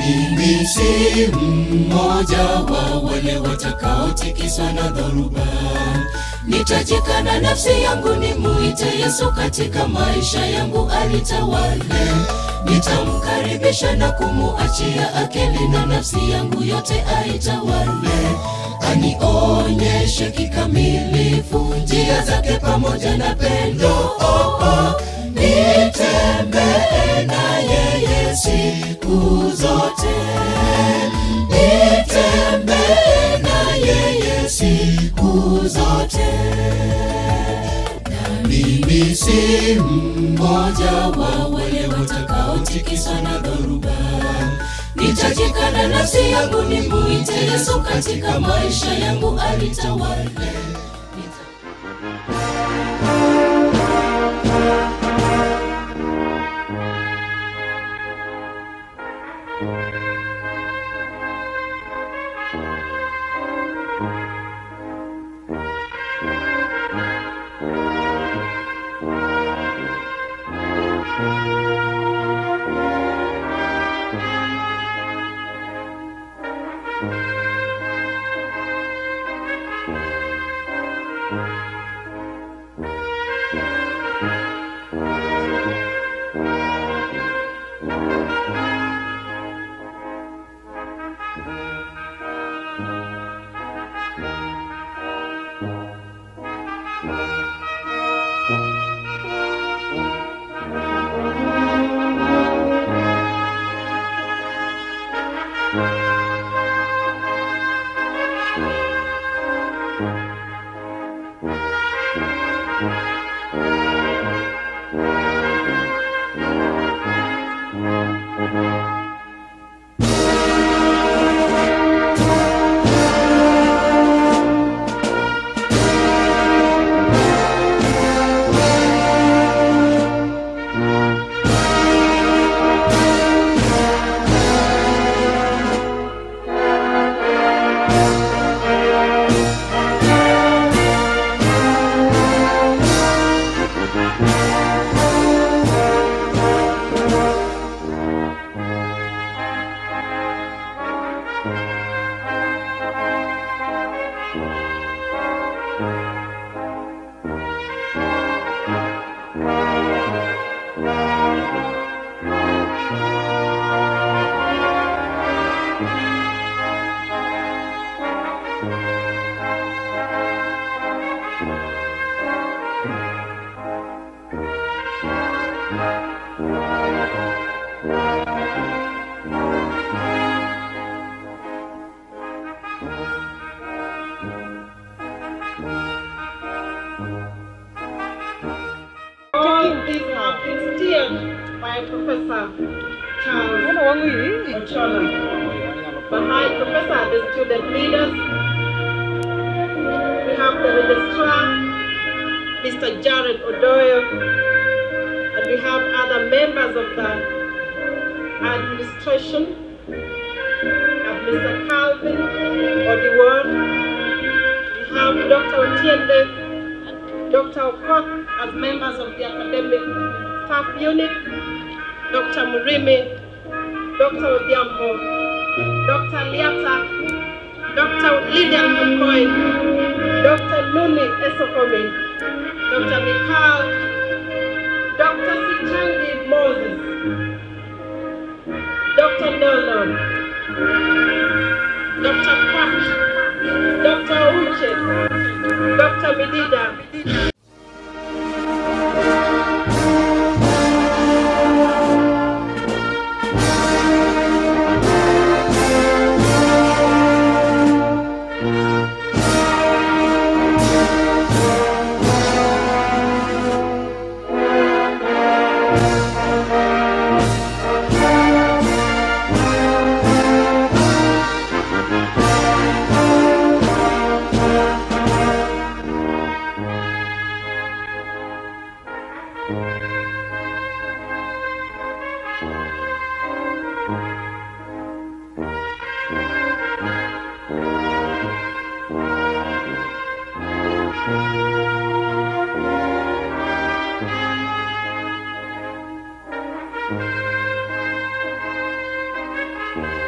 Mimi si mmoja wa wale watakaotikiswa na dhoruba. Nitajikana nafsi yangu nimuite Yesu katika maisha yangu alitawale. Nitamkaribisha na kumuachia akili na nafsi yangu yote aitawale. Anionyeshe kikamilifu njia zake pamoja na pendo. Nitembee naye siku zote. Nitembee naye siku zote. Na mimi si mmoja wa wale watakaotikiswa na dhoruba. Nitajikana nafsi yangu nimuite Yesu katika maisha yangu alitawale. These have been steered by Professor Charles Ochola. Behind Professor, the student leaders, we have the registrar, Mr. Jared Odoyo, and we have other members of the administration. We have Mr. Calvin Odiwar, we have Dr. Otiende, Dr. Okoth as members of the academic staff unit, Dr. Murimi, Dr. Odhiambo, Dr. Liata, Dr. Lilian Mkoy, Dr. Nuni Esokome, Dr. Mikal, Dr. Sichangi Moses, Dr. Nolan, Dr. Kwak, Dr. Uche, Dr. Midida. Thank you.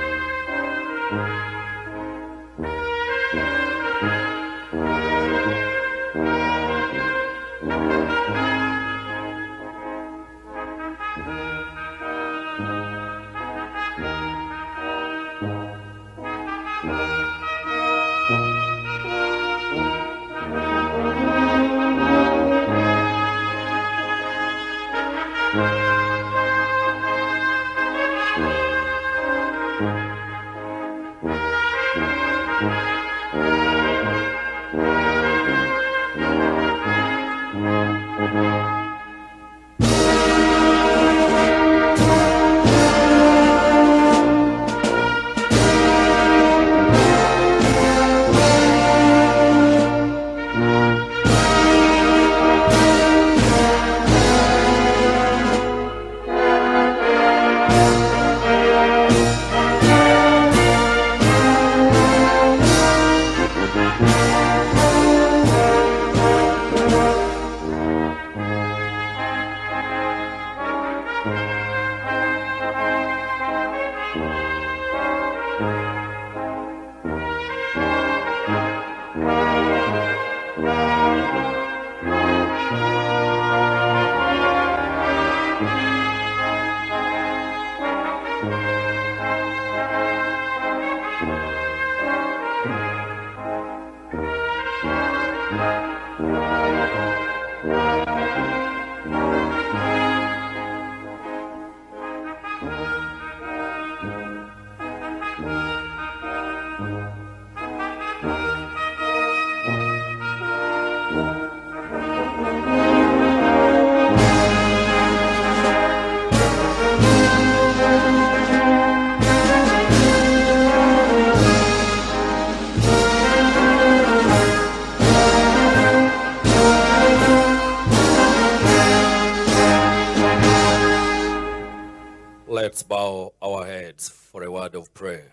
Let's bow our heads for a word of prayer.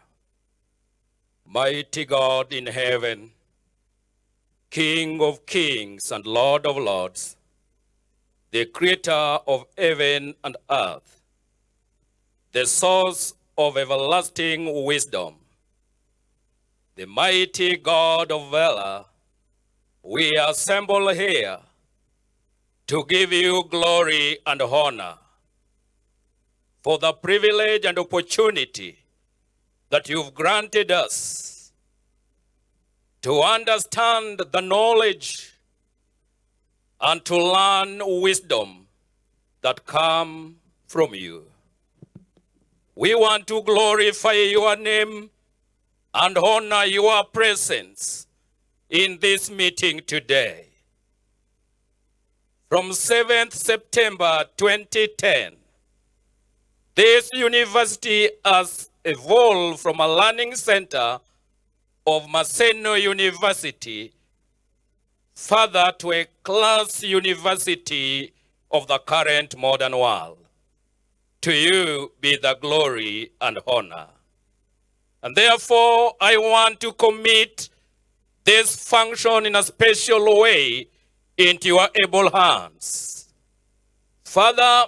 Mighty God in heaven, King of kings and Lord of lords, the creator of heaven and earth, the source of everlasting wisdom, the mighty God of valor, we assemble here to give you glory and honor for the privilege and opportunity that you've granted us to understand the knowledge and to learn wisdom that come from you. We want to glorify your name and honor your presence in this meeting today. From 7th September 2010, this university has evolved from a learning center of Maseno University further to a class university of the current modern world. To you be the glory and honor. And therefore, I want to commit this function in a special way into your able hands. Father,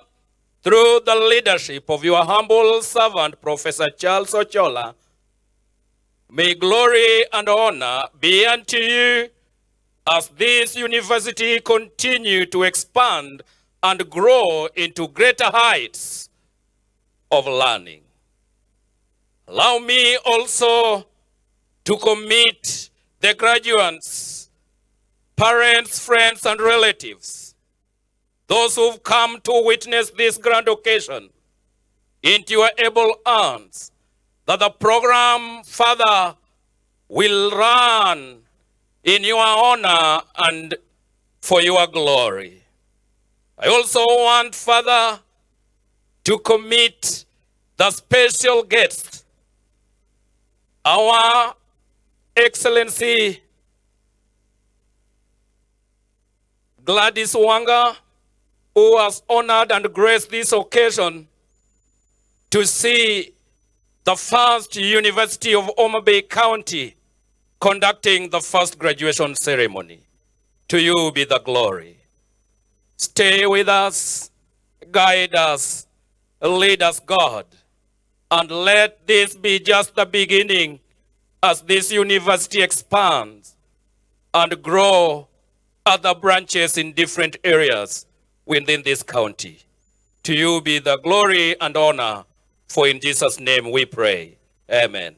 through the leadership of your humble servant, Professor Charles Ochola, may glory and honor be unto you as this university continue to expand and grow into greater heights of learning. Allow me also to commit the graduates, parents, friends, and relatives, those who've come to witness this grand occasion, into your able hands, that the program, Father, will run in your honor and for your glory. I also want, Father, to commit the special guest, our Excellency Gladys Wanga, who has honored and graced this occasion to see the first University of Homa Bay County conducting the first graduation ceremony. To you be the glory. Stay with us, guide us, lead us, God, and let this be just the beginning as this university expands and grow other branches in different areas within this county. To To you be the glory and honor, for in Jesus' name we pray. Amen.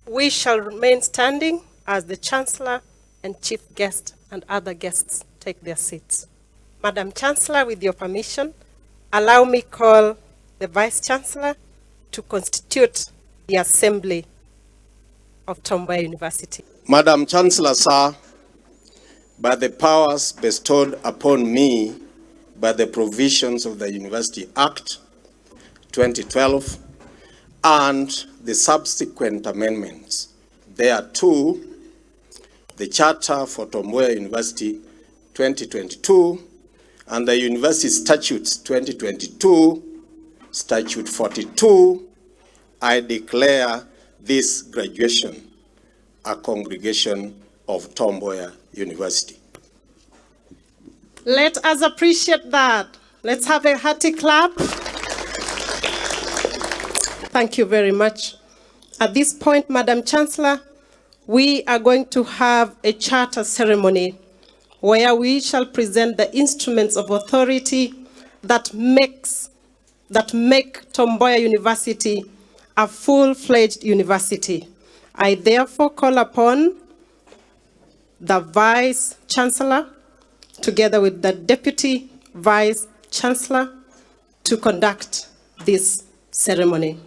We shall remain standing as the Chancellor and Chief Guest and other guests take their seats. Madam Chancellor, with your permission, allow me call the Vice Chancellor to constitute the Assembly of Tom Mboya University. Madam Chancellor, sir, by the powers bestowed upon me by the provisions of the University Act 2012 and the subsequent amendments thereto, the Charter for Tom Mboya University 2022 and the University Statutes 2022, Statute 42, I declare this graduation a congregation of Tom Mboya University. Let us appreciate that. Let's have a hearty clap. Thank you very much. At this point, Madam Chancellor, we are going to have a charter ceremony where we shall present the instruments of authority that make Tom Mboya University a full-fledged university. I therefore call upon the Vice Chancellor, together with the Deputy Vice Chancellor, to conduct this ceremony.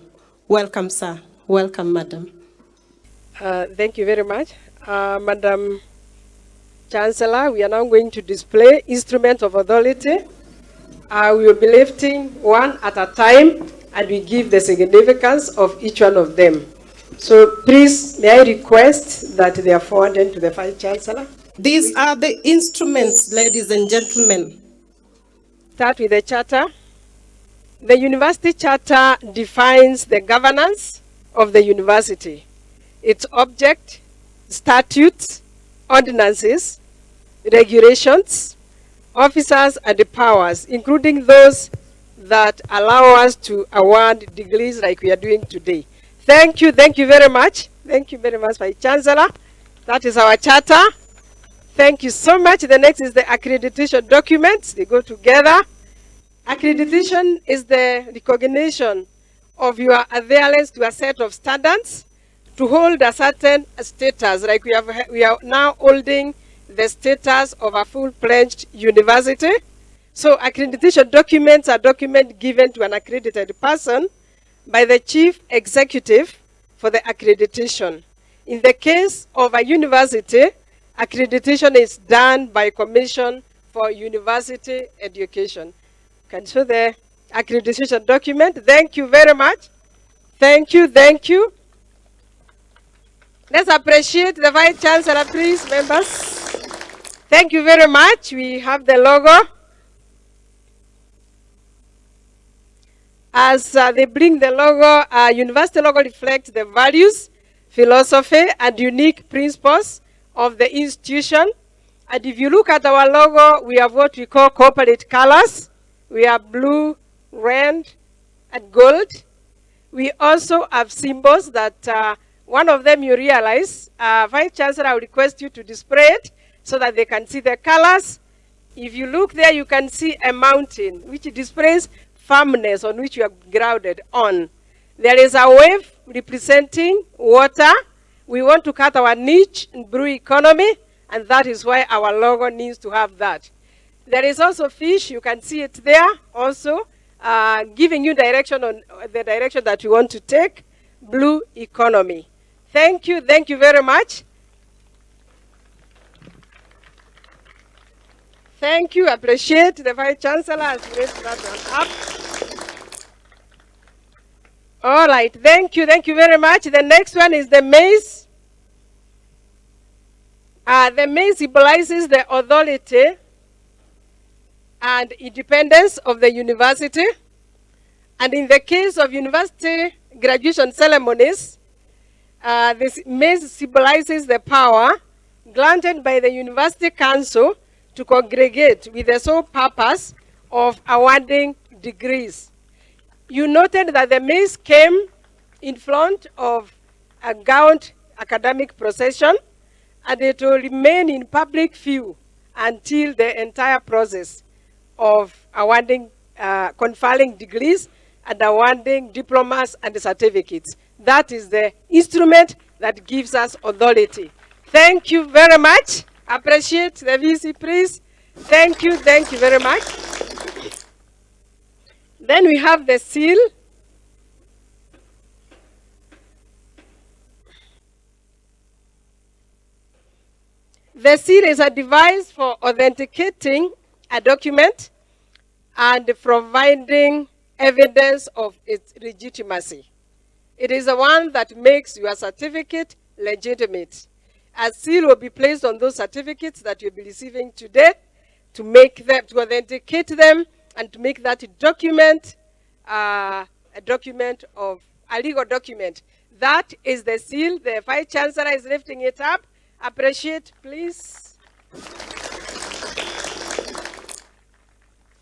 Welcome, sir. Welcome, madam. Thank you very much. Madam Chancellor, we are now going to display instruments of authority. We will be lifting one at a time, and we give the significance of each one of them. So please, may I request that they are forwarded to the Vice Chancellor? These are the instruments, ladies and gentlemen. Start with the charter. The university charter defines the governance of the university, its object, statutes, ordinances, regulations, officers, and the powers, including those that allow us to award degrees like we are doing today. Thank you very much. Thank you very much, Vice Chancellor. That is our charter. Thank you so much. The next is the accreditation documents. They go together. Accreditation is the recognition of your adherence to a set of standards to hold a certain status, like we are now holding the status of a full-fledged university. So accreditation documents are documents given to an accredited person by the chief executive for the accreditation. In the case of a university, accreditation is done by Commission for University Education. Can show the accreditation document. Thank you very much. Thank you. Let's appreciate the Vice Chancellor, please, members. Thank you very much. We have the logo. As they bring the logo, university logo reflects the values, philosophy, and unique principles of the institution. And if you look at our logo, we have what we call corporate colors. We have blue, red, and gold. We also have symbols that one of them you realize. Vice Chancellor, I will request you to display it so that they can see the colors. If you look there, you can see a mountain, which displays firmness on which you are grounded on. There is a wave representing water. We want to cut our niche in blue economy, and that is why our logo needs to have that. There is also fish. You can see it there also, giving you direction on the direction that you want to take, blue economy. Thank you very much. Thank you, appreciate the Vice Chancellor has raised that one up. All right, thank you very much. The next one is the maize. The maize symbolizes the authority and independence of the university. And in the case of university graduation ceremonies, this maize symbolizes the power granted by the University Council to congregate with the sole purpose of awarding degrees. You noted that the maize came in front of a gowned academic procession, and it will remain in public view until the entire process. of awarding, conferring degrees and awarding diplomas and certificates. That is the instrument that gives us authority. Thank you very much. Appreciate the VC, please. Thank you very much. Then we have the seal. The seal is a device for authenticating a document and providing evidence of its legitimacy. It is the one that makes your certificate legitimate. A seal will be placed on those certificates that you'll be receiving today to make them, to authenticate them, and to make that document a legal document. That is the seal. The Vice Chancellor is lifting it up. Appreciate, please.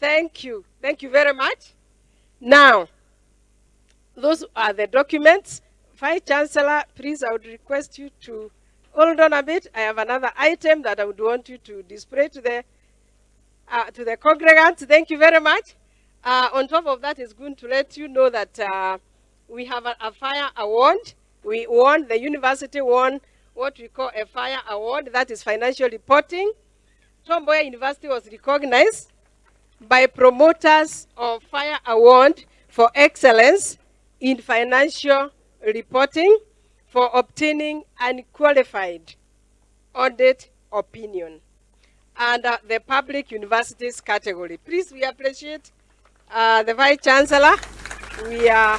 Thank you. Thank you very much. Now, those are the documents. Vice Chancellor, please, I would request you to hold on a bit. I have another item that I would want you to display to the congregants. Thank you very much. On top of that, it's going to let you know that we have a fire award. We won, the university won what we call a fire award, that is financial reporting. Mboya University was recognized by promoters of fire award for excellence in financial reporting for obtaining unqualified audit opinion under the public universities category. Please, we appreciate the Vice Chancellor. We are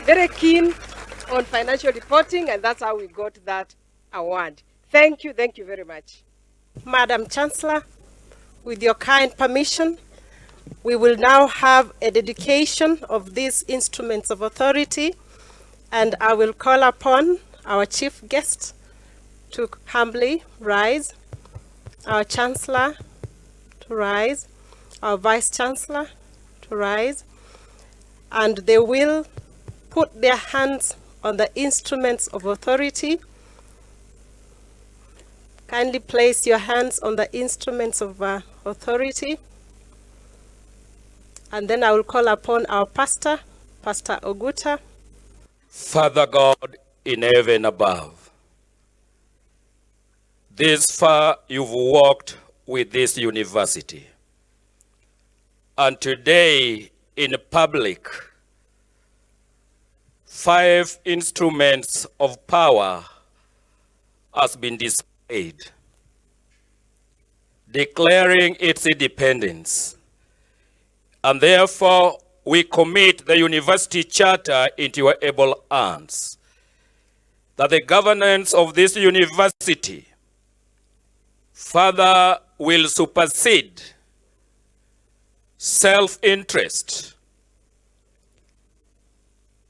very keen on financial reporting, and that's how we got that award. Thank you very much. Madam Chancellor, with your kind permission, we will now have a dedication of these instruments of authority, and I will call upon our chief guest to humbly rise, our Chancellor to rise, our Vice Chancellor to rise, and they will put their hands on the instruments of authority. Kindly place your hands on the instruments of authority. And then I will call upon our pastor, Pastor Oguta. Father God in heaven above, this far you've walked with this university. And today in public, 5 instruments of power has been displayed, declaring its independence. And therefore, we commit the university charter into your able hands, that the governance of this university, Father, will supersede self-interest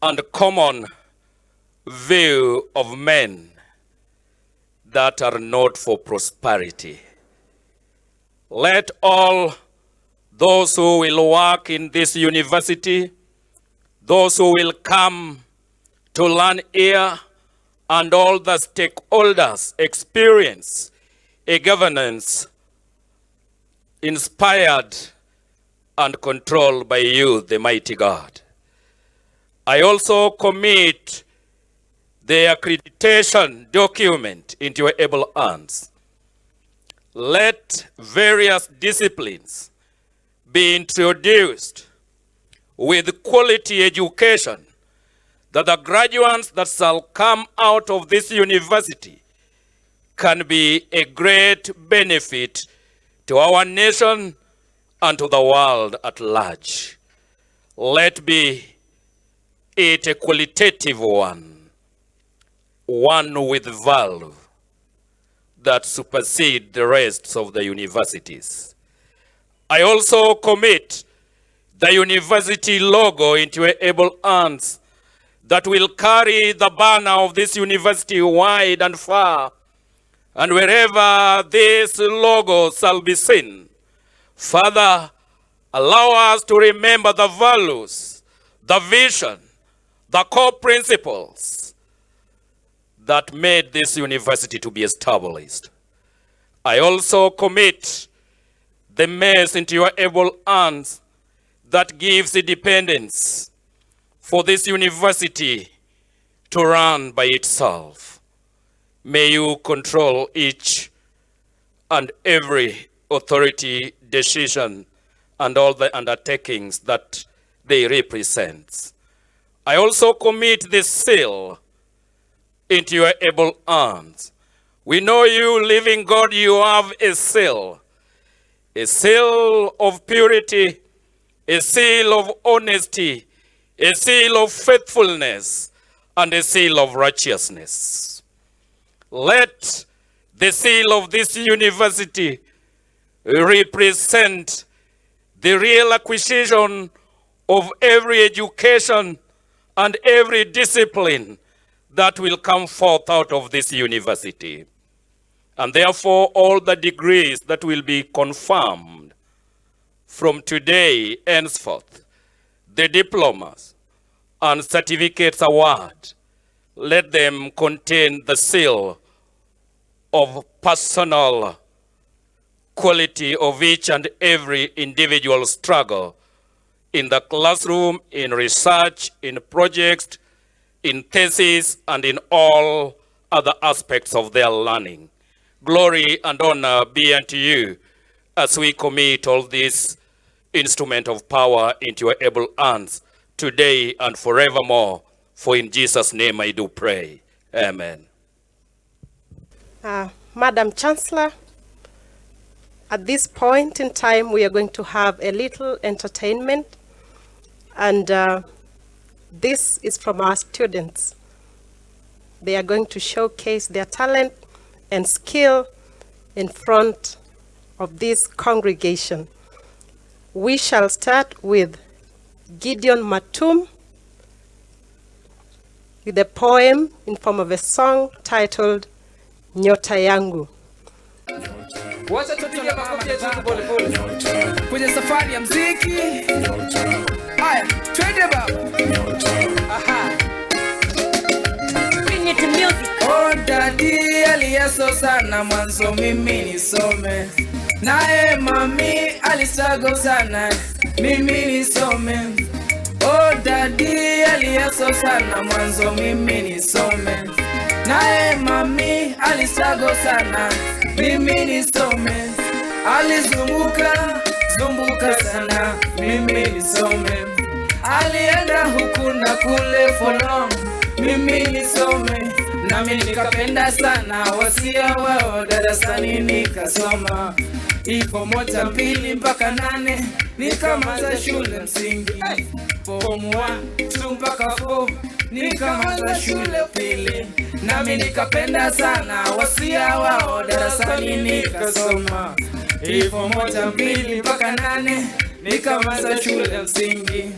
and common view of men that are not for prosperity. Let all those who will work in this university, those who will come to learn here, and all the stakeholders experience a governance inspired and controlled by you, the mighty God. I also commit the accreditation document into your able hands. Let various disciplines be introduced with quality education, that the graduates that shall come out of this university can be a great benefit to our nation and to the world at large. Let be it a qualitative one with value that supersedes the rest of the universities. I also commit the university logo into your able hands that will carry the banner of this university wide and far. And wherever this logo shall be seen, Father, allow us to remember the values, the vision, the core principles that made this university to be established. I also commit the mess into your able hands that gives independence for this university to run by itself. May you control each and every authority, decision, and all the undertakings that they represent. I also commit this seal into your able hands. We know you, living God, you have a seal of purity, a seal of honesty, a seal of faithfulness, and a seal of righteousness. Let the seal of this university represent the real acquisition of every education and every discipline that will come forth out of this university. And therefore, all the degrees that will be confirmed from today henceforth, the diplomas and certificates award, let them contain the seal of personal quality of each and every individual struggle in the classroom, in research, in projects, in thesis, and in all other aspects of their learning. Glory and honor be unto you as we commit all this instrument of power into your able hands today and forevermore. For in Jesus' name I do pray. Amen. Madam Chancellor, at this point in time, we are going to have a little entertainment, and this is from our students. They are going to showcase their talent and skill in front of this congregation. We shall start with Gideon Matum with a poem in form of a song titled Nyota Yangu. Wacha tupige makofi yetu pole pole kwenye safari ya muziki. Haya, twende baba. Aha. Bring it to music. Oh, daddy aliyeso sana mwanzo mimi nisome, naye mami alisago sana mimi nisome. Oh, daddy aliyeso sana mwanzo mimi nisome, naye mami alisago sana mimi nisome. Alizunguka sana mimi nisome. Alienda huku na kule for long mimi nisome. Nami nikapenda sana wasia wao darasani nikasoma. Ipo 1, 2 mpaka 8 nikamaliza shule msingi. Form 1, 2 mpaka 4 nikamaliza shule pili. Nami nikapenda sana wasia wao darasani nikasoma. Ipo 1, 2 mpaka 8 nikamaliza shule msingi.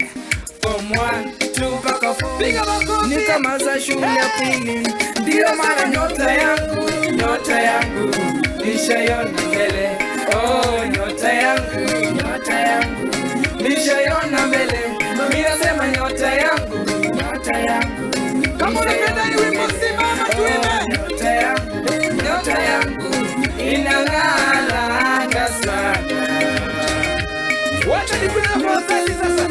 Form 1, 2 mpaka 4 nikamaliza shule pili. Ndio maana nyota yangu nishaiona mbele. Oh, nyota yangu nishaiona mbele. Mimi nasema nyota yangu. Kama unapenda hii wimbo simama tuimbe. Nyota yangu inang'ara sana. Wacha nikupe nafasi sasa.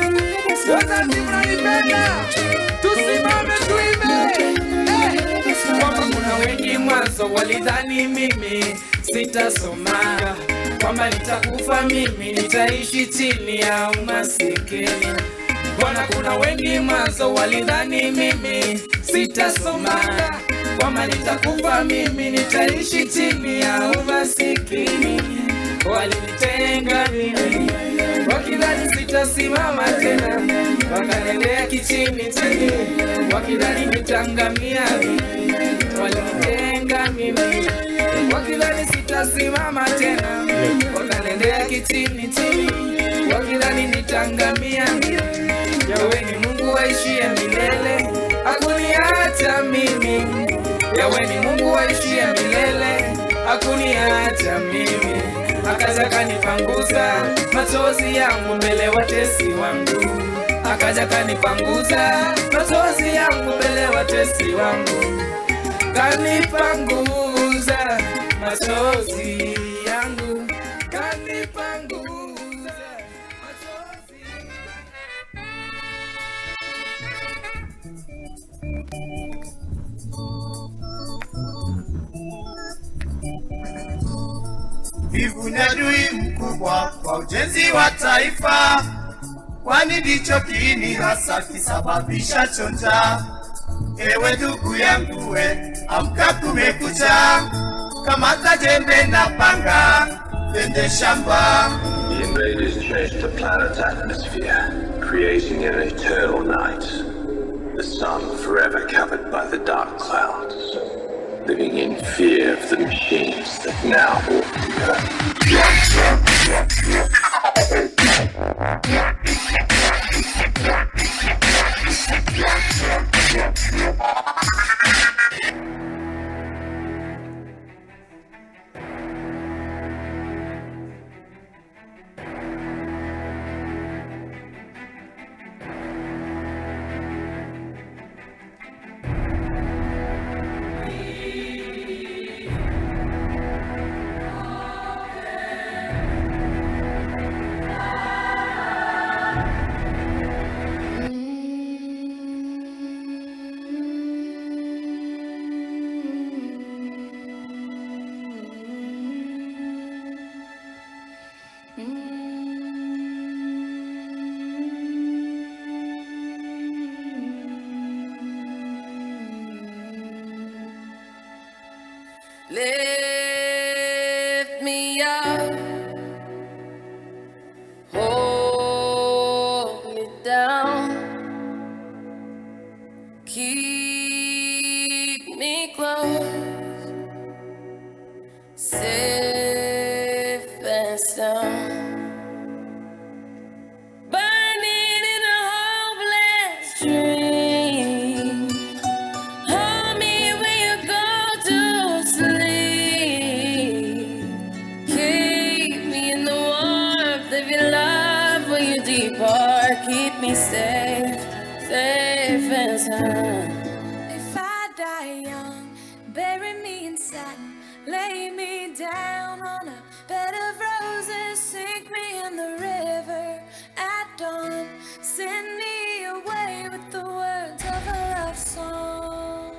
Wakati mnaipenda tusimame tuimbe. Kwamba kuna wengi mwanzo walidhani mimi sitasoma, kwamba nitakufa mimi nitaishi chini ya umasikini. Bwana, kuna wengi mwanzo walidhani mimi sitasoma, kwamba nitakufa mimi nitaishi chini ya umasikini. Walinitenga mimi wakidhani sitasimama tena, wakanendea kichini chini wakidhani nitangamia. Walinitenga mimi wakidhani sitasimama tena, wakanendea kichini chini wakidhani nitangamia. Yawe ni Mungu aishiye milele, hakuniacha mimi. Yawe ni Mungu aishiye milele, hakuniacha mimi. Akaja kanipanguza machozi yangu mbele watesi wangu. Akaja kanipanguza machozi yangu mbele watesi wangu. Kanipanguza machozi yangu, kanipanguza Wivu ni adui mkubwa kwa ujenzi wa taifa, kwani ndicho kiini hasa kisababisha njaa. Ewe ndugu yangu we, amka kumekucha, kamata jembe na panga, twende shamba. The invaders changed the planet's atmosphere, creating an eternal night. The sun forever covered by the dark clouds, living in fear of the machines that now walk the Lift me up, hold me down, keep me close, safe and sound. Burning in a hopeless dream, hold me when you go to sleep. Keep me in the warmth of your love when you depart. Keep me safe, safe and sound. If I die young, bury me in satin, lay me down on a bed of roses, sink me in the river at dawn, send me away with the words of a love song.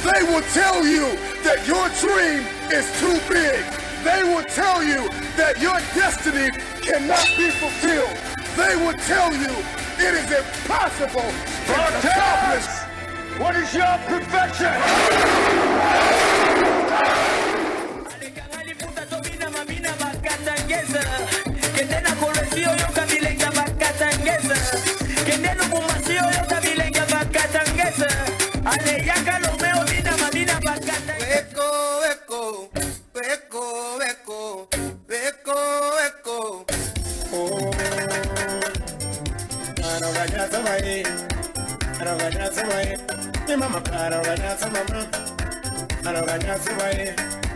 They will tell you that your dream is too big. They will tell you that your destiny cannot be fulfilled. They will tell you it is impossible to accomplish. What is your perfection?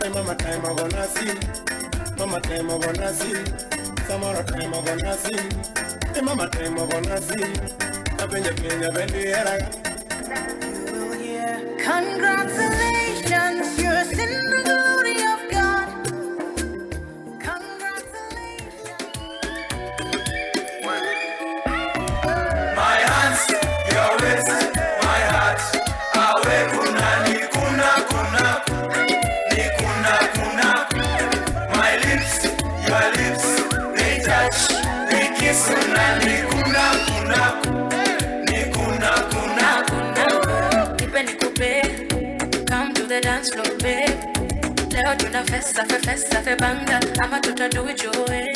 Mama time I'm gonna sing, mama time I'm gonna sing, samara time I'm gonna sing, mama time I'm gonna sing, abenja bendiera. Congratulations, you're in the glory of God. Congratulations. My hands, your waist, my heart, awe kuna ni kuna. My lips, your lips, they touch, we kiss, kuna. Come to the dance floor, babe. Leo tuna festa fe banga, ama tutadu it your way.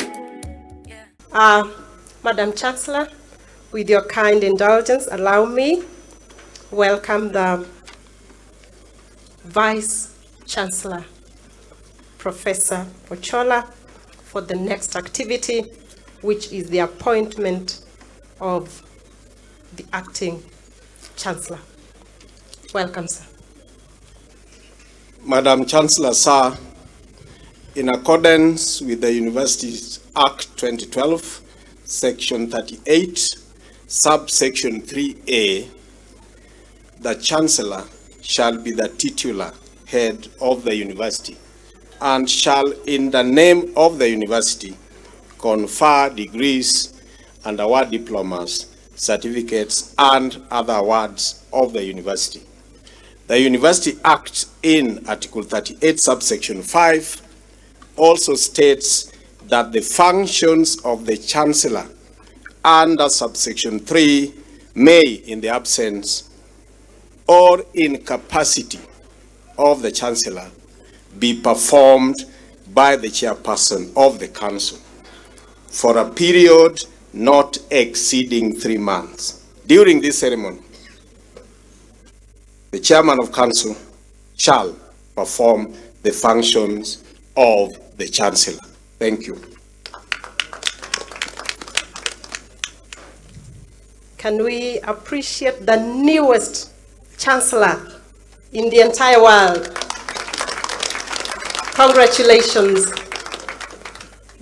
Madam Chancellor, with your kind indulgence, allow me welcome the Vice Chancellor, Professor Ochola, for the next activity, which is the appointment of the acting Chancellor. Welcome, sir. Madam Chancellor, sir, in accordance with the Universities Act 2012, Section 38, subsection 3A, the Chancellor shall be the titular head of the university and shall, in the name of the university, confer degrees and award diplomas, certificates, and other awards of the university. The University Act in Article 38, subsection 5, also states that the functions of the Chancellor under subsection 3 may, in the absence or incapacity of the Chancellor, be performed by the chairperson of the council for a period not exceeding 3 months. During this ceremony, the chairman of council shall perform the functions of the Chancellor. Thank you. Can we appreciate the newest Chancellor in the entire world? Congratulations,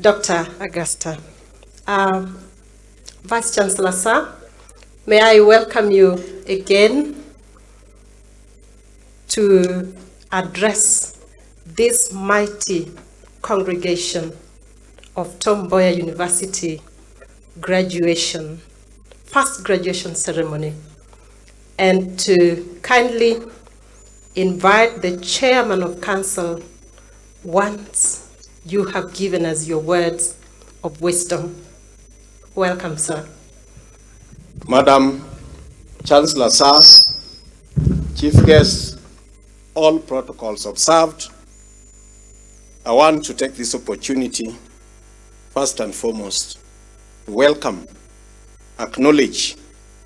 Dr. Augusta. Vice Chancellor, sir, may I welcome you again to address this mighty congregation of Tom Mboya University graduation, first graduation ceremony, and to kindly invite the chairman of council once you have given us your words of wisdom. Welcome, sir. Madam Chancellor, sir, chief guests, all protocols observed, I want to take this opportunity, first and foremost, to welcome, acknowledge,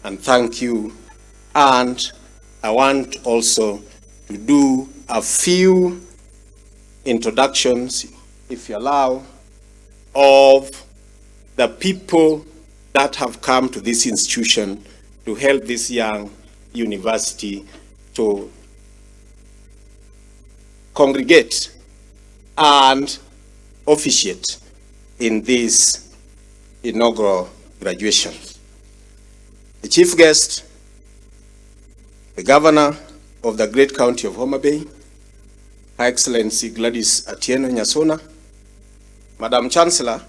and thank you. And I want also to do a few introductions, if you allow, of the people that have come to this institution to help this young university to congregate and officiate in this inaugural graduation. The chief guest, the governor of the great county of Homa Bay, Her Excellency Gladys Atieno Nyasona, Madam Chancellor,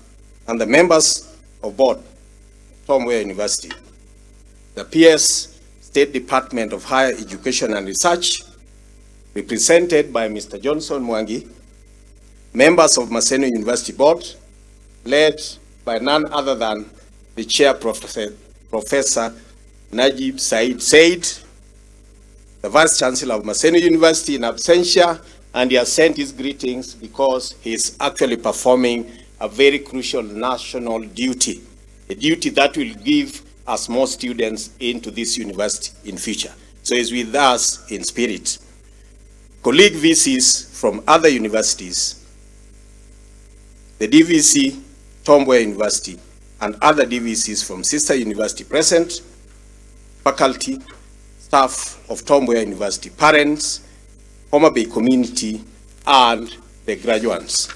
and the members of board, Tom Mboya University, the PS State Department of Higher Education and Research, represented by Mr. Johnson Mwangi, members of Maseno University Board, led by none other than the chair, Professor Najib Said, the Vice Chancellor of Maseno University in absentia, and he has sent his greetings because he is actually performing a very crucial national duty, a duty that will give us more students into this university in future. So he's with us in spirit. Colleague VCs from other universities, the DVC, Tom Mboya University, and other DVCs from sister university present, faculty, staff of Tom Mboya University, parents, Homa Bay community, and the graduates.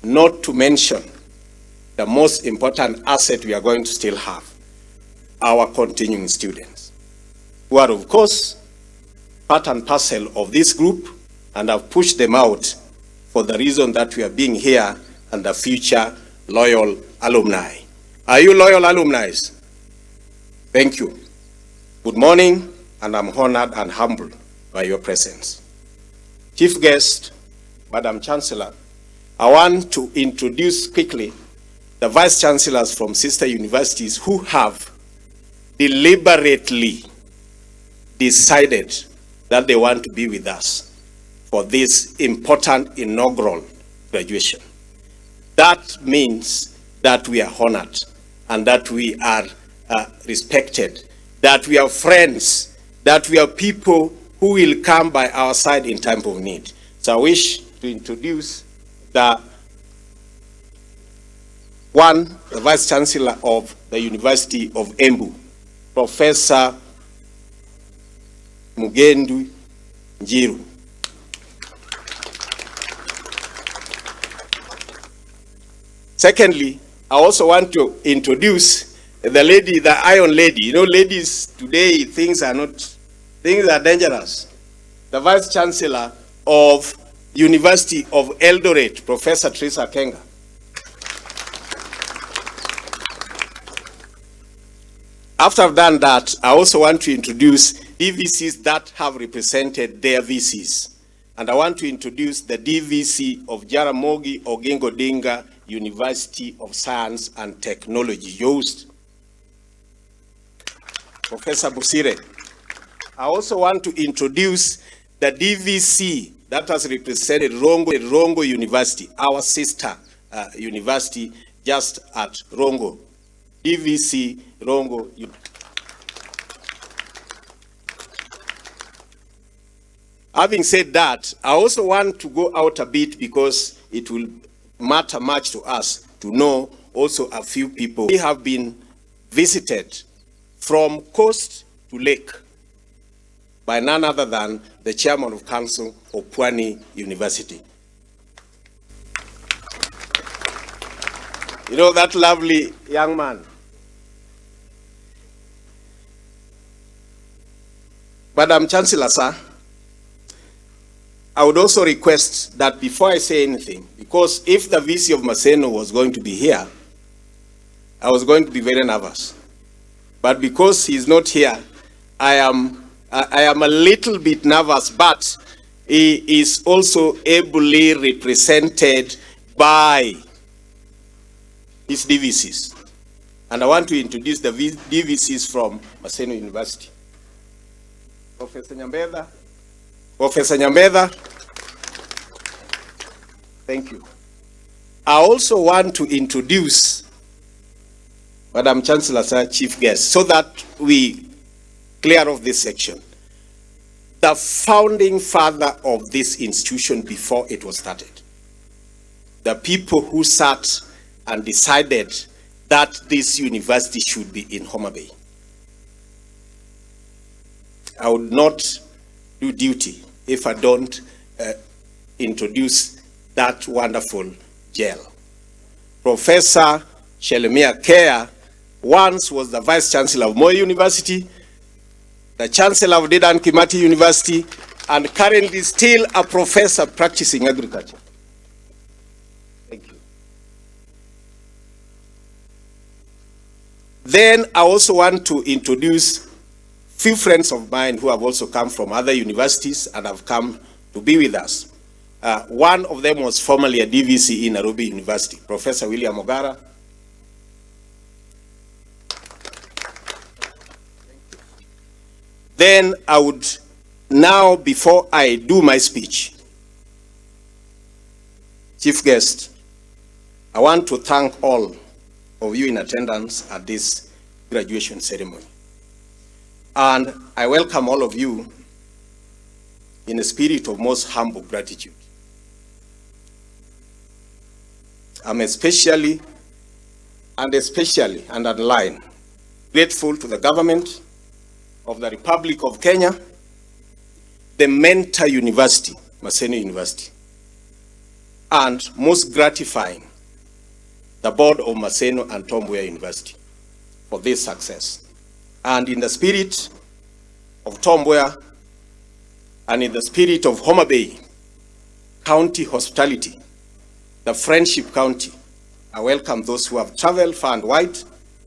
Not to mention the most important asset we are going to still have, our continuing students, who are, of course, part and parcel of this group, and have pushed them out for the reason that we are being here and the future loyal alumni. Are you loyal alumni? Thank you. Good morning, and I'm honored and humbled by your presence. Chief guest, Madam Chancellor, I want to introduce quickly the vice chancellors from sister universities who have deliberately decided that they want to be with us for this important inaugural graduation. That means that we are honored and that we are respected, that we are friends, that we are people who will come by our side in time of need. So I wish to introduce the Vice Chancellor of the University of Embu, Professor Mugendu Njiru. Secondly, I also want to introduce the lady, the Iron Lady. You know, ladies today, things are dangerous. The Vice Chancellor of University of Eldoret, Professor Teresa Kenga. After I've done that, I also want to introduce DVCs that have represented their VCs. And I want to introduce the DVC of Jaramogi Oginga Odinga University of Science and Technology, Yost, Professor Busire. I also want to introduce the DVC that has represented Rongo University, our sister university just at Rongo. DVC Rongo. Having said that, I also want to go out a bit because it will matter much to us to know also a few people. We have been visited from coast to lake by none other than the chairman of council of Pwani University. You know that lovely young man? Madam Chancellor, sir, I would also request that before I say anything, because if the VC of Maseno was going to be here, I was going to be very nervous. But because he's not here, I am a little bit nervous, but he is also ably represented by his DVCs. And I want to introduce the DVCs from Maseno University. Professor Nyambeda. Professor Nyambeda. Thank you. I also want to introduce Madam Chancellor, sir, chief guest, so that we clear off this section. The founding father of this institution before it was started. The people who sat and decided that this university should be in Homa Bay. I would not do duty if I don't introduce that wonderful gel. Professor Shelemia Kea once was the Vice Chancellor of Moi University, the Chancellor of Dedan Kimathi University, and currently still a professor practicing agriculture. Thank you. Then I also want to introduce few friends of mine who have also come from other universities and have come to be with us. One of them was formerly a DVC in Nairobi University, Professor William Ogara. Then I would now, before I do my speech, chief guest, I want to thank all of you in attendance at this graduation ceremony. And I welcome all of you in a spirit of most humble gratitude. I'm especially and underline grateful to the government of the Republic of Kenya, the mentor university, Maseno University, and most gratifying, the board of Maseno and Mboya University for this success. And in the spirit of Mboya and in the spirit of Homa Bay County Hospitality, the Friendship County, I welcome those who have traveled far and wide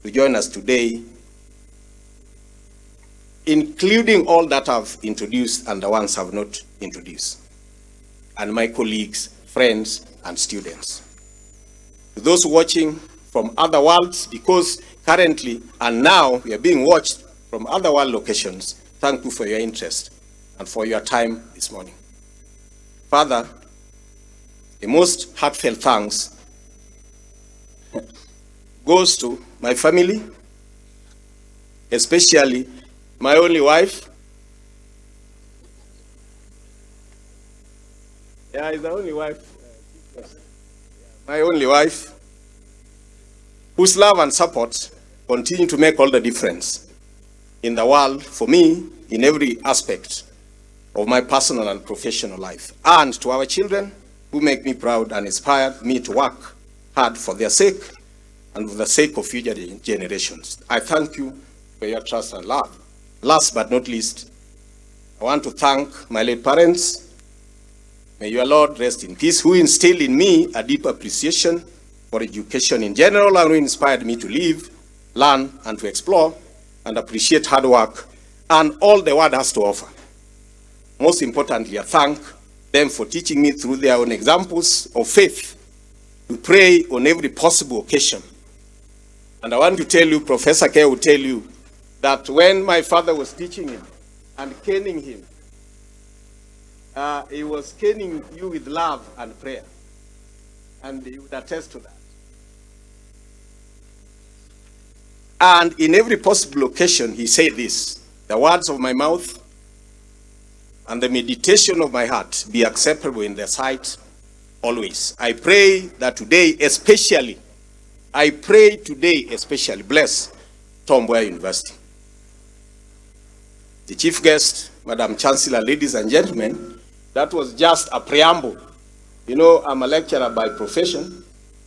to join us today, including all that I've introduced and the ones I've not introduced, and my colleagues, friends, and students. To those watching from other worlds, because currently and now we are being watched from other world locations, thank you for your interest and for your time this morning. Father, a most heartfelt thanks goes to my family, especially my only wife. Yeah, it's the only wife. My only wife, whose love and support continue to make all the difference in the world for me in every aspect of my personal and professional life. And to our children, who make me proud and inspire me to work hard for their sake and for the sake of future generations. I thank you for your trust and love. Last but not least, I want to thank my late parents. May your Lord rest in peace, who instilled in me a deep appreciation for education in general and who inspired me to live, learn, and to explore and appreciate hard work and all the world has to offer. Most importantly, I thank them for teaching me through their own examples of faith to pray on every possible occasion. And I want to tell you, Professor K will tell you, that when my father was teaching him and caning him, he was caning you with love and prayer. And he would attest to that. And in every possible occasion, he said this: the words of my mouth and the meditation of my heart be acceptable in their sight always. I pray that today especially, bless Tom Mboya University. The chief guest, Madam Chancellor, ladies and gentlemen, that was just a preamble. You know, I'm a lecturer by profession,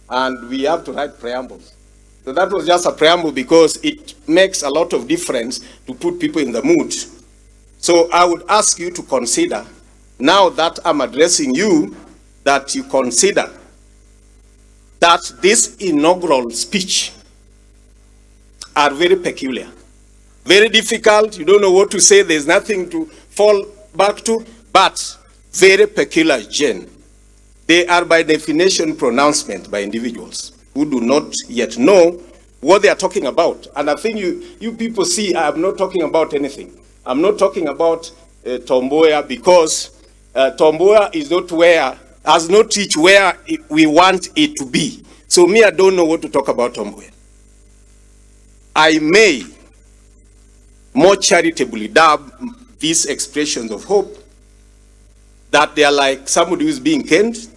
and we have to write preambles. So that was just a preamble because it makes a lot of difference to put people in the mood. So I would ask you to consider, now that I'm addressing you, that you consider that this inaugural speech are very peculiar, very difficult. You don't know what to say. There's nothing to fall back to, but very peculiar, Jen. They are by definition pronouncement by individuals who do not yet know what they are talking about. And I think you people see I'm not talking about anything. I'm not talking about Tom Mboya because Tom Mboya is not where, has not reached where we want it to be. So me, I don't know what to talk about Tom Mboya. I may more charitably dub these expressions of hope that they are like somebody who is being caned,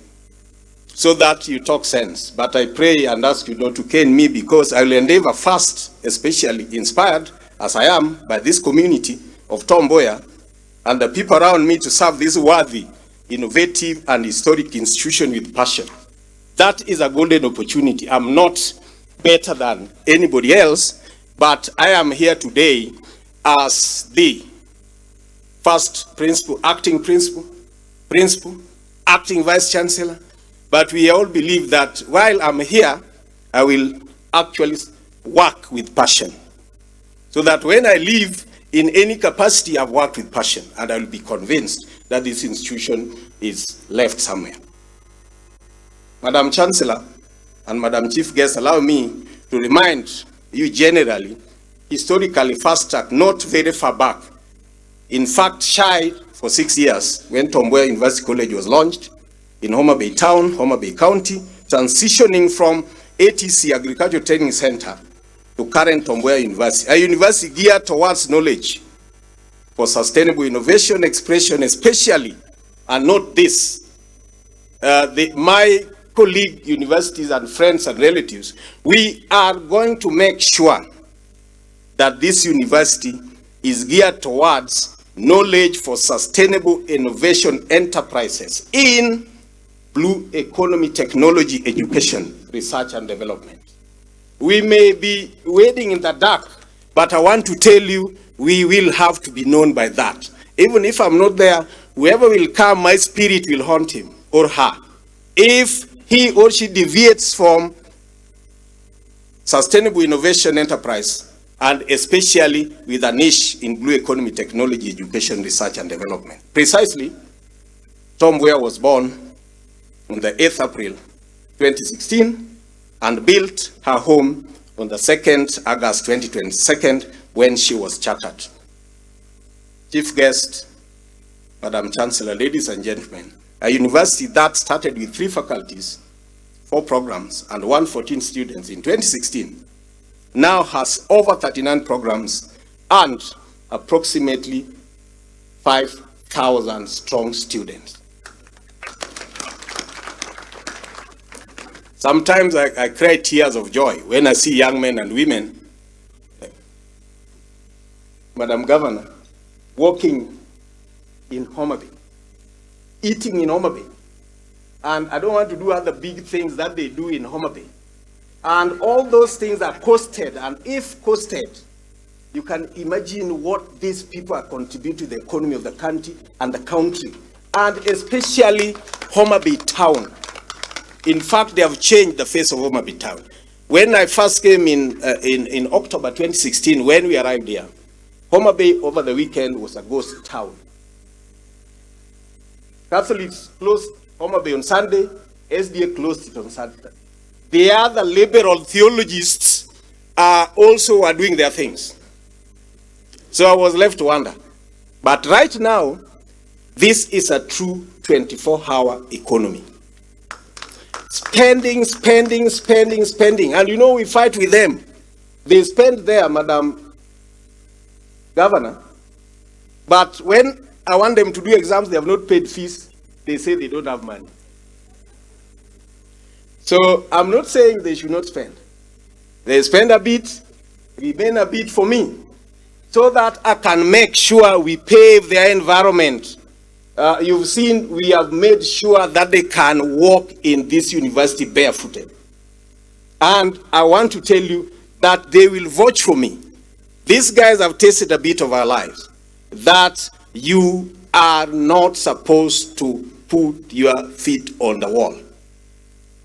so that you talk sense. But I pray and ask you not to cane me, because I will endeavor first, especially inspired as I am by this community of Tom Mboya and the people around me, to serve this worthy, innovative and historic institution with passion. That is a golden opportunity. I'm not better than anybody else, but I am here today as the first principal, acting vice chancellor. But we all believe that while I'm here, I will actually work with passion, so that when I leave in any capacity, I've worked with passion, and I will be convinced that this institution is left somewhere. Madam Chancellor and Madam Chief Guest, allow me to remind you generally, historically, Fast Track, not very far back, in fact, shy for 6 years, when Tom Mboya University College was launched in Homa Bay Town, Homa Bay County, transitioning from ATC, Agricultural Training Center, to current Tom Mboya University, a university geared towards knowledge for sustainable innovation, expression especially, and not this. My colleague universities and friends and relatives, we are going to make sure that this university is geared towards knowledge for sustainable innovation enterprises in blue economy, technology, education, research and development. We may be wading in the dark, but I want to tell you, we will have to be known by that. Even if I'm not there, whoever will come, my spirit will haunt him or her. If he or she deviates from sustainable innovation enterprise, and especially with a niche in blue economy, technology, education, research and development. Precisely, Tom Mboya was born on the 8th April 2016 and built her home on the 2nd August 2022 when she was chartered. Chief guest, Madam Chancellor, ladies and gentlemen, a university that started with 3 faculties, 4 programs and 114 students in 2016 now has over 39 programs and approximately 5,000 strong students. Sometimes I cry tears of joy when I see young men and women, Madam Governor, walking in Homa Bay, eating in Homa Bay. And I don't want to do other big things that they do in Homa Bay. And all those things are costed, and if costed, you can imagine what these people are contributing to the economy of the country and the country, and especially Homa Bay Town. In fact, they have changed the face of Homa Bay Town. When I first came in October 2016, when we arrived here, Homa Bay over the weekend was a ghost town. Catholics closed Homa Bay on Sunday, SDA closed it on Saturday. The other liberal theologists also are doing their things. So I was left to wonder. But right now, this is a true 24-hour economy. Spending, spending, spending, spending. And you know, we fight with them. They spend there, Madam Governor. But when I want them to do exams, they have not paid fees. They say they don't have money. So I'm not saying they should not spend. They spend a bit, remain a bit for me, so that I can make sure we pave their environment. You've seen we have made sure that they can walk in this university barefooted. And I want to tell you that they will vouch for me. These guys have tasted a bit of our lives, that you are not supposed to put your feet on the wall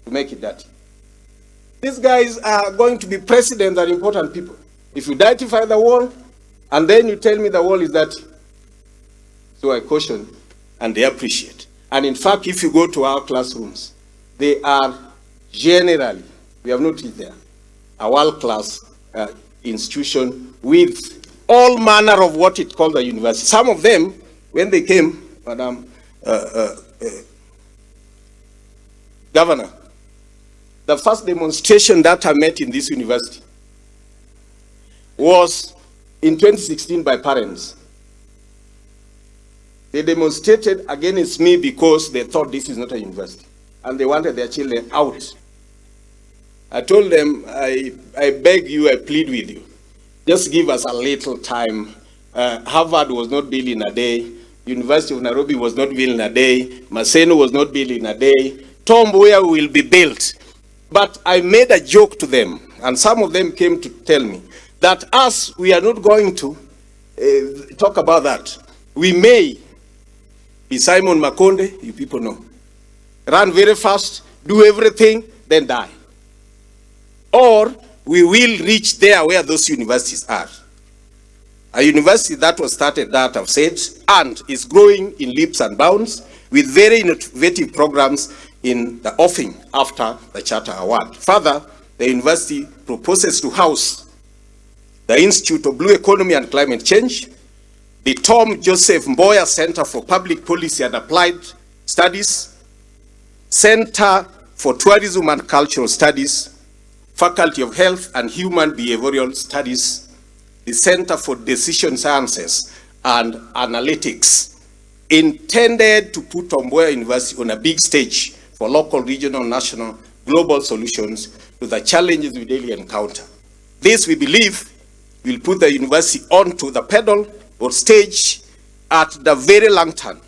to make it dirty. These guys are going to be presidents and important people. If you dirtify the wall, and then you tell me the wall is dirty. So I caution, and they appreciate. And in fact, if you go to our classrooms, they are generally, we have noticed there, a world-class institution with all manner of what it called a university. Some of them, when they came, Madam Governor, the first demonstration that I met in this university was in 2016 by parents. They demonstrated against me because they thought this is not a university and they wanted their children out. I told them, I beg you, I plead with you, just give us a little time. Harvard was not built in a day. University of Nairobi was not built in a day. Maseno was not built in a day. Mboya will be built. But I made a joke to them, and some of them came to tell me that us, we are not going to talk about that. We may be Simon Makonde, you people know, run very fast, do everything, then die. Or we will reach there where those universities are. A university that was started, that I've said, and is growing in leaps and bounds with very innovative programs in the offing after the Charter Award. Further, the university proposes to house the Institute of Blue Economy and Climate Change, the Tom Joseph Mboya Center for Public Policy and Applied Studies, Center for Tourism and Cultural Studies, Faculty of Health and Human Behavioral Studies, the Center for Decision Sciences and Analytics, intended to put Mboya University on a big stage for local, regional, national, global solutions to the challenges we daily encounter. This, we believe, will put the university onto the pedal or stage at the very long term,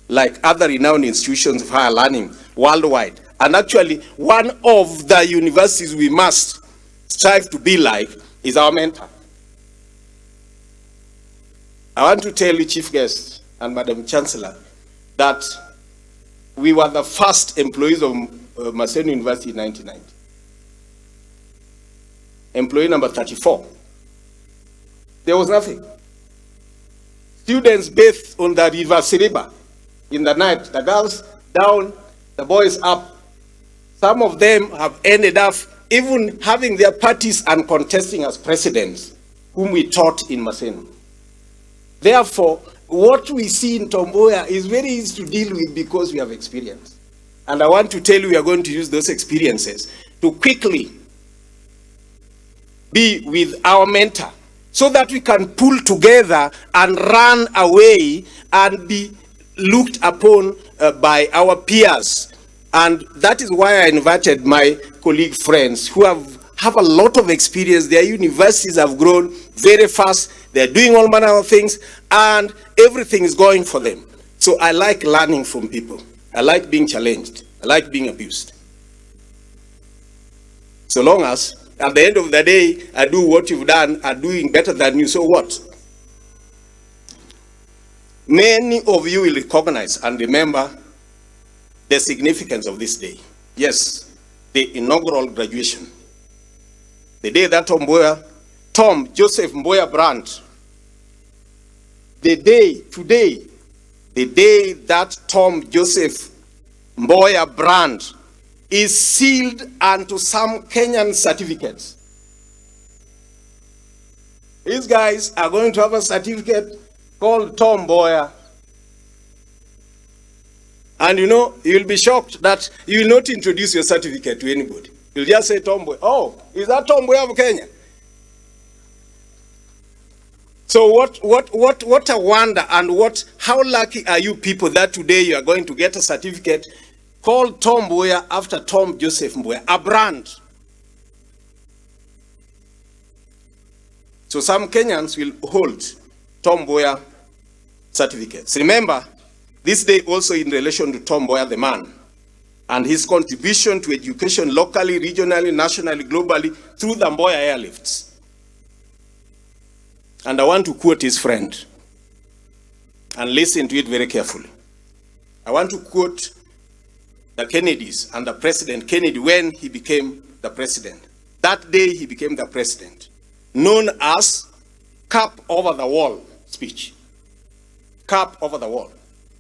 like other renowned institutions of higher learning worldwide. And actually, one of the universities we must strive to be like is our mentor. I want to tell you, Chief Guest and Madam Chancellor, that we were the first employees of Maseno University in 1990. Employee number 34. There was nothing. Students bathed on the river Siriba in the night. The girls down, the boys up. Some of them have ended up even having their parties and contesting as presidents, whom we taught in Maseno. Therefore, what we see in Mboya is very easy to deal with because we have experience. And I want to tell you, we are going to use those experiences to quickly be with our mentor so that we can pull together and run away and be looked upon by our peers. And that is why I invited my colleague friends who have a lot of experience. Their universities have grown very fast. They're doing all manner of things, and everything is going for them. So I like learning from people. I like being challenged. I like being abused. So long as, at the end of the day, I do what you've done, I'm doing better than you, so what? Many of you will recognize and remember the significance of this day. Yes, the inaugural graduation. The day that Tom Joseph Mboya Brandt, the day today the day that Tom Joseph Mboya brand is sealed unto some Kenyan certificates. These guys are going to have a certificate called Tom Mboya. And you know, you'll be shocked that you will not introduce your certificate to anybody. You'll just say Tom Mboya. Oh, is that Tom Mboya of Kenya? So what a wonder, and how lucky are you people that today you are going to get a certificate called Tom Mboya after Tom Joseph Mboya, a brand. So some Kenyans will hold Tom Mboya certificates. Remember, this day also in relation to Tom Mboya the man and his contribution to education locally, regionally, nationally, globally through the Mboya airlifts. And I want to quote his friend and listen to it very carefully. I want to quote the Kennedys and the President Kennedy when he became the president. That day he became the president, known as cap over the wall speech. Cap over the wall.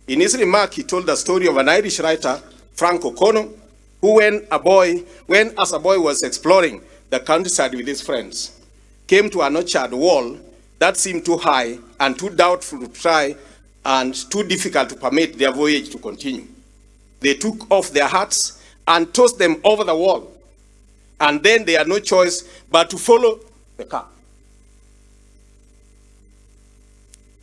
In his remark, he told the story of an Irish writer, Frank O'Connor, who when as a boy was exploring the countryside with his friends, came to an orchard wall that seemed too high and too doubtful to try and too difficult to permit their voyage to continue. They took off their hats and tossed them over the wall. And then they had no choice but to follow the cap.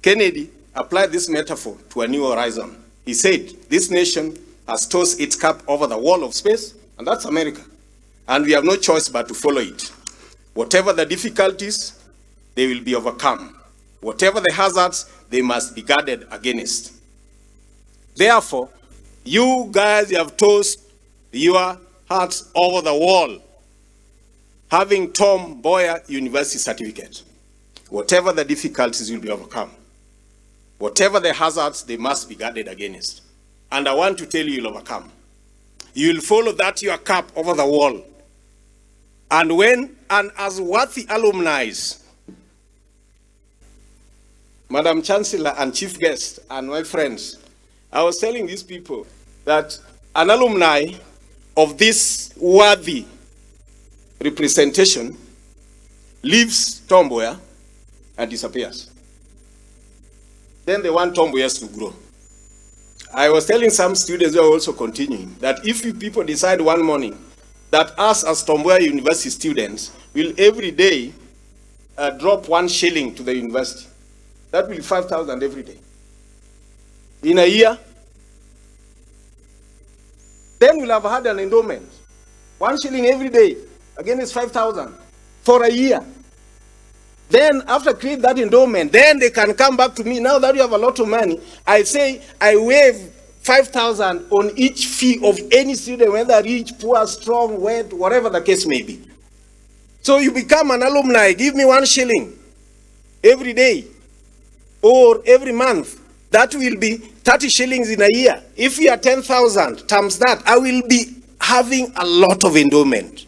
Kennedy applied this metaphor to a new horizon. He said, this nation has tossed its cap over the wall of space, and that's America. And we have no choice but to follow it. Whatever the difficulties, they will be overcome. Whatever the hazards, they must be guarded against. Therefore, you guys have tossed your hearts over the wall, having Tom Mboya University certificate. Whatever the difficulties will be overcome. Whatever the hazards, they must be guarded against. And I want to tell you, you'll overcome. You'll follow that your cap over the wall. And as worthy alumni, Madam Chancellor and Chief Guest and my friends, I was telling these people that an alumni of this worthy representation leaves Tom Mboya and disappears. Then they want Tom Mboya to grow. I was telling some students who are also continuing that if you people decide one morning that us as Tom Mboya University students will every day drop 1 shilling to the university, that will be 5,000 every day. In a year, then we'll have had an endowment. 1 shilling every day, again it's 5,000 for a year. Then after create that endowment, then they can come back to me. Now that you have a lot of money, I say I waive 5,000 on each fee of any student, whether rich, poor, strong, wet, whatever the case may be. So you become an alumni, give me 1 shilling every day or every month. That will be 30 shillings in a year. If you are 10,000 times that, I will be having a lot of endowment.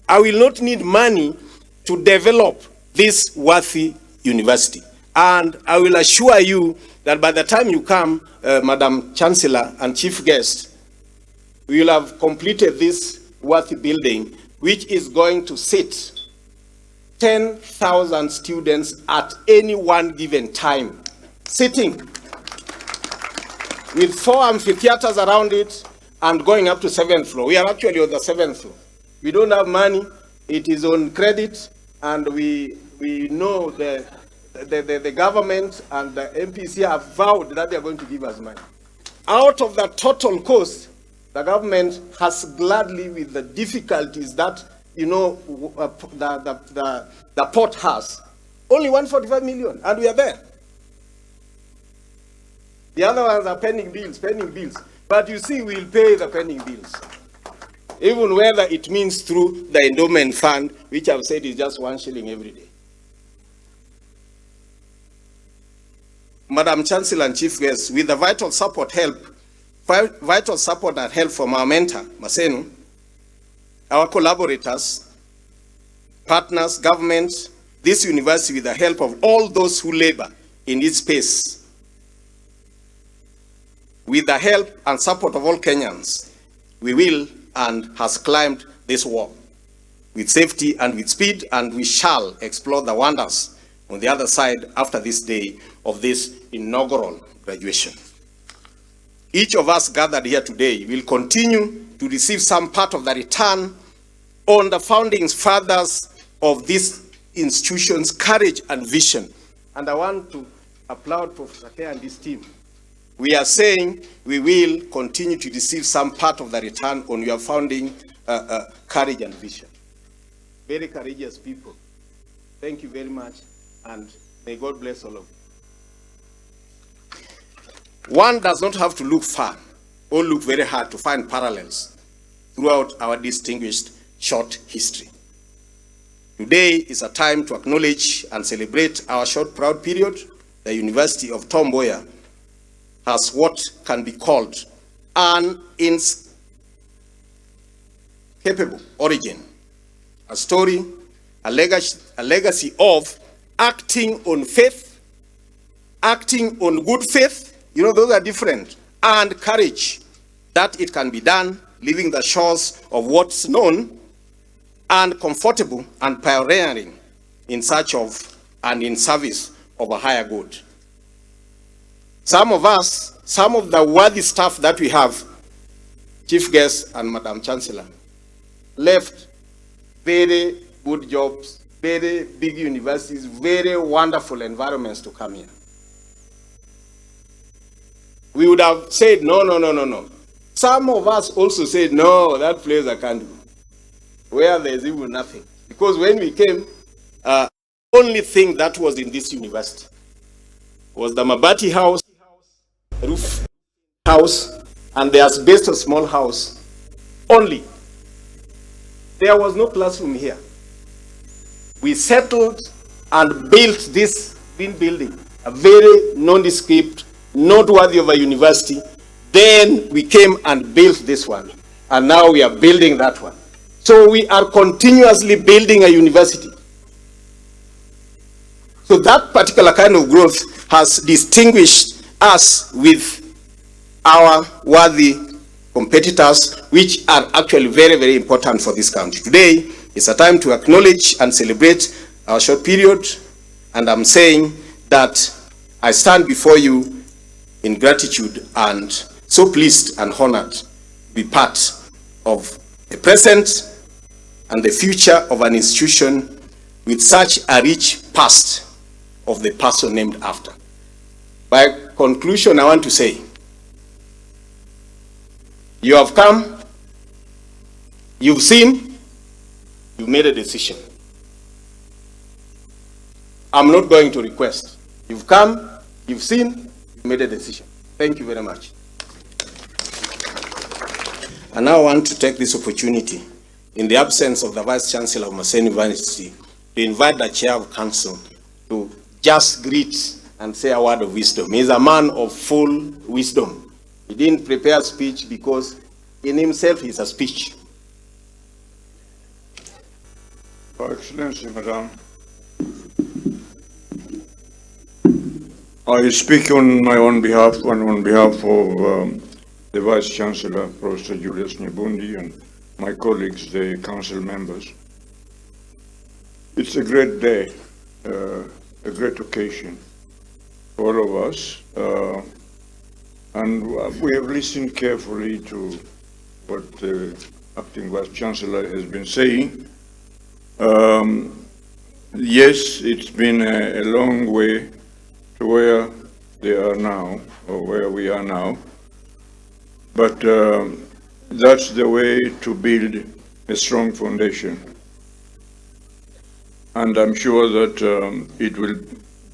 I will not need money to develop this worthy university. And I will assure you that by the time you come, Madam Chancellor and Chief Guest, we will have completed this worthy building, which is going to sit 10,000 students at any one given time, sitting with 4 amphitheaters around it and going up to 7th floor. We are actually on the 7th floor. We don't have money. It is on credit, and we know the government and the MPC have vowed that they are going to give us money. Out of the total cost, the government has gladly, with the difficulties that the port has, only 145 million, and we are there. The other ones are pending bills. But you see, we'll pay the pending bills. Even whether it means through the endowment fund, which I've said is just 1 shilling every day. Madam Chancellor and Chief Guest, with the vital support and help from our mentor, Maseno, our collaborators, partners, government, this university, with the help of all those who labor in its space, with the help and support of all Kenyans, we will and has climbed this wall with safety and with speed, and we shall explore the wonders on the other side after this day of this inaugural graduation. Each of us gathered here today will continue to receive some part of the return on the founding fathers of this institution's courage and vision. And I want to applaud Professor K and his team. We are saying we will continue to receive some part of the return on your founding courage and vision. Very courageous people. Thank you very much, and may God bless all of you. One does not have to look far or look very hard to find parallels throughout our distinguished short history. Today is a time to acknowledge and celebrate our short, proud period. The University of Mboya has what can be called an inescapable origin, a story, a legacy of acting on faith, acting on good faith, you know, those are different, and courage, that it can be done, leaving the shores of what's known and comfortable and pioneering in search of and in service of a higher good. Some of us, some of the worthy staff that we have, Chief Guest and Madam Chancellor, left very good jobs, very big universities, very wonderful environments to come here. We would have said, no, no, no, no, no. Some of us also said, no, that place I can't do, where there's even nothing. Because when we came, only thing that was in this university was the Mabati house, roof house, and the asbestos small house only. There was no classroom here. We settled and built this green building, a very nondescript, not worthy of a university. Then we came and built this one, and now we are building that one. So we are continuously building a university. So that particular kind of growth has distinguished us with our worthy competitors, which are actually very, very important for this country. Today is a time to acknowledge and celebrate our short period, and I'm saying that I stand before you in gratitude and so pleased and honored to be part of the present and the future of an institution with such a rich past of the person named after. By conclusion, I want to say, you have come, you've seen, you made a decision. I'm not going to request. You've come, you've seen, you made a decision. Thank you very much. And now I want to take this opportunity, in the absence of the Vice Chancellor of Maseno University, to invite the Chair of Council to just greet and say a word of wisdom. He's a man of full wisdom. He didn't prepare a speech because in himself he's a speech. Your Excellency, Madam, I speak on my own behalf and on behalf of the Vice Chancellor, Professor Julius Nyabundi, and my colleagues, the council members. It's a great day, a great occasion for all of us. And we have listened carefully to what the Acting Vice Chancellor has been saying. Yes, it's been a long way to where they are now, or where we are now. But that's the way to build a strong foundation. And I'm sure that it will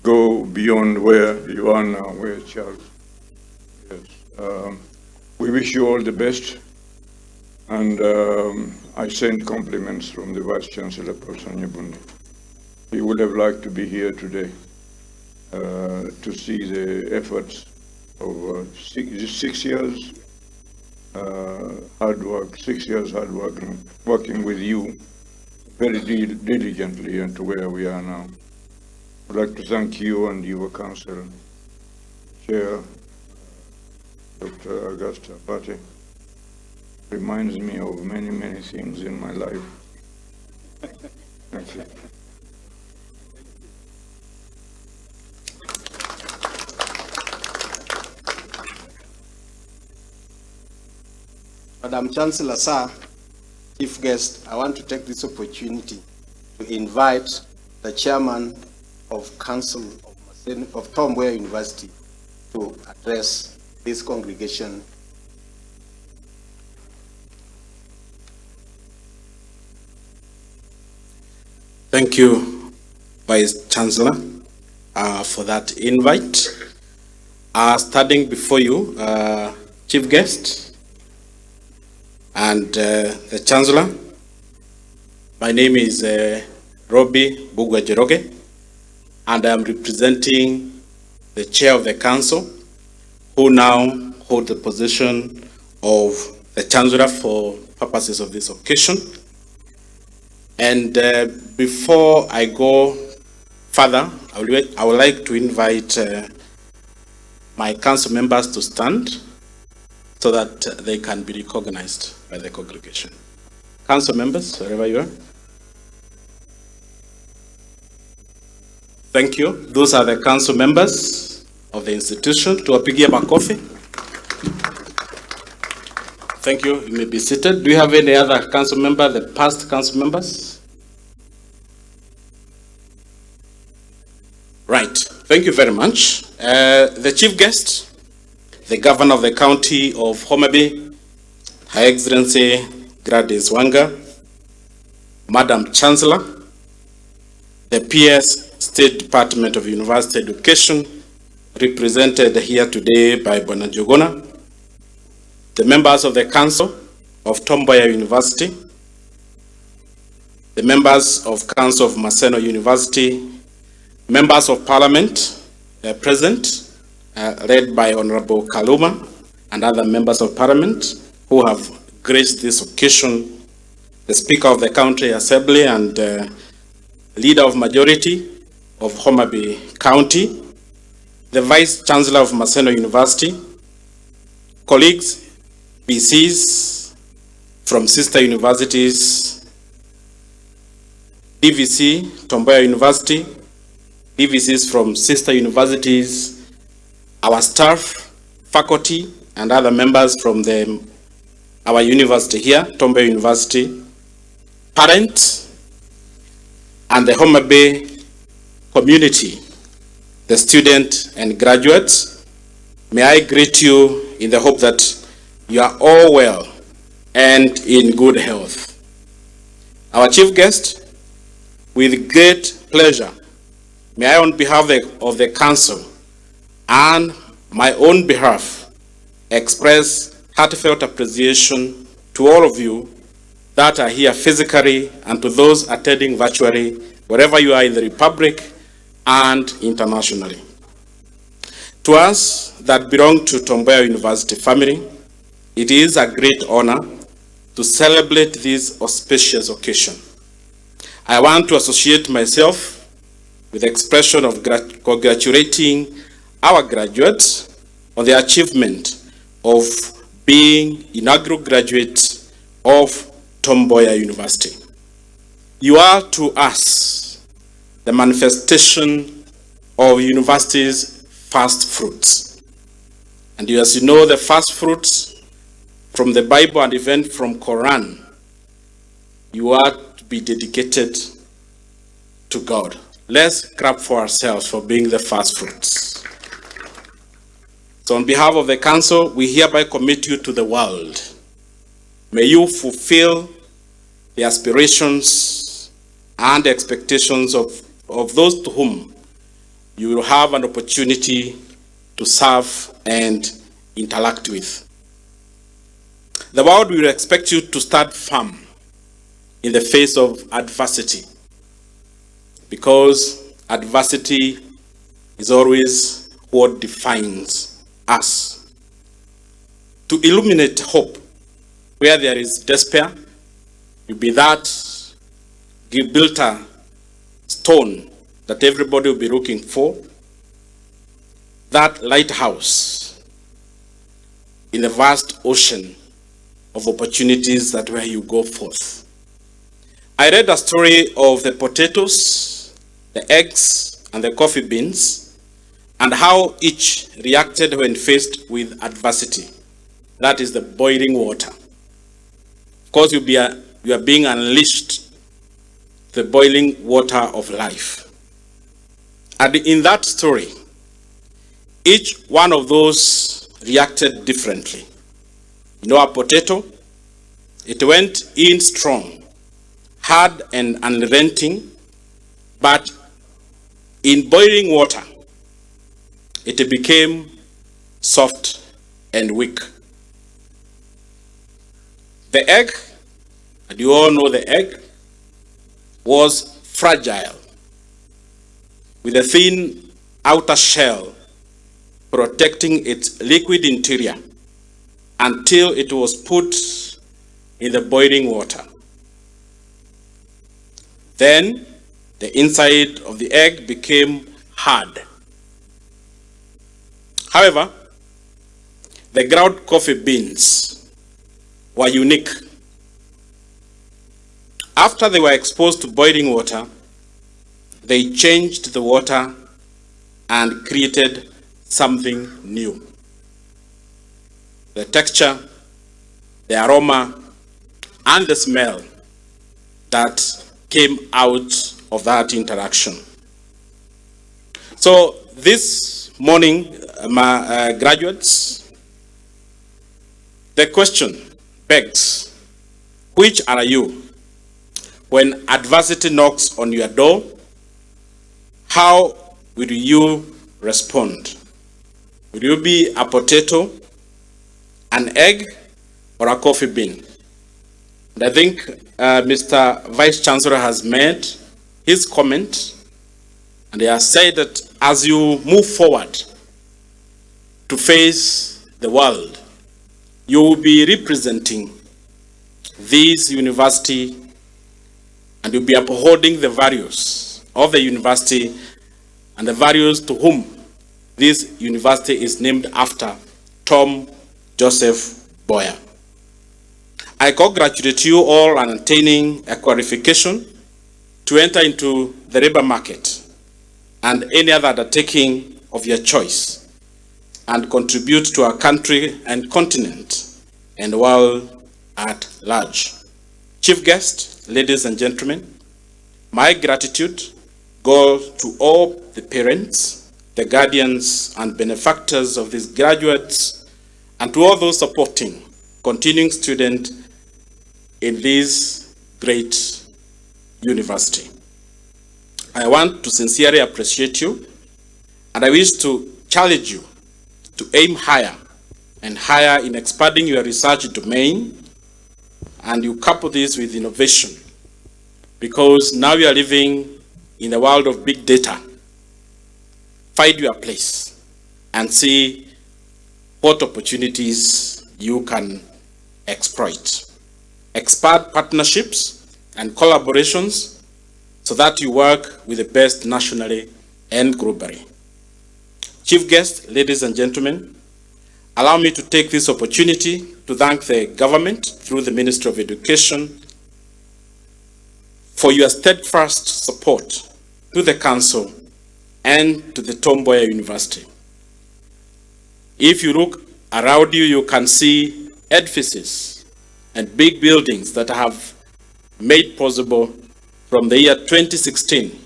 go beyond where you are now, where Charles. Yes. We wish you all the best. And I send compliments from the Vice Chancellor, Professor Nyabundi. He would have liked to be here today to see the efforts of 6 years hard work, 6 years hard work, working with you very diligently and to where we are now. I'd like to thank you and your council, Chair, Dr. Augusta Pate reminds me of many, many things in my life. Thank you. Madam Chancellor, sir, Chief Guest, I want to take this opportunity to invite the Chairman of Council of Tom Mboya University to address this congregation. Thank you, Vice Chancellor, for that invite. Standing before you, Chief Guest and the Chancellor, my name is Robbie Bugwa-Jeroge, and I am representing the Chair of the Council, who now holds the position of the Chancellor for purposes of this occasion. And before I go further, I would like to invite my council members to stand so that they can be recognized by the congregation. Council members, wherever you are. Thank you. Those are the council members of the institution. Tuwapigie makofi. Thank you. You may be seated. Do you have any other council member, the past council members? Right. Thank you very much. The Chief Guest, the Governor of the County of Homa Bay, Her Excellency Gladys Wanga, Madam Chancellor, the PS State Department of University Education, represented here today by Bwana Jogona, the members of the Council of Tom Mboya University, the members of Council of Maseno University, members of Parliament present, led by Honorable Kaluma and other members of Parliament who have graced this occasion, the Speaker of the County Assembly and Leader of Majority of Homa Bay County, the Vice Chancellor of Maseno University, colleagues, BCs from sister universities, DVC, Tom Mboya University, DVCs from sister universities, our staff, faculty, and other members from our university here, Tom Mboya University, parents, and the Homa Bay community, the students and graduates. May I greet you in the hope that you are all well and in good health. Our Chief Guest, with great pleasure, may I on behalf of the Council and my own behalf express heartfelt appreciation to all of you that are here physically and to those attending virtually, wherever you are in the Republic and internationally. To us that belong to Tom Mboya University family, it is a great honor to celebrate this auspicious occasion. I want to associate myself with the expression of congratulating our graduates on the achievement of being inaugural graduates of Tom Mboya University. You are to us the manifestation of university's first fruits. And as you know, the first fruits from the Bible and even from Quran, you are to be dedicated to God. Let's clap for ourselves for being the first fruits. So on behalf of the Council, we hereby commit you to the world. May you fulfill the aspirations and expectations of those to whom you will have an opportunity to serve and interact with. The world will expect you to stand firm in the face of adversity, because adversity is always what defines us. To illuminate hope where there is despair, you be that Gibraltar stone that everybody will be looking for, that lighthouse in the vast ocean of opportunities that where you go forth. I read a story of the potatoes, the eggs, and the coffee beans, and how each reacted when faced with adversity. That is the boiling water. Of course, you are being unleashed the boiling water of life. And in that story, each one of those reacted differently. You know, a potato, it went in strong, hard and unrelenting, but in boiling water, it became soft and weak. The egg, and you all know the egg, was fragile, with a thin outer shell protecting its liquid interior until it was put in the boiling water. Then the inside of the egg became hard. However, the ground coffee beans were unique. After they were exposed to boiling water, they changed the water and created something new. The texture, the aroma, and the smell that came out of that interaction. So this morning, my graduates, the question begs, which are you? When adversity knocks on your door, how will you respond? Will you be a potato, an egg, or a coffee bean? And I think Mr. Vice Chancellor has made his comment, and he has said that as you move forward to face the world, you will be representing this university, and you'll be upholding the values of the university and the values to whom this university is named after, Tom Joseph Mboya. I congratulate you all on attaining a qualification to enter into the labor market and any other undertaking of your choice and contribute to our country and continent and the world at large. Chief guest, ladies and gentlemen, my gratitude goes to all the parents, the guardians and benefactors of these graduates, and to all those supporting continuing students in this great university. I want to sincerely appreciate you, and I wish to challenge you to aim higher and higher in expanding your research domain, and you couple this with innovation, because now you are living in the world of big data. Find your place and see what opportunities you can exploit. Expand partnerships and collaborations so that you work with the best nationally and globally. Chief guest, ladies and gentlemen, allow me to take this opportunity to thank the government through the Ministry of Education for your steadfast support to the council and to the Tom Mboya University. If you look around you, you can see edifices and big buildings that have made possible from the year 2016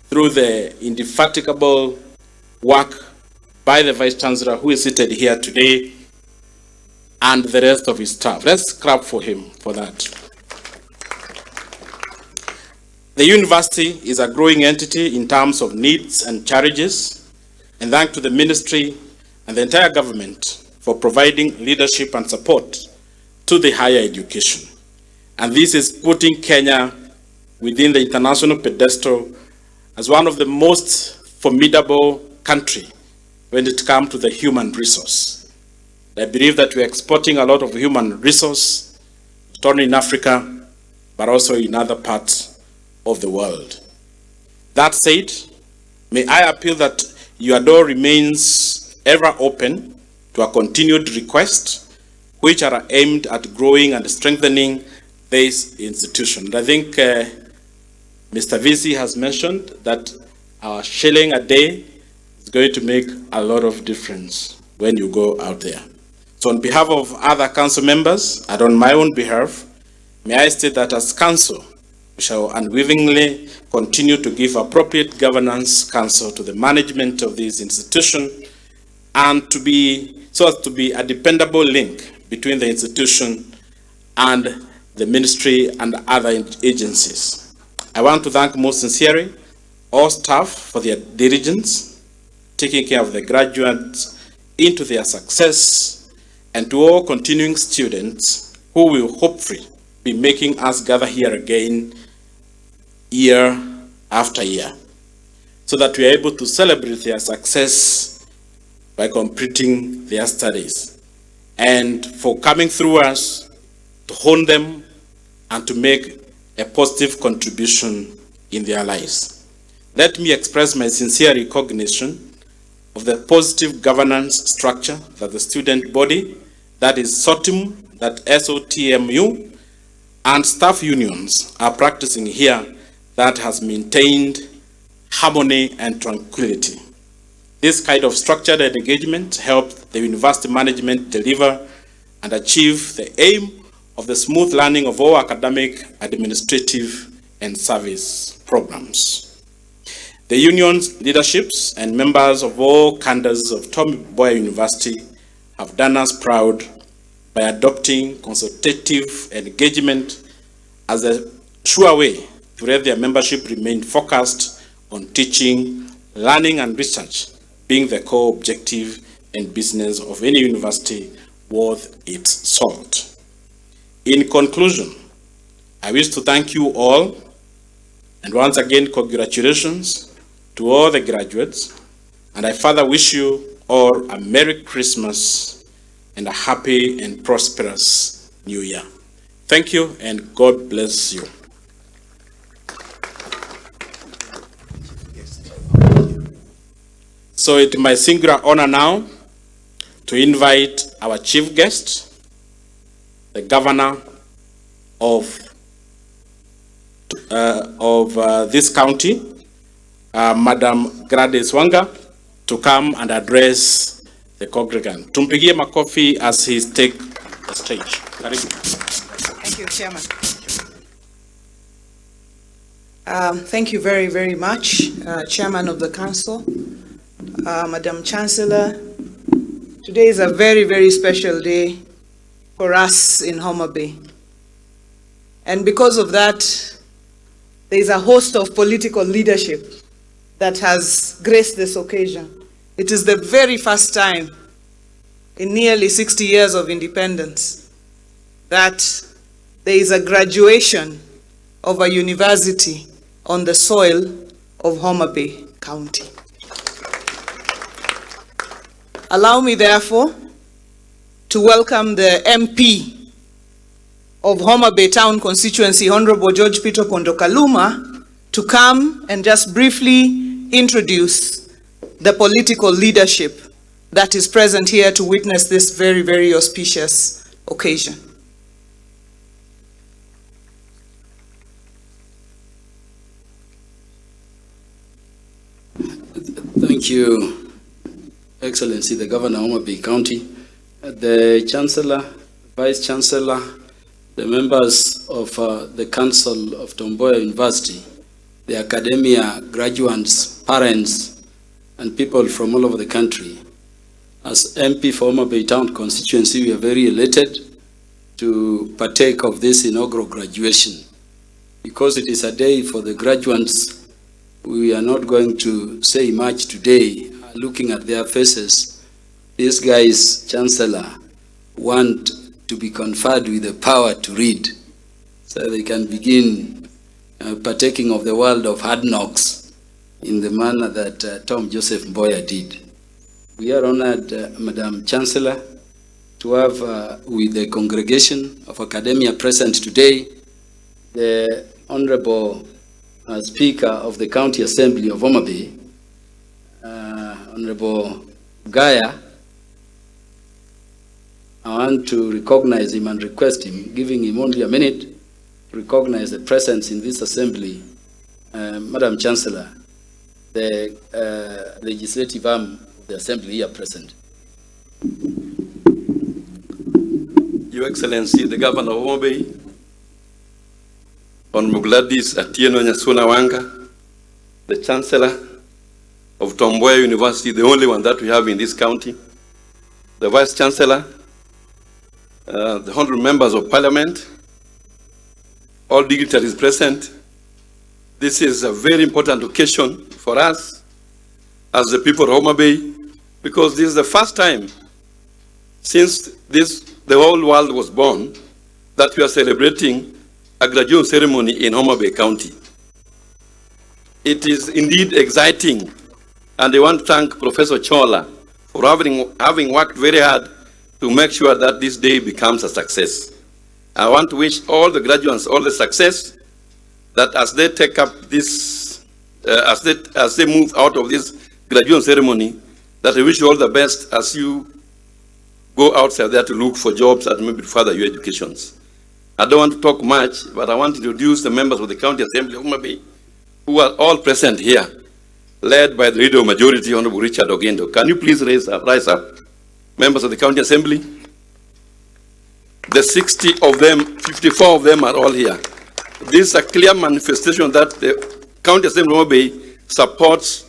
through the indefatigable work by the Vice Chancellor, who is seated here today, and the rest of his staff. Let's clap for him for that. The university is a growing entity in terms of needs and challenges, and thanks to the ministry and the entire government for providing leadership and support to the higher education. And this is putting Kenya within the international pedestal as one of the most formidable countries when it comes to the human resource. I believe that we're exporting a lot of human resource, not only in Africa, but also in other parts of the world. That said, may I appeal that your door remains ever open to a continued request, which are aimed at growing and strengthening this institution. And I think Mr. VC has mentioned that our shilling a day is going to make a lot of difference when you go out there. So on behalf of other council members and on my own behalf, may I state that as council, we shall unwavering continue to give appropriate governance counsel to the management of this institution and so as to be a dependable link between the institution and the ministry and other agencies. I want to thank most sincerely all staff for their diligence, taking care of the graduates into their success, and to all continuing students who will hopefully be making us gather here again year after year, so that we are able to celebrate their success by completing their studies, and for coming through us to hone them and to make a positive contribution in their lives. Let me express my sincere recognition of the positive governance structure that the student body, that is SOTIM, that SOTMU, and staff unions are practicing here that has maintained harmony and tranquility. This kind of structured engagement helped the university management deliver and achieve the aim of the smooth learning of all academic, administrative, and service programs. The union's leaderships and members of all cadres of Mboya University have done us proud by adopting consultative engagement as a sure way to let their membership remain focused on teaching, learning, and research being the core objective and business of any university worth its salt. In conclusion, I wish to thank you all, and once again, congratulations to all the graduates, and I further wish you all a Merry Christmas and a happy and prosperous New Year. Thank you, and God bless you. So it's my singular honor now to invite our chief guest, the governor of this county, Madam Gladys Wanga, to come and address the congregant. Tumpigie makofi as he take the stage. Thank you, Chairman. Thank you very, very much, Chairman of the Council, Madam Chancellor. Today is a very, very special day for us in Homa Bay. And because of that, there is a host of political leadership that has graced this occasion. It is the very first time in nearly 60 years of independence that there is a graduation of a university on the soil of Homa Bay County. Allow me, therefore, to welcome the MP of Homa Bay Town constituency, Honorable George Peter Pondo Kaluma, to come and just briefly introduce the political leadership that is present here to witness this very, very auspicious occasion. Thank you, Excellency, the Governor of Homa Bay County, the Chancellor, Vice Chancellor, the members of the Council of Mboya University, the academia, graduates, parents, and people from all over the country. As MP for Homa Bay Town constituency, we are very elated to partake of this inaugural graduation. Because it is a day for the graduates, we are not going to say much today. Looking at their faces, these guys, Chancellor, want to be conferred with the power to read, so they can begin partaking of the world of hard knocks in the manner that Tom Joseph Mboya did. We are honored, Madam Chancellor, to have with the congregation of academia present today, the Honorable Speaker of the County Assembly of Homa Bay, Honorable Gaya, I want to recognize him and request him, giving him only a minute to recognize the presence in this assembly. Madam Chancellor, the legislative arm of the assembly here present. Your Excellency, the Governor of Homa Bay, Honorable Gladys Atieno Nyasuna Wanga, the Chancellor of Mboya University, the only one that we have in this county, the Vice Chancellor, the honorable members of Parliament, all dignitaries present. This is a very important occasion for us as the people of Homa Bay, because this is the first time since the whole world was born that we are celebrating a graduation ceremony in Homa Bay County. It is indeed exciting, and I want to thank Professor Chola for having worked very hard to make sure that this day becomes a success. I want to wish all the graduates all the success, that as they take up this, as they move out of this graduation ceremony, that I wish you all the best as you go outside there to look for jobs and maybe further your educations. I don't want to talk much, but I want to introduce the members of the County Assembly of Homa Bay, who are all present here, led by the Leader of Majority, Honorable Richard Ogendo. Can you please rise up? Members of the County Assembly? The 60 of them, 54 of them are all here. This is a clear manifestation that the County Assembly of Homa Bay supports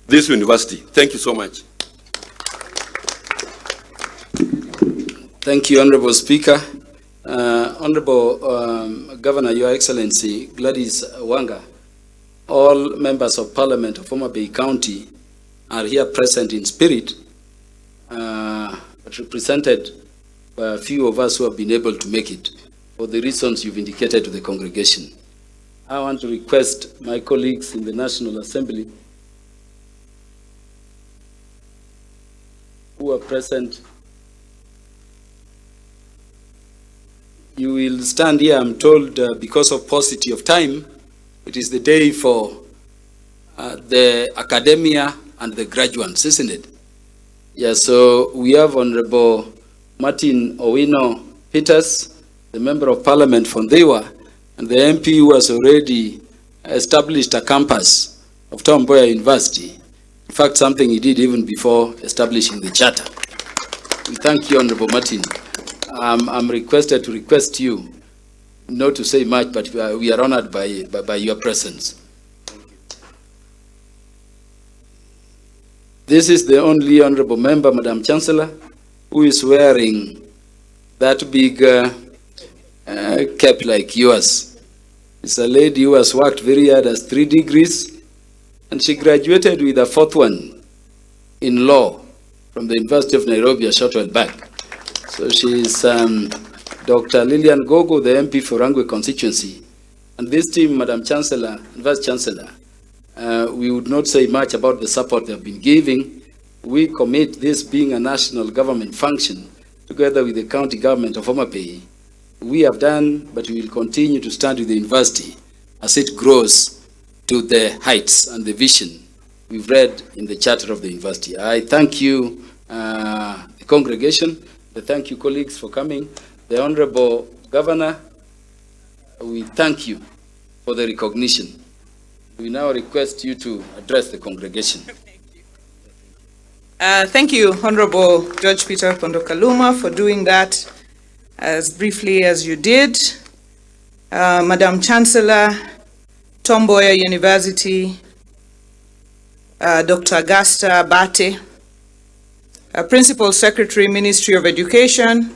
this university. Thank you so much. Thank you, Honorable Speaker. Honorable Governor, Your Excellency, Gladys Wanga, all members of Parliament of Homa Bay County are here present in spirit, but represented by a few of us who have been able to make it for the reasons you've indicated to the congregation. I want to request my colleagues in the National Assembly who are present. You will stand here, I'm told, because of paucity of time. It is the day for the academia and the graduates, isn't it? Yeah, so we have Honorable Martin Owino Peters, the Member of Parliament from Dewa, and the MP who has already established a campus of Mboya University. In fact, something he did even before establishing the charter. We thank you, Honorable Martin. I'm requested to request you not to say much, but we are honored by your presence. This is the only honorable member, Madam Chancellor, who is wearing that big cap like yours. It's a lady who has worked very hard, has 3 degrees, and she graduated with a 4th one in law from the University of Nairobi a short while back. So she is Dr. Lillian Gogo, the MP for Rangwe constituency. And this team, Madam Chancellor and Vice Chancellor, we would not say much about the support they have been giving. We commit this being a national government function together with the county government of Homa Bay. We have done, but we will continue to stand with the university as it grows to the heights and the vision we've read in the charter of the university. I thank you, the congregation. I thank you, colleagues, for coming. The Honorable Governor, we thank you for the recognition. We now request you to address the congregation. Thank you, Honorable George Peter Pondokaluma, for doing that as briefly as you did. Madam Chancellor, Mboya University, Dr. Augusta Bate, Principal Secretary, Ministry of Education,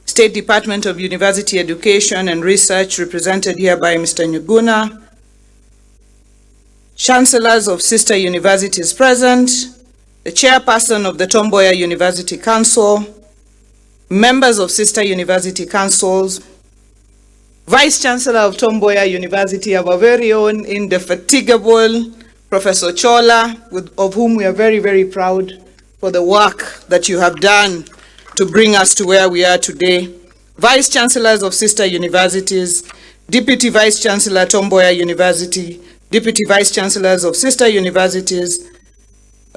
State Department of University Education and Research, represented here by Mr. Nyuguna, Chancellors of sister universities present, the Chairperson of the Mboya University Council, members of sister university councils, Vice Chancellor of Mboya University, our very own indefatigable Professor Chola, of whom we are very, very proud for the work that you have done to bring us to where we are today. Vice Chancellors of sister universities, Deputy Vice Chancellor Mboya University, Deputy Vice Chancellors of sister universities,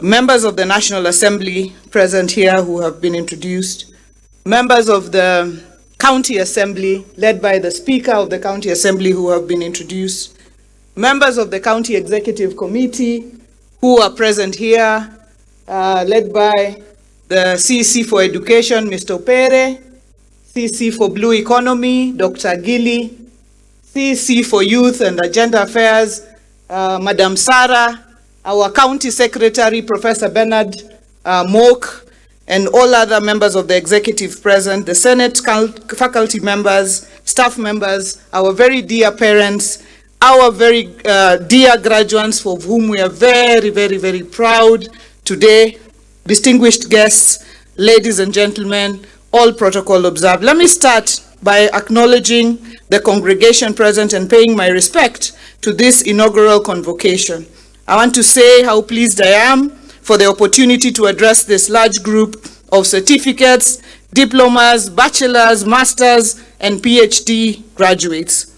members of the National Assembly present here who have been introduced, members of the County Assembly, led by the Speaker of the County Assembly who have been introduced, members of the County Executive Committee who are present here, led by the CC for Education, Mr. Pere, CC for Blue Economy, Dr. Gili, CC for Youth and Agenda Affairs, Madam Sarah, our County Secretary, Professor Bernard Moak, and all other members of the executive present, the Senate faculty members, staff members, our very dear parents, our very dear graduates for whom we are very, very, very proud today, distinguished guests, ladies and gentlemen, all protocol observed. Let me start by acknowledging the congregation present and paying my respect to this inaugural convocation. I want to say how pleased I am for the opportunity to address this large group of certificates, diplomas, bachelors, masters, and PhD graduates.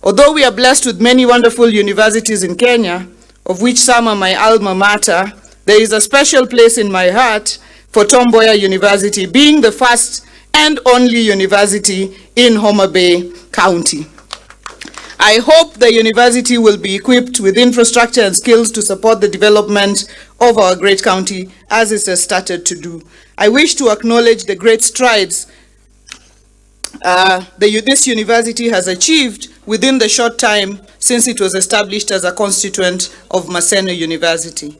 Although we are blessed with many wonderful universities in Kenya, of which some are my alma mater, there is a special place in my heart for Tom Mboya University, being the first and only university in Homa Bay County. I hope the university will be equipped with infrastructure and skills to support the development of our great county as it has started to do. I wish to acknowledge the great strides this university has achieved within the short time since it was established as a constituent of Maseno University.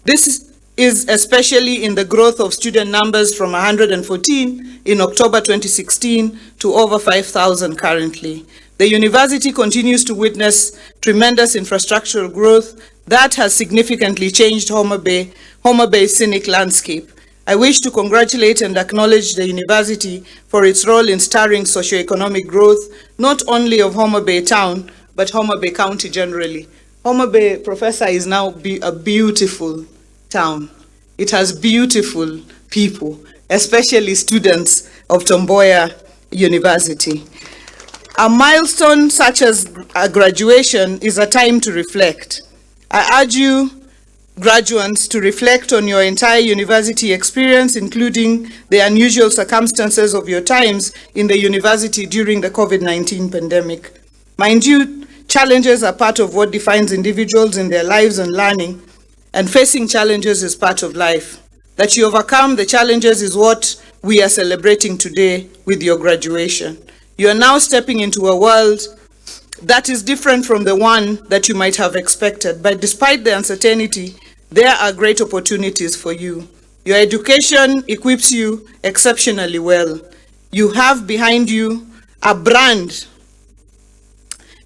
This is especially in the growth of student numbers from 114 in October 2016 to over 5,000 currently. The university continues to witness tremendous infrastructural growth that has significantly changed Homa Bay's scenic landscape. I wish to congratulate and acknowledge the university for its role in stirring socioeconomic growth, not only of Homa Bay town, but Homa Bay County generally. Homa Bay, Professor, is now a beautiful town. It has beautiful people, especially students of Tom Mboya University. A milestone such as a graduation is a time to reflect. I urge you, graduates, to reflect on your entire university experience, including the unusual circumstances of your times in the university during the COVID-19 pandemic. Mind you, challenges are part of what defines individuals in their lives and learning, and facing challenges is part of life. That you overcome the challenges is what we are celebrating today with your graduation. You are now stepping into a world that is different from the one that you might have expected. But despite the uncertainty, there are great opportunities for you. Your education equips you exceptionally well. You have behind you a brand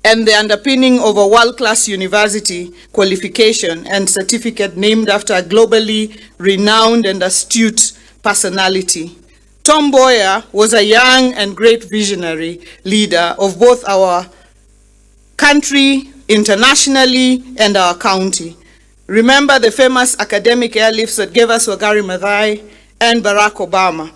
and the underpinning of a world-class university qualification and certificate named after a globally renowned and astute personality. Tom Mboya was a young and great visionary leader of both our country internationally and our county. Remember the famous academic airlifts that gave us Wangari Maathai and Barack Obama.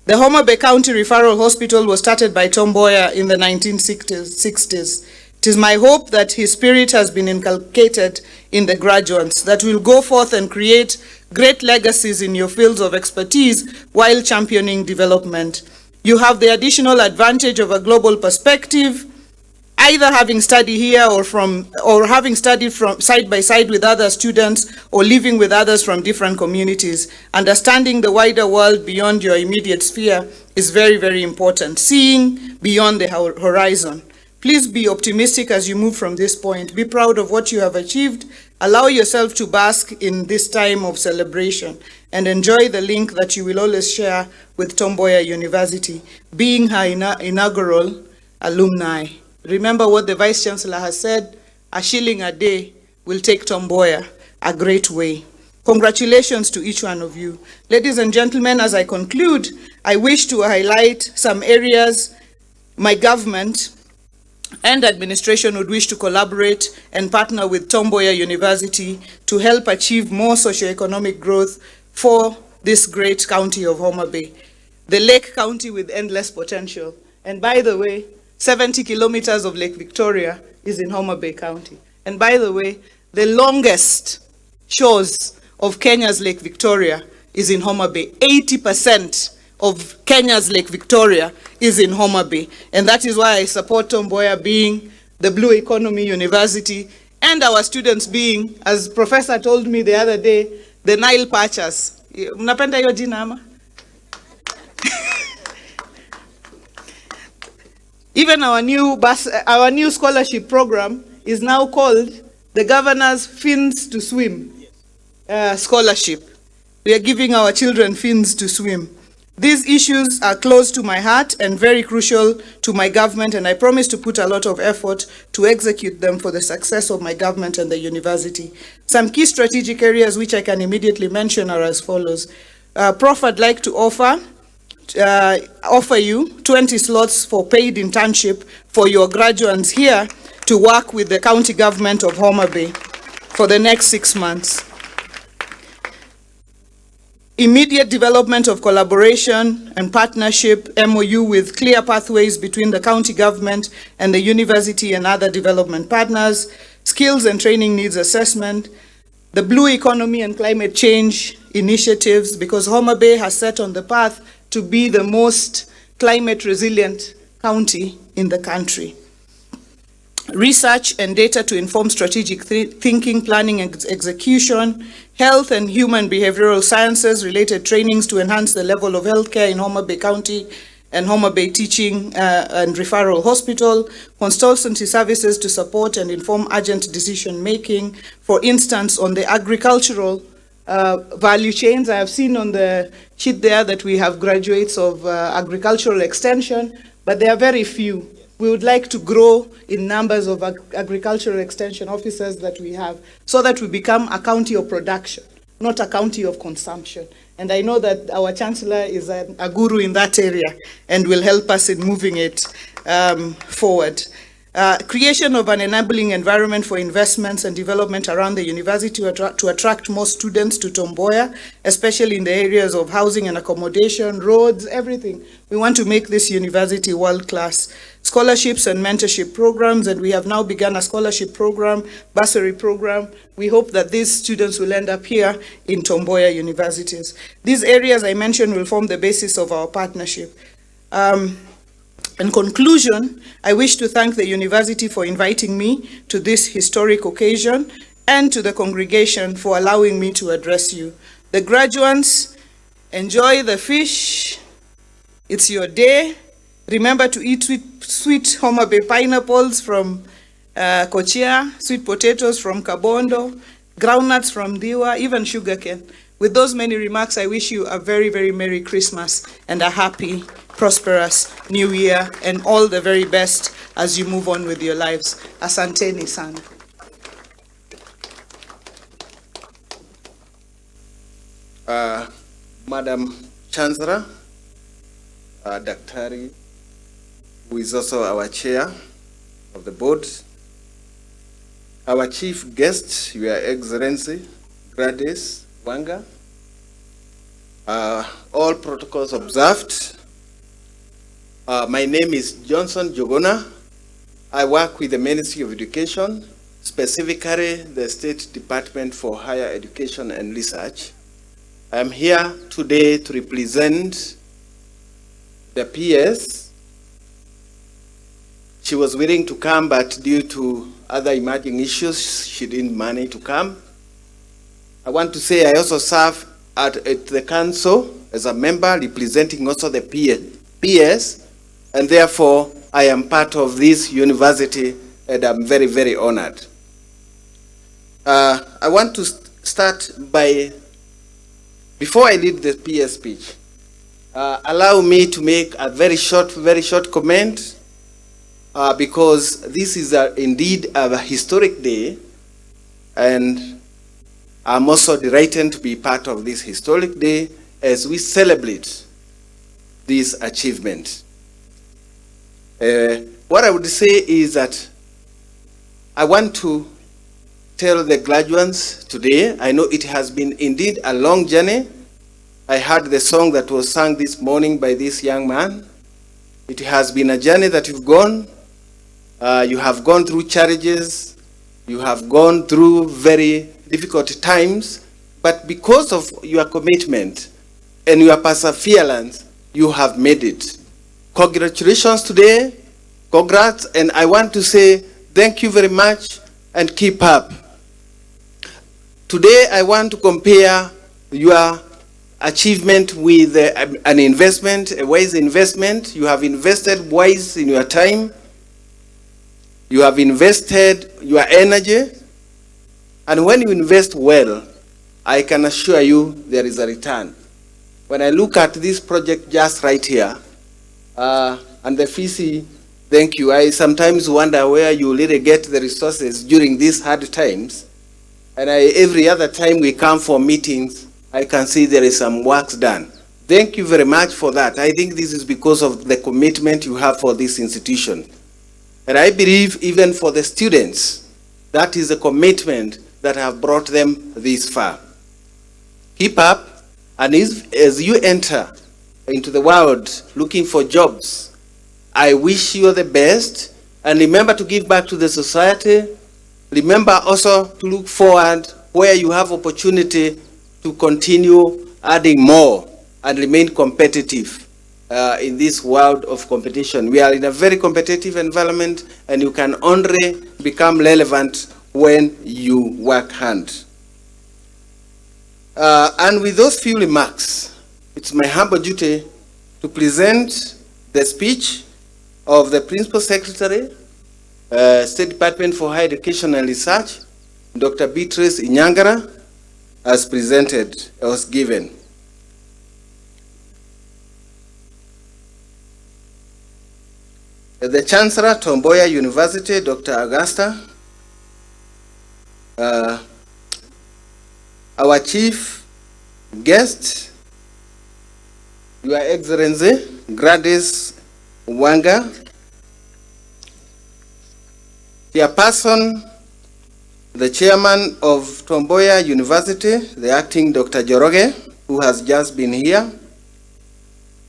The Homa Bay County Referral Hospital was started by Tom Mboya in the 1960s. It is my hope that his spirit has been inculcated in the graduates, that will go forth and create great legacies in your fields of expertise while championing development. You have the additional advantage of a global perspective, either having studied here or having studied from side by side with other students or living with others from different communities. Understanding the wider world beyond your immediate sphere is very, very important. Seeing beyond the horizon. Please be optimistic as you move from this point. Be proud of what you have achieved. Allow yourself to bask in this time of celebration and enjoy the link that you will always share with Tom Mboya University, being her inaugural alumni. Remember what the Vice Chancellor has said, a shilling a day will take Tom Mboya a great way. Congratulations to each one of you. Ladies and gentlemen, as I conclude, I wish to highlight some areas my government and administration would wish to collaborate and partner with Tom Mboya University to help achieve more socioeconomic growth for this great county of Homa Bay, the Lake County with endless potential. And by the way, 70 kilometers of Lake Victoria is in Homa Bay County. And by the way, the longest shores of Kenya's Lake Victoria is in Homa Bay. 80% of Kenya's Lake Victoria is in Homa Bay. And that is why I support Mboya being the Blue Economy University, and our students being, as Professor told me the other day, the Nile Patchers. Mnapenda hiyo jina ama? Even our new scholarship program is now called the Governor's Fins to Swim Scholarship. We are giving our children fins to swim. These issues are close to my heart and very crucial to my government, and I promise to put a lot of effort to execute them for the success of my government and the university. Some key strategic areas which I can immediately mention are as follows. Prof, I'd like to offer you 20 slots for paid internship for your graduates here to work with the county government of Homa Bay for the next 6 months. Immediate development of collaboration and partnership, MOU, with clear pathways between the county government and the university and other development partners, skills and training needs assessment, the blue economy and climate change initiatives, because Homa Bay has set on the path to be the most climate resilient county in the country. Research and data to inform strategic thinking, planning, and execution, health and human behavioral sciences related trainings to enhance the level of healthcare in Homa Bay County and Homa Bay Teaching and Referral Hospital, consultancy services to support and inform urgent decision making, for instance, on the agricultural value chains. I have seen on the sheet there that we have graduates of agricultural extension, but there are very few. We would like to grow in numbers of agricultural extension officers that we have, so that we become a county of production, not a county of consumption. And I know that our Chancellor is a guru in that area and will help us in moving it forward. Creation of an enabling environment for investments and development around the university to attract more students to Mboya, especially in the areas of housing and accommodation, roads, everything. We want to make this university world-class. Scholarships and mentorship programs, and we have now begun a scholarship program, bursary program. We hope that these students will end up here in Mboya universities. These areas I mentioned will form the basis of our partnership. In conclusion, I wish to thank the university for inviting me to this historic occasion and to the congregation for allowing me to address you. The graduates, enjoy the fish. It's your day. Remember to eat sweet Homa Bay pineapples from Kochia, sweet potatoes from Kabondo, groundnuts from Diwa, even sugarcane. With those many remarks, I wish you a very, very Merry Christmas and a happy, prosperous New Year, and all the very best as you move on with your lives. Asanteni sana. Madam Chancellor, Daktari, who is also our chair of the board, our chief guest, Your Excellency, Gladys Wanga, all protocols observed. My name is Johnson Jogona. I work with the Ministry of Education, specifically the State Department for Higher Education and Research. I'm here today to represent the PS. She was willing to come, but due to other emerging issues, she didn't manage to come. I want to say I also serve at the council as a member representing also the PS, and therefore I am part of this university, and I'm very, very honored. I want to start by, before I lead the PS speech, allow me to make a very short comment, because this is indeed a historic day, and I'm also delighted to be part of this historic day as we celebrate this achievement. What I would say is that I want to tell the graduates today, I know it has been indeed a long journey. I heard the song that was sung this morning by this young man. It has been a journey that you've gone. You have gone through challenges. You have gone through very difficult times. But because of your commitment and your perseverance, you have made it. Congratulations today, congrats, and I want to say thank you very much and keep up. Today I want to compare your achievement with an investment, a wise investment. You have invested wise in your time. You have invested your energy. And when you invest well, I can assure you there is a return. When I look at this project just right here, and the FEC, thank you. I sometimes wonder where you really get the resources during these hard times. And every other time we come for meetings, I can see there is some works done. Thank you very much for that. I think this is because of the commitment you have for this institution. And I believe even for the students, that is a commitment that have brought them this far. Keep up, and as you enter into the world looking for jobs, I wish you the best, and remember to give back to the society. Remember also to look forward where you have opportunity to continue adding more and remain competitive in this world of competition. We are in a very competitive environment, and you can only become relevant when you work hard. And with those few remarks, it's my humble duty to present the speech of the Principal Secretary, State Department for Higher Education and Research, Dr. Beatrice Inyangara, as presented, as given. The Chancellor, Mboya University, Dr. Augusta, our chief guest, Your Excellency, Gladys Wanga, Chairperson, the Chairman of Mboya University, the Acting Dr. Joroge, who has just been here,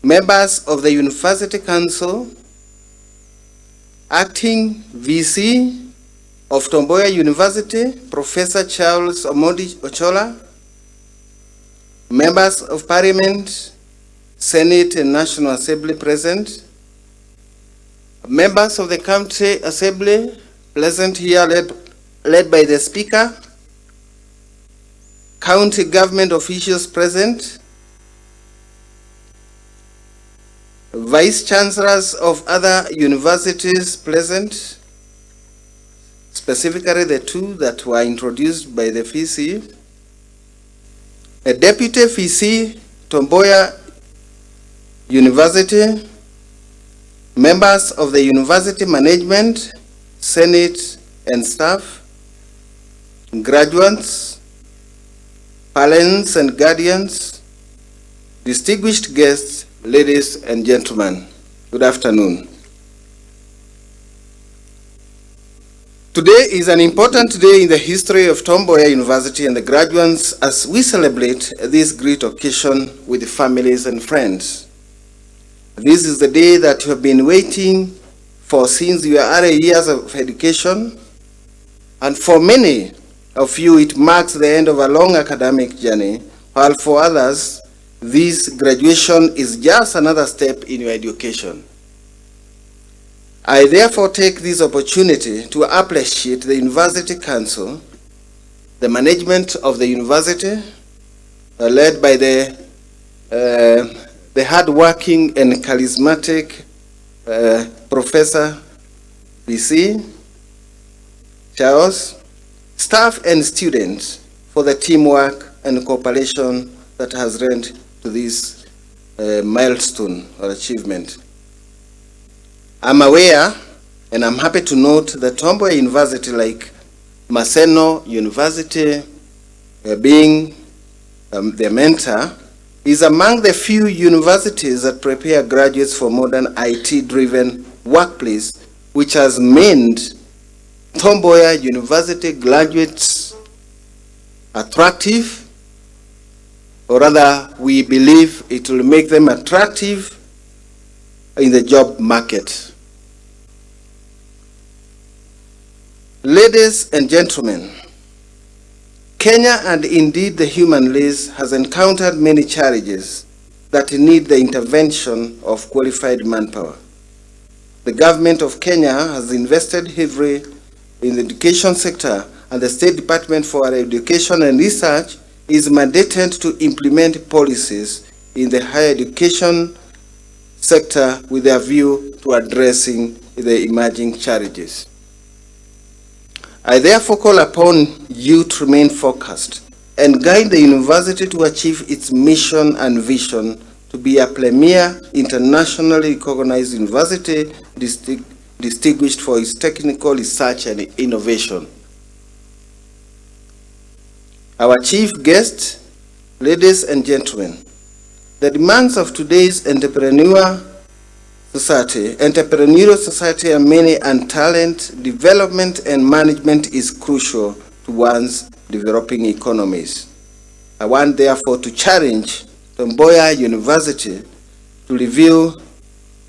members of the University Council, Acting VC of Mboya University, Professor Charles Omondi Ochola, members of Parliament, Senate and National Assembly present, members of the County Assembly present here led by the Speaker, county government officials present, vice chancellors of other universities present, specifically the two that were introduced by the FEC, a deputy FEC, Mboya University, members of the university management, senate and staff, graduates, parents and guardians, distinguished guests, ladies and gentlemen, good afternoon. Today is an important day in the history of Mboya University and the graduates as we celebrate this great occasion with families and friends. This is the day that you have been waiting for since your early years of education, and for many of you it marks the end of a long academic journey, while for others this graduation is just another step in your education. I therefore take this opportunity to appreciate the University Council, the management of the university, led by the hardworking and charismatic Professor BC, Charles, staff and students for the teamwork and cooperation that has led to this milestone or achievement. I'm aware and I'm happy to note that Mboya University, like Maseno University, being their mentor, is among the few universities that prepare graduates for modern IT-driven workplace, which has made Mboya University graduates attractive, or rather, we believe it will make them attractive in the job market. Ladies and gentlemen, Kenya and indeed the human race has encountered many challenges that need the intervention of qualified manpower. The government of Kenya has invested heavily in the education sector, and the State Department for Education and Research is mandated to implement policies in the higher education sector with a view to addressing the emerging challenges. I therefore call upon you to remain focused and guide the university to achieve its mission and vision to be a premier, internationally recognized university distinguished for its technical research and innovation. Our chief guest, ladies and gentlemen, the demands of today's entrepreneurial society are many, and talent development and management is crucial to one's developing economies. I want therefore to challenge Mboya University to review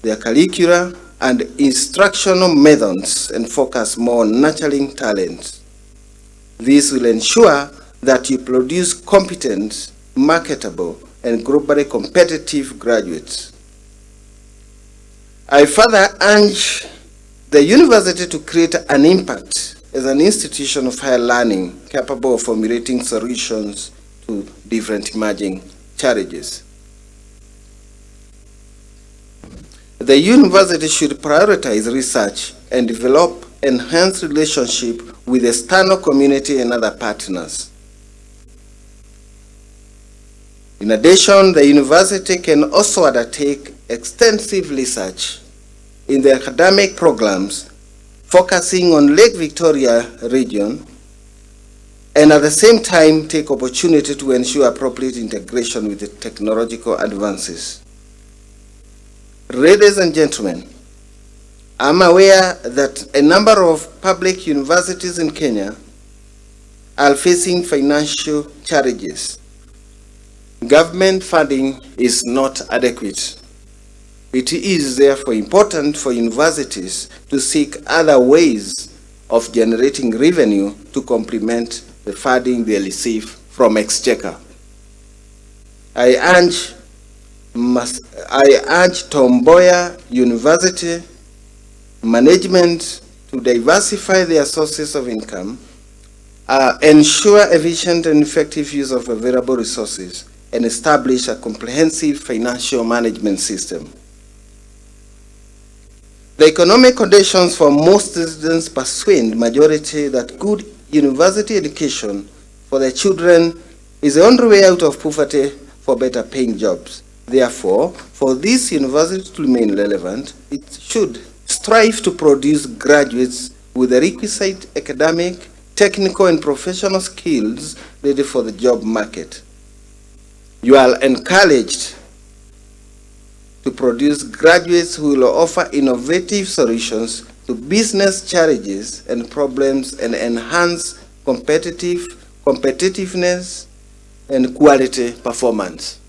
their curricula and instructional methods and focus more on nurturing talent. This will ensure that you produce competent, marketable, and globally competitive graduates. I further urge the university to create an impact as an institution of higher learning capable of formulating solutions to different emerging challenges. The university should prioritize research and develop enhanced relationship with the external community and other partners. In addition, the university can also undertake extensive research in the academic programs focusing on Lake Victoria region, and at the same time take opportunity to ensure appropriate integration with the technological advances. Ladies and gentlemen, I'm aware that a number of public universities in Kenya are facing financial challenges. Government funding is not adequate. It is therefore important for universities to seek other ways of generating revenue to complement the funding they receive from Exchequer. I urge Mboya University management to diversify their sources of income, ensure efficient and effective use of available resources, and establish a comprehensive financial management system. The economic conditions for most citizens persuade majority that good university education for their children is the only way out of poverty for better paying jobs. Therefore, for this university to remain relevant, it should strive to produce graduates with the requisite academic, technical, and professional skills ready for the job market. You are encouraged to produce graduates who will offer innovative solutions to business challenges and problems and enhance competitiveness and quality performance.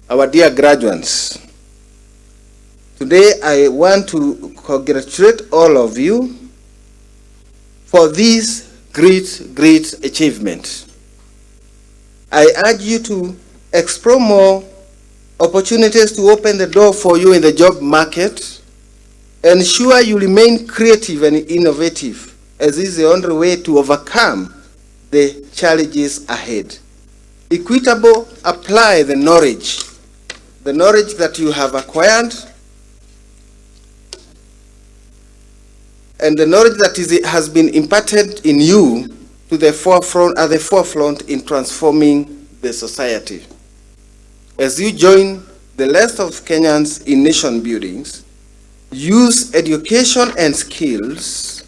Our dear graduates, today I want to congratulate all of you for this great achievement. I urge you to explore more opportunities to open the door for you in the job market. Ensure you remain creative and innovative, as is the only way to overcome the challenges ahead. Equitable, apply the knowledge that you have acquired, and the knowledge that has been imparted in you to the forefront in transforming the society. As you join the rest of Kenyans in nation buildings, use education and skills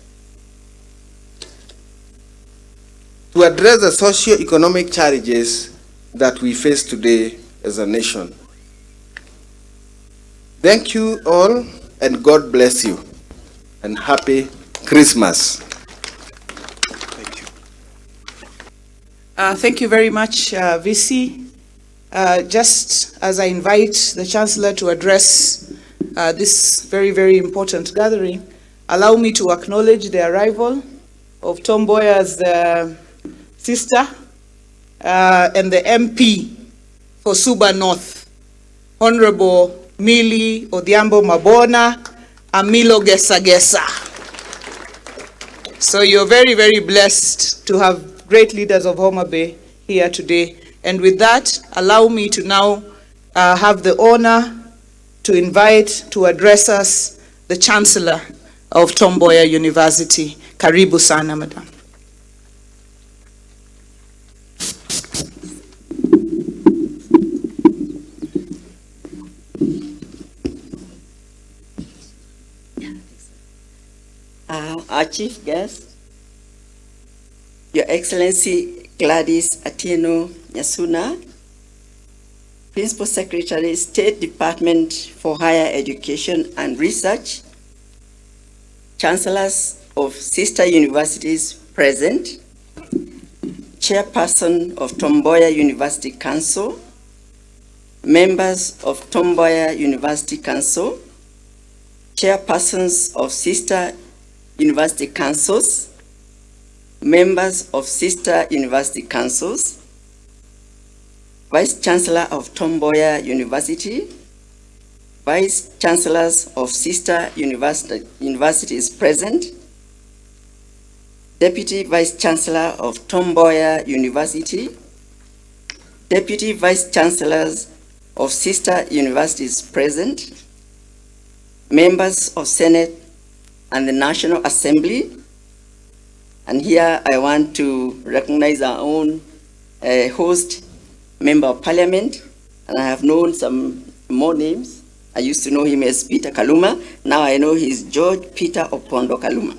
to address the socio-economic challenges that we face today as a nation. Thank you all, and God bless you, and happy Christmas. Thank you very much, VC. Just as I invite the Chancellor to address this very important gathering, allow me to acknowledge the arrival of Tom Mboya's sister, and the MP for Suba North, Honorable Millie Odhiambo Mabona Amilo Gesa Gesa. So you're very, very blessed to have great leaders of Homa Bay here today. And with that, allow me to now have the honor to invite to address us the Chancellor of Tom Mboya University. Karibu sana, Madam. Our chief guest, Your Excellency Gladys Atieno Nyasuna, Principal Secretary, State Department for Higher Education and Research, Chancellors of sister universities present, Chairperson of Tom Mboya University Council, members of Tom Mboya University Council, chairpersons of sister university councils, members of sister university councils, Vice Chancellor of Tom Mboya University, Vice Chancellors of sister universities present, Deputy Vice Chancellor of Tom Mboya University, Deputy Vice Chancellors of sister universities present, members of Senate and the National Assembly. And here I want to recognize our own host, Member of Parliament, and I have known some more names. I used to know him as Peter Kaluma. Now I know he's George Peter Opondo Kaluma.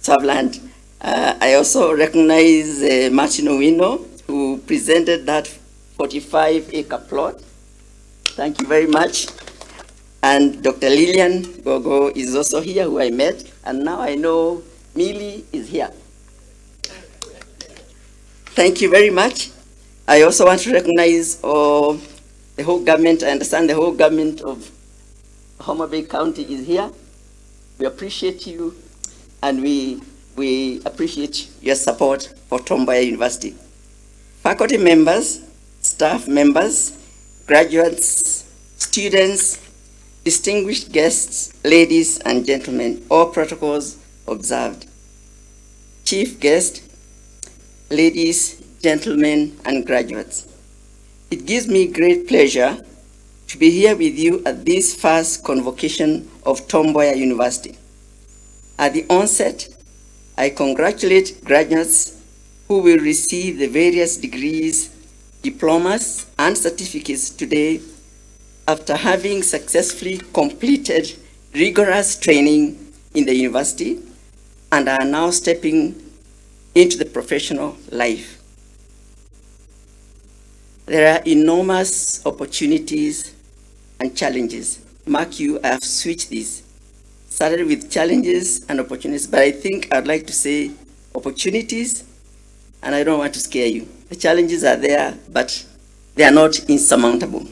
So I've learned. I also recognize Martin Owino, who presented that 45-acre plot. Thank you very much. And Dr. Lillian Gogo is also here, who I met, and now I know Millie is here. Thank you very much. I also want to recognize the whole government. I understand the whole government of Homa Bay County is here. We appreciate you, and we appreciate your support for Tom Mboya University. Faculty members, staff members, graduates, students, distinguished guests, ladies and gentlemen, all protocols observed. Chief guest, ladies, gentlemen, and graduates. It gives me great pleasure to be here with you at this first convocation of Tom Mboya University. At the onset, I congratulate graduates who will receive the various degrees, diplomas, and certificates today after having successfully completed rigorous training in the university and are now stepping into the professional life. There are enormous opportunities and challenges. Mark you, I have switched this. Started with challenges and opportunities, but I think I'd like to say opportunities, and I don't want to scare you. The challenges are there, but they are not insurmountable.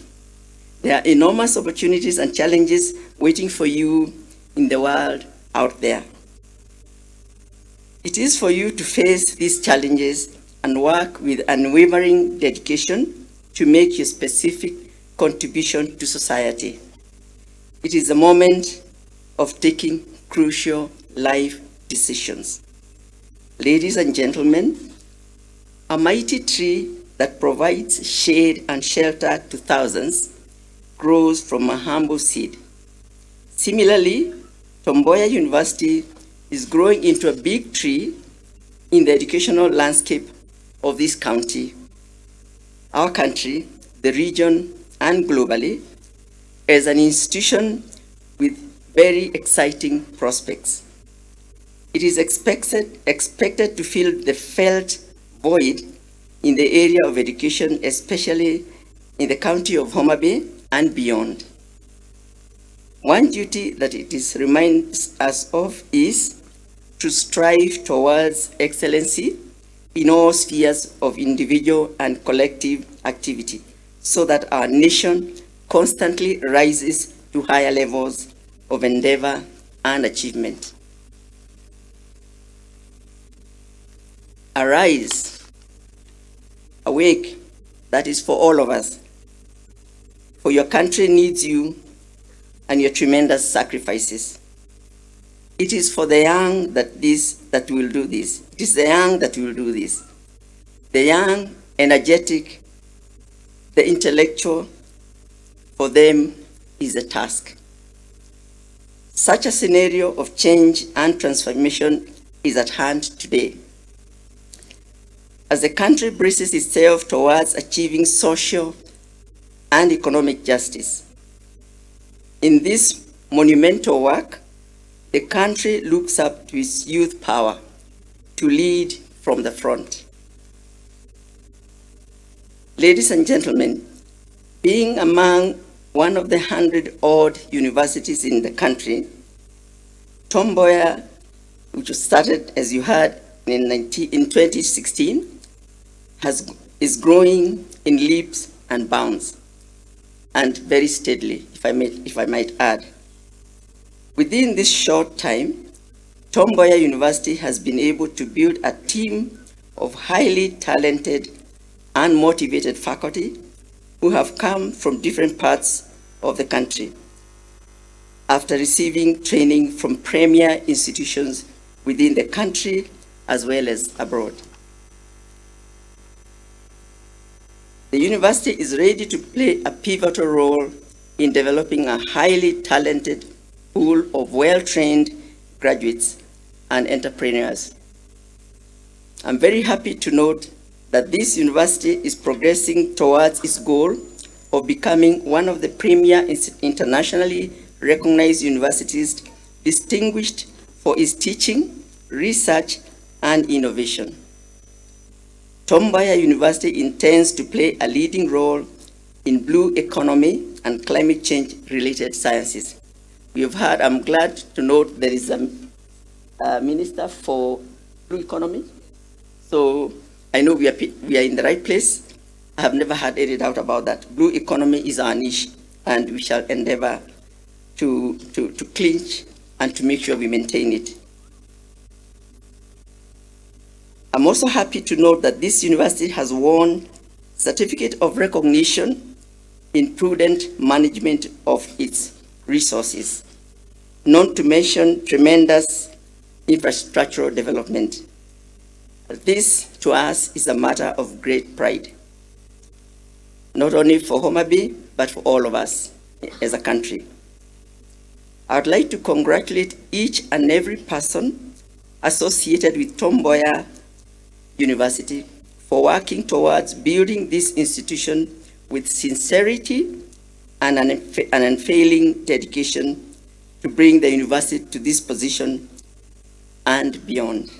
There are enormous opportunities and challenges waiting for you in the world out there. It is for you to face these challenges and work with unwavering dedication to make your specific contribution to society. It is a moment of taking crucial life decisions. Ladies and gentlemen, a mighty tree that provides shade and shelter to thousands grows from a humble seed. Similarly, Tom Mboya University is growing into a big tree in the educational landscape of this county, our country, the region, and globally, as an institution with very exciting prospects. It is expected to fill the felt void in the area of education, especially in the county of Homa Bay and beyond. One duty that it reminds us of is to strive towards excellency in all spheres of individual and collective activity, so that our nation constantly rises to higher levels of endeavor and achievement. Arise, awake that is for all of us. For your country needs you and your tremendous sacrifices. It is for the young that will do this. It is the young that will do this. The young, energetic, the intellectual, for them is a task. Such a scenario of change and transformation is at hand today. As the country braces itself towards achieving social and economic justice. In this monumental work, the country looks up to its youth power to lead from the front. Ladies and gentlemen, being among one of the 100-odd universities in the country, Tom Mboya, which was started, as you heard, in 2016, is growing in leaps and bounds, and very steadily, if I might add. Within this short time, Tom Mboya University has been able to build a team of highly talented and motivated faculty who have come from different parts of the country after receiving training from premier institutions within the country as well as abroad. The university is ready to play a pivotal role in developing a highly talented pool of well-trained graduates and entrepreneurs. I'm very happy to note that this university is progressing towards its goal of becoming one of the premier internationally recognized universities distinguished for its teaching, research, and innovation. Tom Mboya University intends to play a leading role in blue economy and climate change related sciences. We have heard, I'm glad to note there is a minister for blue economy. So I know we are in the right place. I have never had any doubt about that. Blue economy is our niche, and we shall endeavor to clinch and to make sure we maintain it. I'm also happy to note that this university has won Certificate of Recognition in Prudent Management of its Resources, not to mention tremendous infrastructural development. This, to us, is a matter of great pride, not only for Homa Bay, but for all of us as a country. I would like to congratulate each and every person associated with Tom Mboya University for working towards building this institution with sincerity and an unfailing dedication to bring the university to this position and beyond.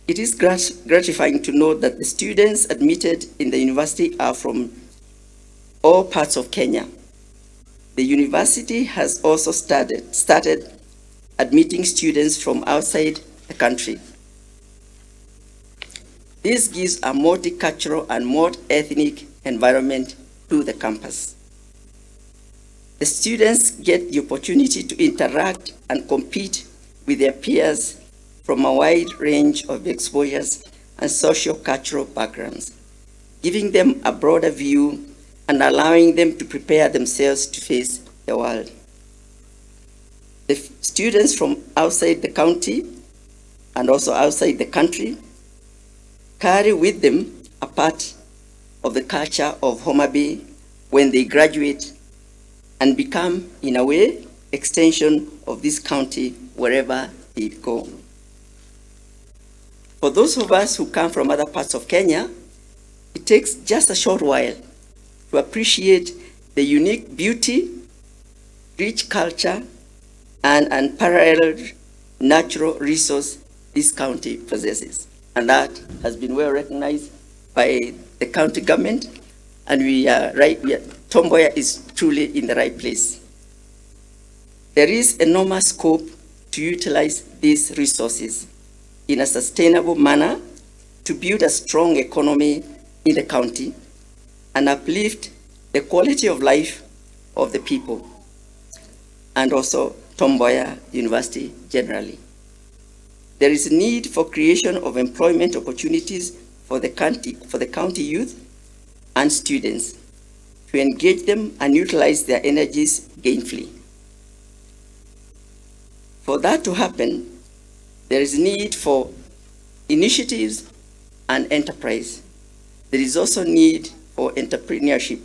It is gratifying to note that the students admitted in the university are from all parts of Kenya. The university has also started admitting students from outside the country. This gives a multicultural and multi-ethnic environment to the campus. The students get the opportunity to interact and compete with their peers from a wide range of exposures and socio-cultural backgrounds, giving them a broader view and allowing them to prepare themselves to face the world. The students from outside the county and also outside the country carry with them a part of the culture of Homa Bay when they graduate and become, in a way, extension of this county wherever they go. For those of us who come from other parts of Kenya, it takes just a short while to appreciate the unique beauty, rich culture, and unparalleled natural resource this county possesses. And that has been well recognized by the county government, and Tom Mboya is truly in the right place. There is enormous scope to utilize these resources in a sustainable manner to build a strong economy in the county and uplift the quality of life of the people, and also Tom Mboya University generally. There is a need for creation of employment opportunities for the county youth and students to engage them and utilize their energies gainfully. For that to happen, there is need for initiatives and enterprise. There is also need for entrepreneurship.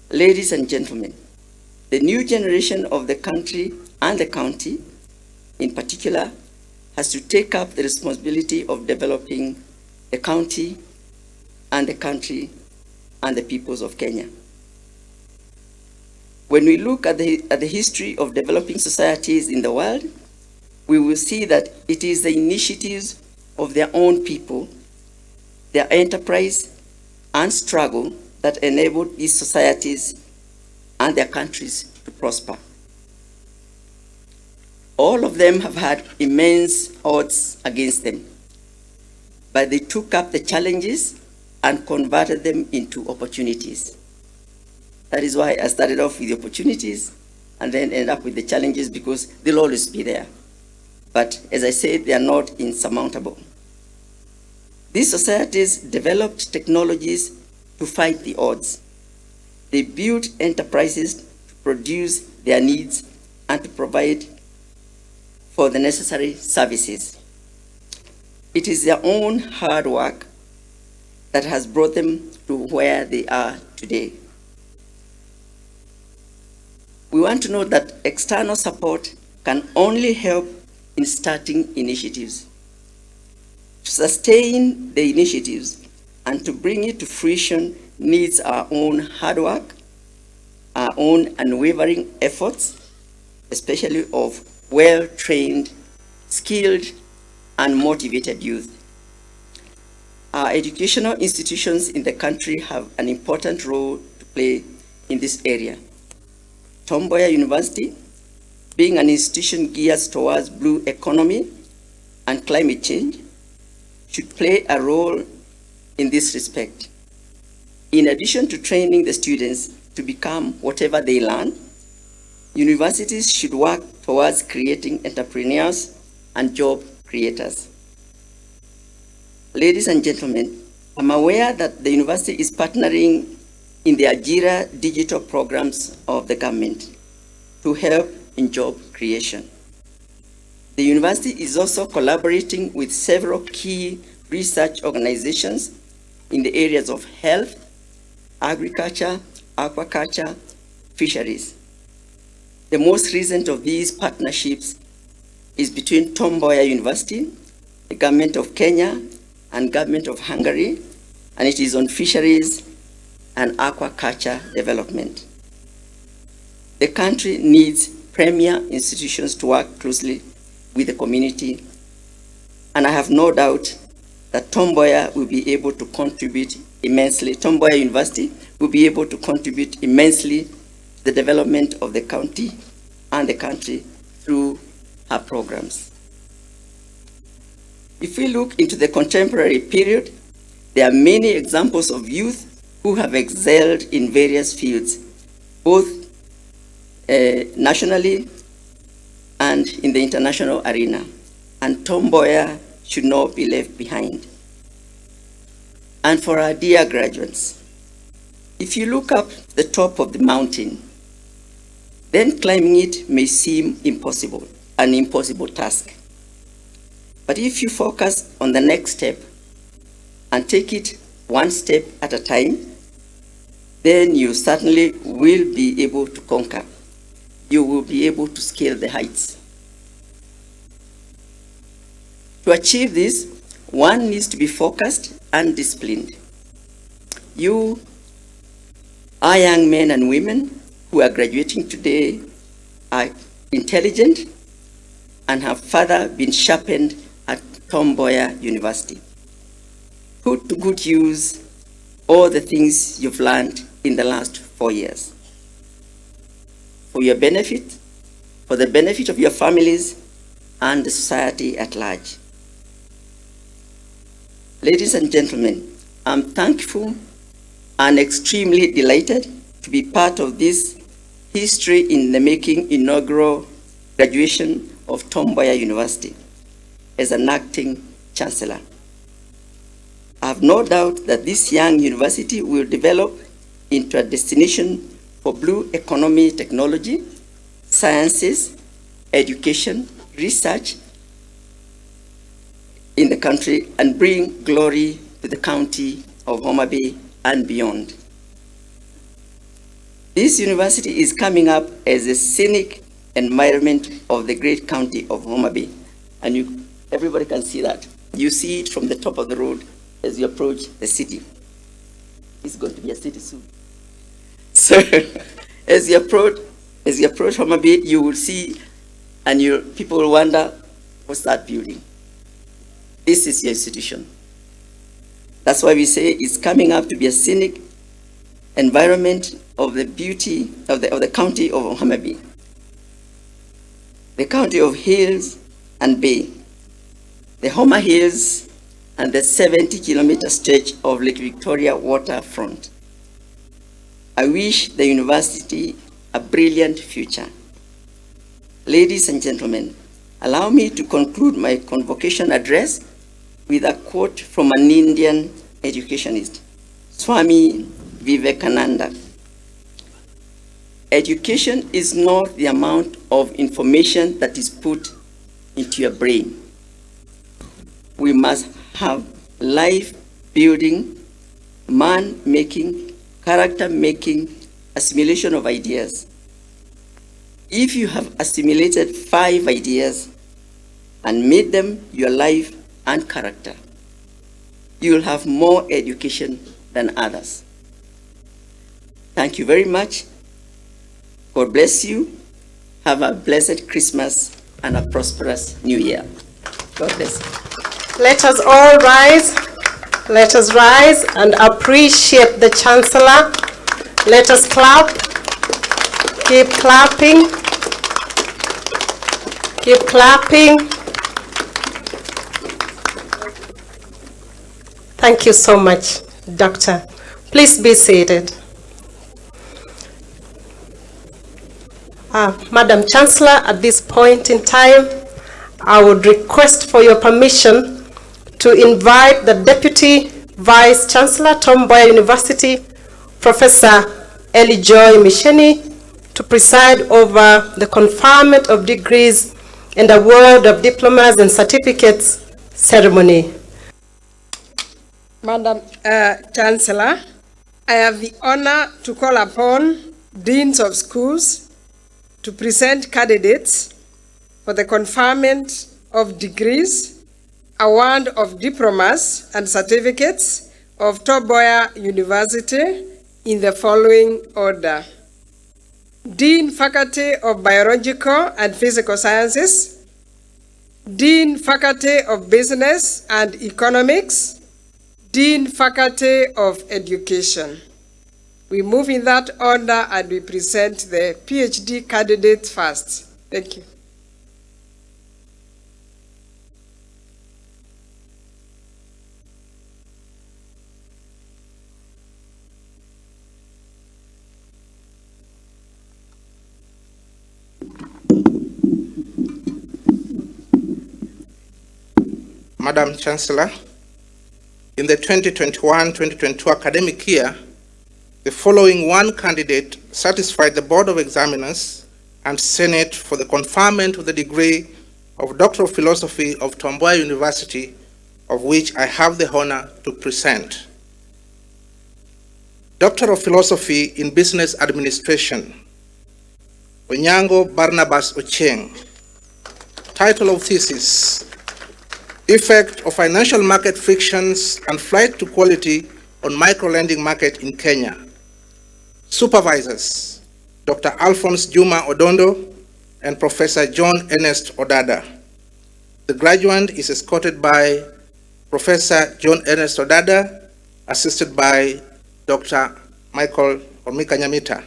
Ladies and gentlemen, the new generation of the country and the county, in particular, has to take up the responsibility of developing the county and the country and the peoples of Kenya. When we look at the history of developing societies in the world, we will see that it is the initiatives of their own people, their enterprise and struggle that enabled these societies and their countries to prosper. All of them have had immense odds against them, but they took up the challenges and converted them into opportunities. That is why I started off with the opportunities and then end up with the challenges, because they'll always be there. But as I said, they are not insurmountable. These societies developed technologies to fight the odds. They built enterprises to produce their needs and to provide for the necessary services. It is their own hard work that has brought them to where they are today. We want to note that external support can only help in starting initiatives. To sustain the initiatives and to bring it to fruition needs our own hard work, our own unwavering efforts, especially of well-trained, skilled, and motivated youth. Our educational institutions in the country have an important role to play in this area. Mboya University, being an institution geared towards blue economy and climate change, should play a role in this respect. In addition to training the students to become whatever they learn, universities should work towards creating entrepreneurs and job creators. Ladies and gentlemen, I'm aware that the university is partnering in the Ajira digital programs of the government to help in job creation. The university is also collaborating with several key research organizations in the areas of health, agriculture, aquaculture, fisheries. The most recent of these partnerships is between Mboya University, the government of Kenya, and government of Hungary, and it is on fisheries and aquaculture development. The country needs premier institutions to work closely with the community, and I have no doubt that Mboya will be able to contribute immensely. Mboya University will be able to contribute immensely to the development of the county and the country through her programs. If we look into the contemporary period, there are many examples of youth who have excelled in various fields, both nationally and in the international arena, and Mboya should not be left behind. And for our dear graduates, if you look up the top of the mountain, then climbing it may seem impossible, an impossible task. But if you focus on the next step and take it one step at a time, then you certainly will be able to conquer. You will be able to scale the heights. To achieve this, one needs to be focused and disciplined. You, our young men and women who are graduating today, are intelligent and have further been sharpened at Mboya University. Put to good use all the things you've learned in the last 4 years. For your benefit, for the benefit of your families and the society at large. Ladies and gentlemen, I'm thankful and extremely delighted to be part of this history in the making inaugural graduation of Mboya University as an acting chancellor. I have no doubt that this young university will develop into a destination for blue economy technology, sciences, education, research in the country and bring glory to the county of Homa Bay and beyond. This university is coming up as a scenic environment of the great county of Homa Bay. And everybody can see that. You see it from the top of the road as you approach the city. It's going to be a city soon. So as you approach Homa Bay, you will see, and people will wonder, what's that building? This is your institution. That's why we say it's coming up to be a scenic environment of the beauty of the county of Homa Bay. The county of hills and bay, the Homa Hills and the 70-kilometer stretch of Lake Victoria waterfront. I wish the university a brilliant future. Ladies and gentlemen, allow me to conclude my convocation address with a quote from an Indian educationist, Swami Vivekananda. Education is not the amount of information that is put into your brain. We must have life-building, man-making, character-making assimilation of ideas. If you have assimilated 5 ideas and made them your life and character, you will have more education than others. Thank you very much. God bless you. Have a blessed Christmas and a prosperous New Year. God bless you. Let us all rise. Let us rise and appreciate the Chancellor. Let us clap. Keep clapping. Keep clapping. Thank you so much, Doctor. Please be seated. Madam Chancellor, at this point in time, I would request for your permission to invite the Deputy Vice Chancellor, Mboya University, Professor Eli Joy Misheni, to preside over the conferment of degrees and award of diplomas and certificates ceremony. Madam Chancellor, I have the honor to call upon deans of schools to present candidates for the conferment of degrees, award of diplomas and certificates of Mboya University in the following order. Dean Faculty of Biological and Physical Sciences, Dean Faculty of Business and Economics, Dean Faculty of Education. We move in that order and we present the PhD candidates first. Thank you. Madam Chancellor, in the 2021-2022 academic year, the following one candidate satisfied the Board of Examiners and Senate for the conferment of the degree of Doctor of Philosophy of Mboya University, of which I have the honor to present. Doctor of Philosophy in Business Administration, Onyango Barnabas Ocheng. Title of thesis, Effect of Financial Market Frictions and Flight to Quality on Microlending Market in Kenya. Supervisors, Dr. Alphonse Juma Odondo and Professor John Ernest Odada. The graduate is escorted by Professor John Ernest Odada, assisted by Dr. Michael Omika Nyamita.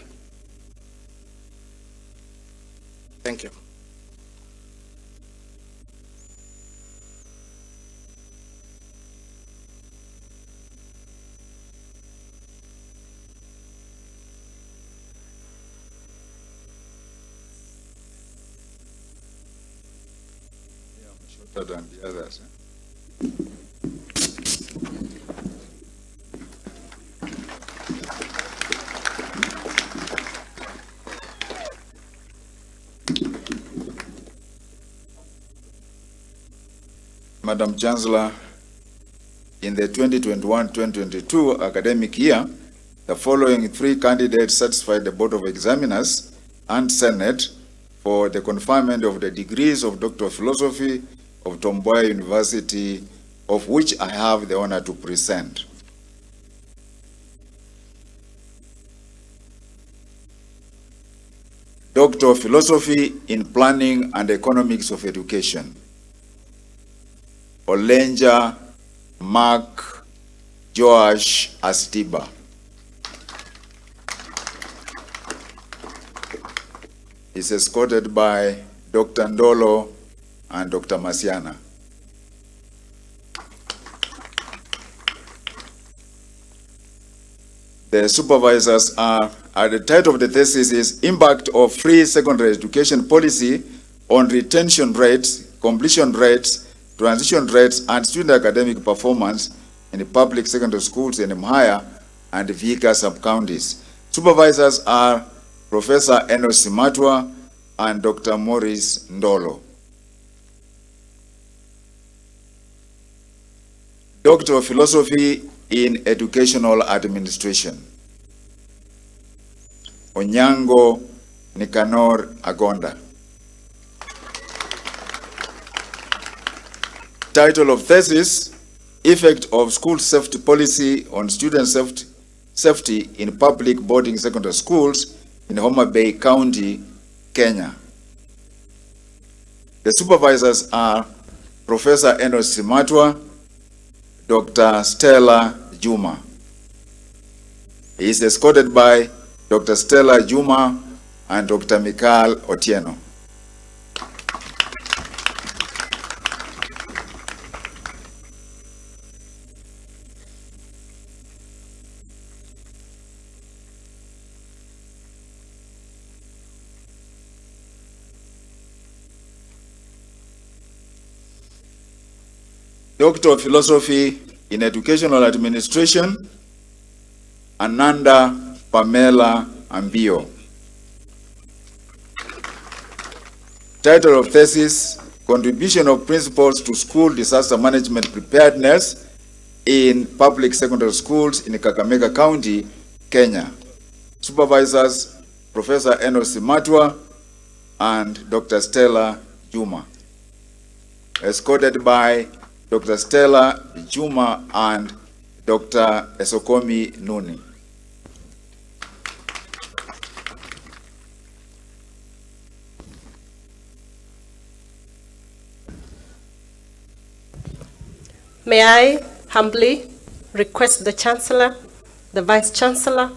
Thank you. Than the others. Madam Chancellor, in the 2021-2022 academic year, the following 3 candidates satisfied the Board of Examiners and Senate for the conferment of the degrees of Doctor of Philosophy of Tom Mboya University, of which I have the honor to present. Doctor of Philosophy in Planning and Economics of Education, Olenja Mark Joash Astiba. Is escorted by Dr. Ndolo and Dr. Masiana. The supervisors are, the title of the thesis is Impact of Free Secondary Education Policy on Retention Rates, Completion Rates, Transition Rates, and Student Academic Performance in the public secondary schools in Mboya and Vika sub-counties. Supervisors are Professor Enos Simatwa and Dr. Maurice Ndolo. Doctor of Philosophy in Educational Administration, Onyango Nicanor Agonda. Title of thesis, Effect of School Safety Policy on Student Safety in Public Boarding Secondary Schools in Homa Bay County, Kenya. The supervisors are Professor Enos Simatwa, Dr. Stella Juma. He is escorted by Dr. Stella Juma and Dr. Mikhail Otieno. Doctor of Philosophy in Educational Administration, Ananda Pamela Ambio. Title of thesis, Contribution of Principals to School Disaster Management Preparedness in Public Secondary Schools in Kakamega County, Kenya. Supervisors, Professor Enos Simatwa and Dr. Stella Juma. Escorted by Dr. Stella Juma and Dr. Esokomi Nuni. May I humbly request the Chancellor, the Vice Chancellor,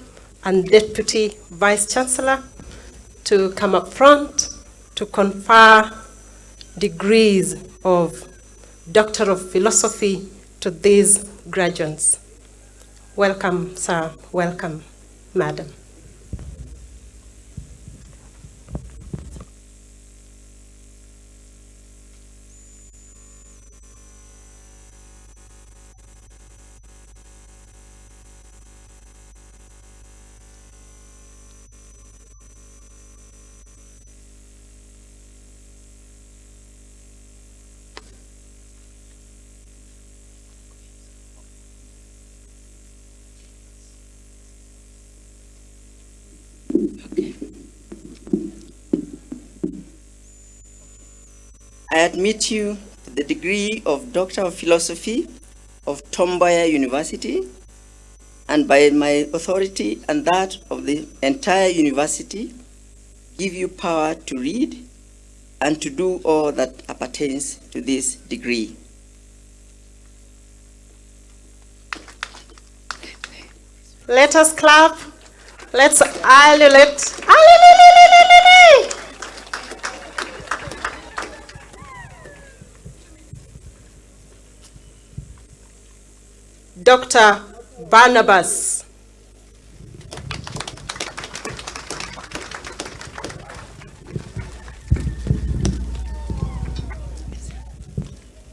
and Deputy Vice Chancellor to come up front to confer degrees of Doctor of Philosophy to these graduates. Welcome, sir. Welcome, madam. I admit you to the degree of Doctor of Philosophy of Tom Mboya University, and by my authority and that of the entire university, give you power to read and to do all that appertains to this degree. Let us clap. Let's allulate. Dr. Barnabas.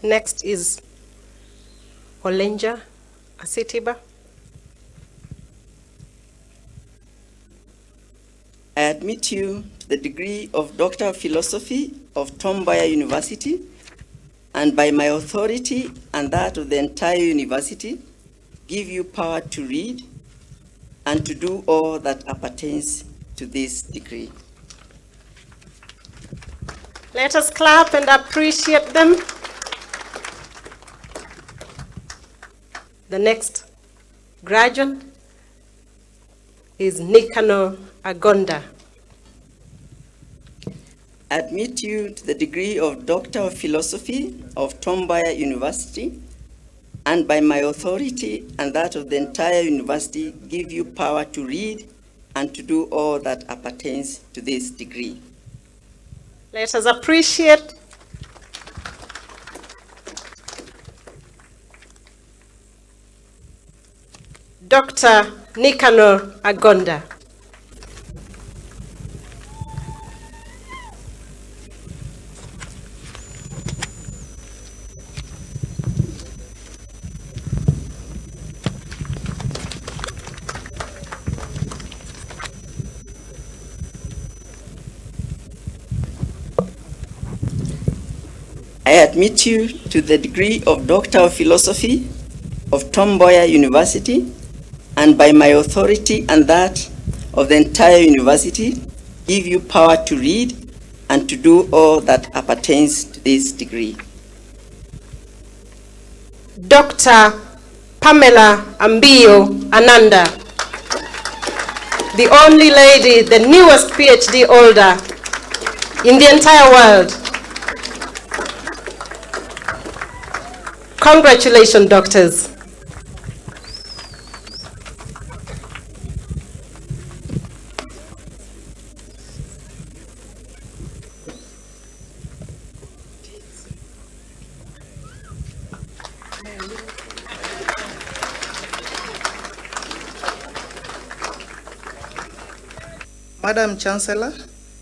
Next is Olenja Asitiba. I admit you to the degree of Doctor of Philosophy of Tom Mboya University, and by my authority and that of the entire university, give you power to read and to do all that appertains to this degree. Let us clap and appreciate them. The next graduate is Nicanor Agonda. Admit you to the degree of Doctor of Philosophy of Mboya University, and by my authority and that of the entire university, give you power to read and to do all that appertains to this degree. Let us appreciate Dr. Nicanor Agonda. I admit you to the degree of Doctor of Philosophy of Mboya University, and by my authority and that of the entire university, give you power to read and to do all that appertains to this degree. Dr. Pamela Ambio Ananda, the only lady, the newest PhD holder in the entire world. Congratulations, doctors. Madam Chancellor,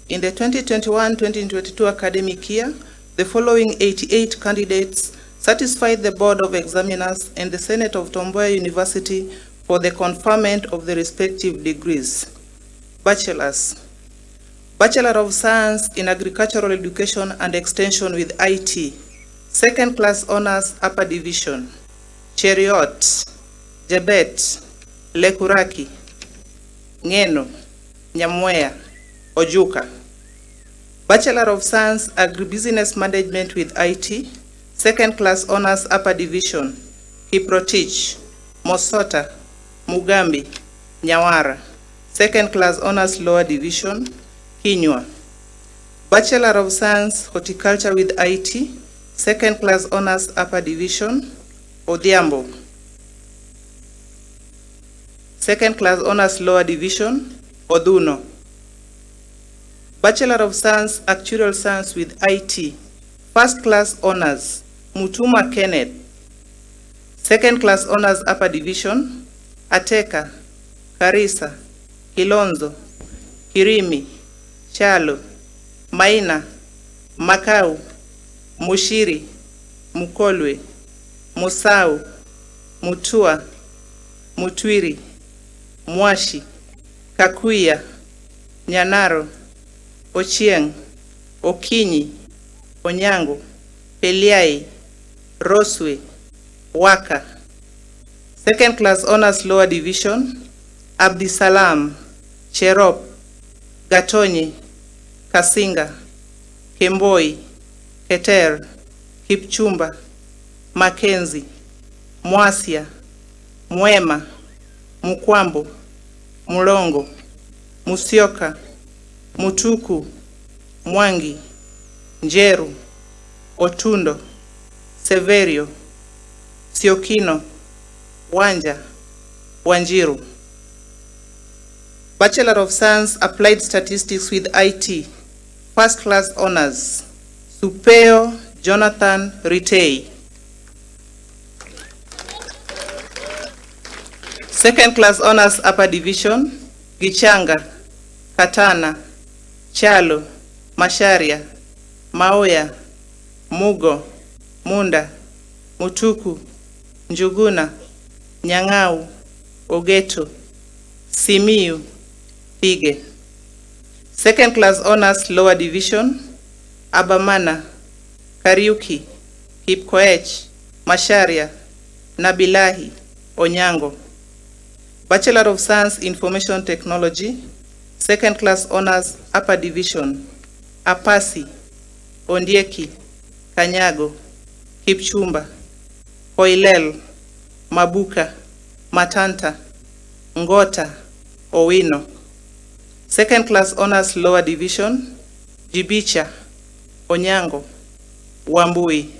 in the 2021-2022 academic year, the following 88 candidates satisfied the Board of Examiners and the Senate of Mboya University for the conferment of the respective degrees. Bachelors. Bachelor of Science in Agricultural Education and Extension with IT. Second class honors upper division. Cheriot, Jebet, Lekuraki, Ngeno, Nyamweya, Ojuka. Bachelor of Science Agribusiness Management with IT. Second class honors upper division, Kiprotich, Mosota, Mugambi, Nyawara. Second class honors lower division, Kinywa. Bachelor of Science Horticulture with IT. Second class honors upper division, Odhiambo. Second class honors lower division, Oduno. Bachelor of Science Actuarial Science with IT. First class honors, Mutuma Kenneth. Second class honors upper division, Ateka, Karisa, Kilonzo, Kirimi, Chalo, Maina, Makau, Mushiri, Mukolwe, Musau, Mutua, Mutwiri, Mwashi, Kakuya, Nyanaro, Ochieng, Okinyi, Onyango, Peliai, Roswe, Waka. Second class honors lower division, Abdisalam, Cherop, Gatonyi, Kasinga, Kemboi, Keter, Kipchumba, Mackenzie, Mwasia, Mwema, Mukwambo, Mulongo, Musyoka, Mutuku, Mwangi, Njeru, Otundo, Severio, Siokino, Wanja, Wanjiru. Bachelor of Science Applied Statistics with IT. First class honors, Supeo Jonathan Ritei. Second class honors upper division, Gichanga, Katana, Chalo, Masharia, Maoya, Mugo, Munda, Mutuku, Njuguna, Nyang'au, Ogeto, Simiu, Pige. Second class honors lower division, Abamana, Kariuki, Kipkoech, Masharia, Nabilahi, Onyango. Bachelor of Science Information Technology, Second Class Honors Upper Division, Apasi, Ondieki, Kanyago, Kipchumba, Koilel, Mabuka, Matanta, Ngota, Owino. Second Class Honors Lower Division, Jibicha, Onyango, Wambui.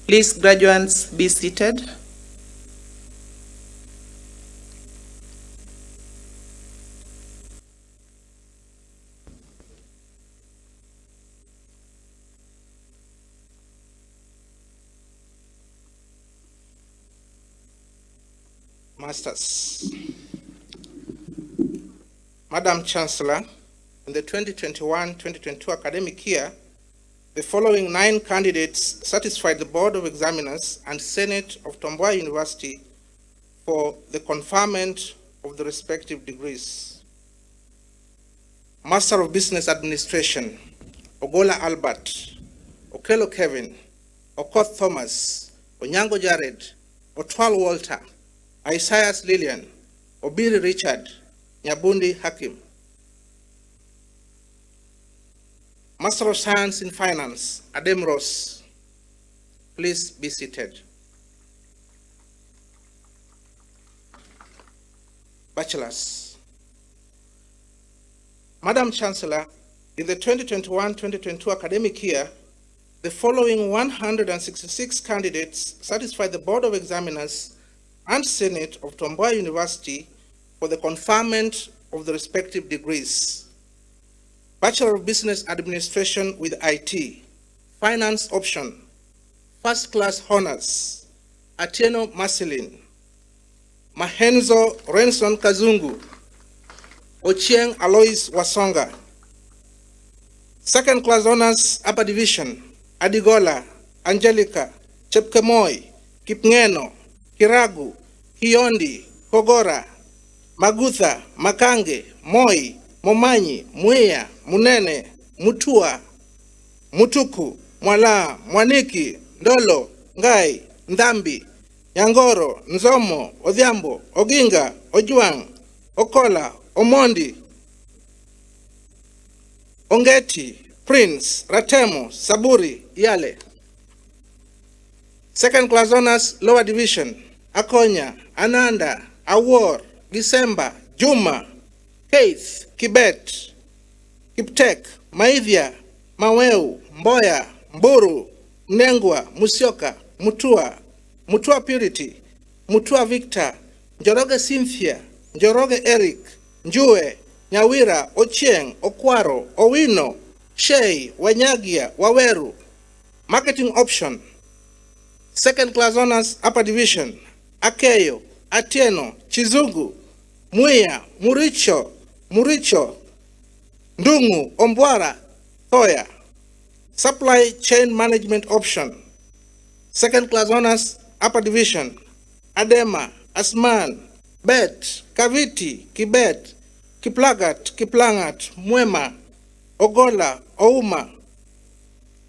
Please, graduates, be seated. Masters. Madam Chancellor, in the 2021-2022 academic year, the following 9 candidates satisfied the Board of Examiners and Senate of Mboya University for the conferment of the respective degrees. Master of Business Administration, Ogola Albert, Okello Kevin, Okoth Thomas, Onyango Jared, Otwal Walter, Isaias Lillian, Obiri Richard, Nyabundi Hakim. Master of Science in Finance, Adem Ross. Please be seated. Bachelors. Madam Chancellor, in the 2021-2022 academic year, the following 166 candidates satisfied the Board of Examiners and Senate of Mboya University for the conferment of the respective degrees. Bachelor of Business Administration with IT, Finance Option, First Class Honors, Atieno Marcelin, Mahenzo Renson Kazungu, Ochieng Alois Wasonga. Second Class Honors Upper Division, Adigola, Angelica, Chepkemoi, Kipngeno, Kiragu, Hiondi, Kogora, Magutha, Makange, Moi, Momanyi, Muia, Munene, Mutua, Mutuku, Mwala, Mwaniki, Ndolo, Ngai, Ndambi, Nyangoro, Nzomo, Odhiambo, Oginga, Ojuang, Okola, Omondi, Ongeti, Prince, Ratemo, Saburi, Yale. Second Class Honors Lower Division, Akonya, Ananda, Awor, December, Juma, Keith, Kibet, Kiptek, Maithia, Maweu, Mboya, Mburu, Mnengwa, Musyoka, Mutua, Mutua Purity, Mutua Victor, Njoroge Cynthia, Njoroge Eric, Njue, Nyawira, Ochieng, Okwaro, Owino, Shei, Wanyagia, Waweru. Marketing Option. Second Class Honors Upper Division, Akeyo, Atieno, Chizungu, Muia, Muricho, Ndungu, Ombwara, Thoya. Supply Chain Management Option. Second Class Honors Upper Division, Adema, Asman, Bet, Kaviti, Kibet, Kiplagat, Kiplangat, Mwema, Ogola, Ouma.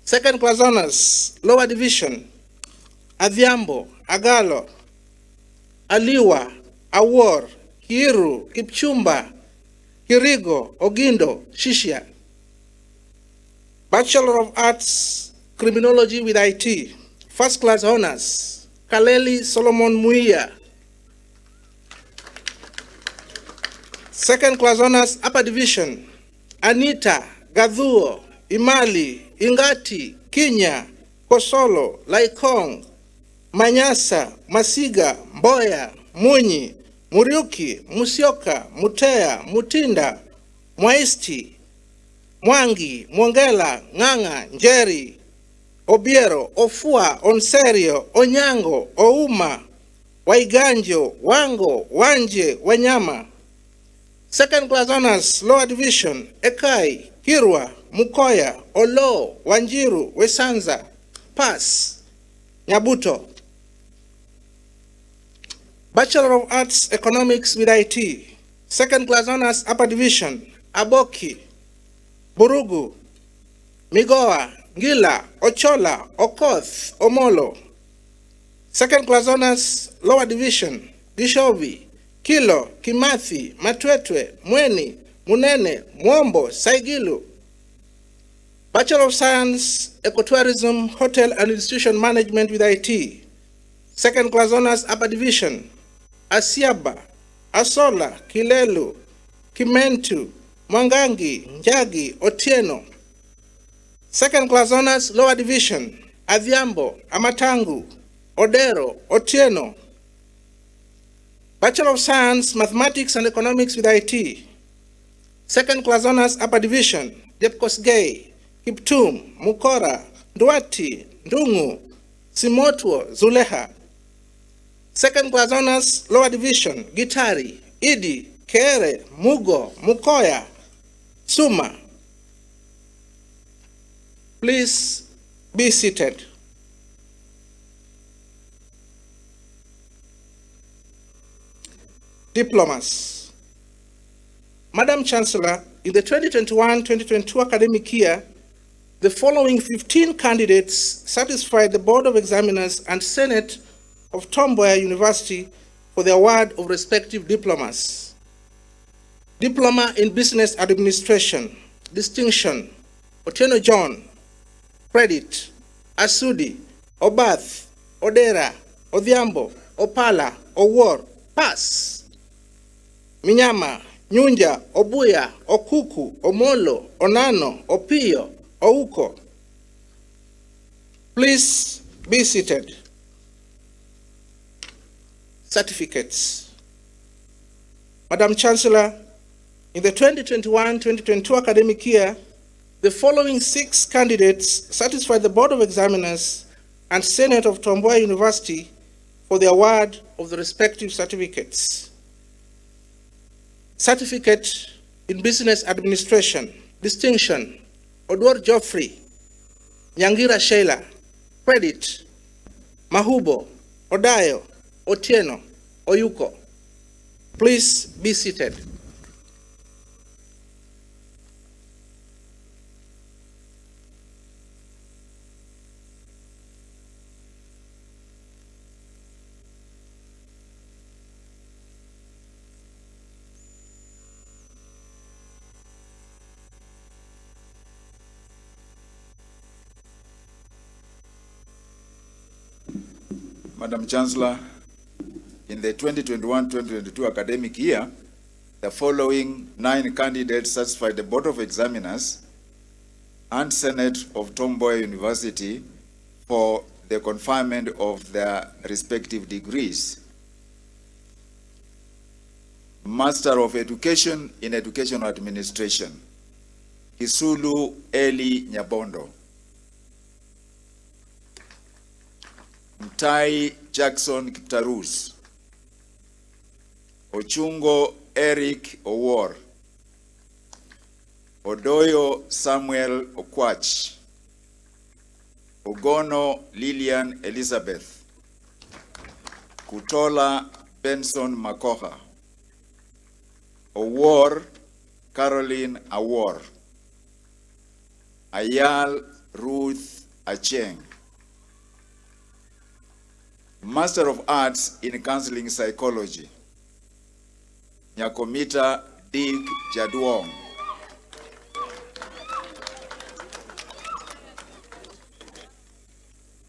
Second Class Honors Lower Division, Adhiambo, Agalo, Aliwa, Awor, Kiiru, Kipchumba, Kirigo, Ogindo, Shishia. Bachelor of Arts, Criminology with IT, First Class Honors, Kaleli Solomon Muia. Second Class Honors Upper Division, Anita, Gadhuo, Imali, Ingati, Kinya, Kosolo, Laikong, Manyasa, Masiga, Mboya, Munyi, Muriuki, Musyoka, Mutea, Mutinda, Mwaisti, Mwangi, Mwongela, Ng'ang'a, Njeri, Obiero, Ofua, Onserio, Onyango, Ouma, Waiganjo, Wango, Wanje, Wanyama. Second Class Honors Lower Division, Ekai, Kirwa, Mukoya, Olo, Wanjiru, Wesanza, Pass, Nyabuto. Bachelor of Arts Economics with IT, Second Class Honors Upper Division, Aboki, Burugu, Migoa, Ngila, Ochola, Okoth, Omolo. Second class honors, lower division, Gishovi, Kilo, Kimathi, Matwetwe, Mweni, Munene, Mwombo, Saigilu. Bachelor of Science, Ecotourism, Hotel and Institution Management with IT. Second class honors, upper division, Asiaba, Asola, Kilelu, Kimentu, Mwangangi, Njagi, Otieno. Second class honors, lower division, Adhiambo, Amatangu, Odero, Otieno. Bachelor of Science, Mathematics and Economics with IT. Second class honors, upper division, Depkosgei, Kiptum, Mukora, Nduati, Ndungu, Simotwo, Zuleha. Second class honors, lower division, Gitari, Idi, Kere, Mugo, Mukoya, Suma. Please be seated. Diplomas. Madam Chancellor, in the 2021-2022 academic year, the following 15 candidates satisfied the Board of Examiners and Senate of Tom Mboya University for the award of respective diplomas. Diploma in Business Administration, Distinction, Otieno John, Credit, Asudi, Obath, Odera, Odhiambo, Opala, Owor, Pass. Minyama, Nyunja, Obuya, Okuku, Omolo, Onano, Opio, Ouko. Please be seated. Certificates. Madam Chancellor, in the 2021-2022 academic year, the following 6 candidates satisfied the Board of Examiners and Senate of Tom Mboya University for the award of the respective certificates. Certificate in Business Administration, Distinction, Odwor Geoffrey, Nyangira Sheila, Credit, Mahubo, Odayo, Otieno, Oyuko. Please be seated. Madam Chancellor, in the 2021-2022 academic year, the following 9 candidates satisfied the Board of Examiners and Senate of Tom Mboya University for the conferment of their respective degrees. Master of Education in Educational Administration, Kisulu Eli Nyabondo. Mtai Jackson Kiptarus. Ochungo Eric Owor. Odoyo Samuel Okwach. Ogono Lillian Elizabeth. Kutola Benson Makoha. Owor Caroline Awor. Ayal Ruth Acheng. Master of Arts in Counseling Psychology, Nyakomita Dig Jadwong.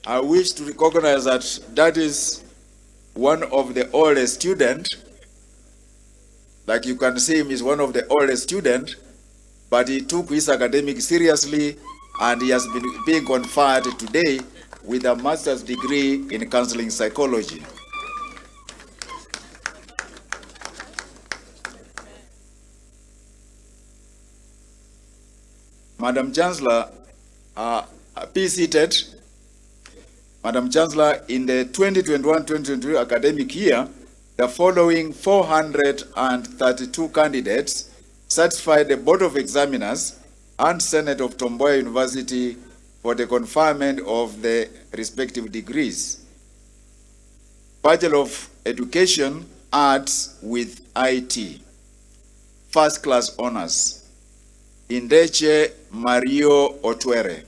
I wish to recognize that is one of the oldest students. Like you can see him, is one of the oldest students, but he took his academics seriously and he has been being conferred today with a master's degree in counseling psychology. Madam Chancellor, be seated. Madam Chancellor, in the 2021-2022 academic year, the following 432 candidates satisfied the Board of Examiners and Senate of Tom Mboya University for the conferment of the respective degrees. Bachelor of Education, Arts with IT. First class honors. Indeche Mario Otwere.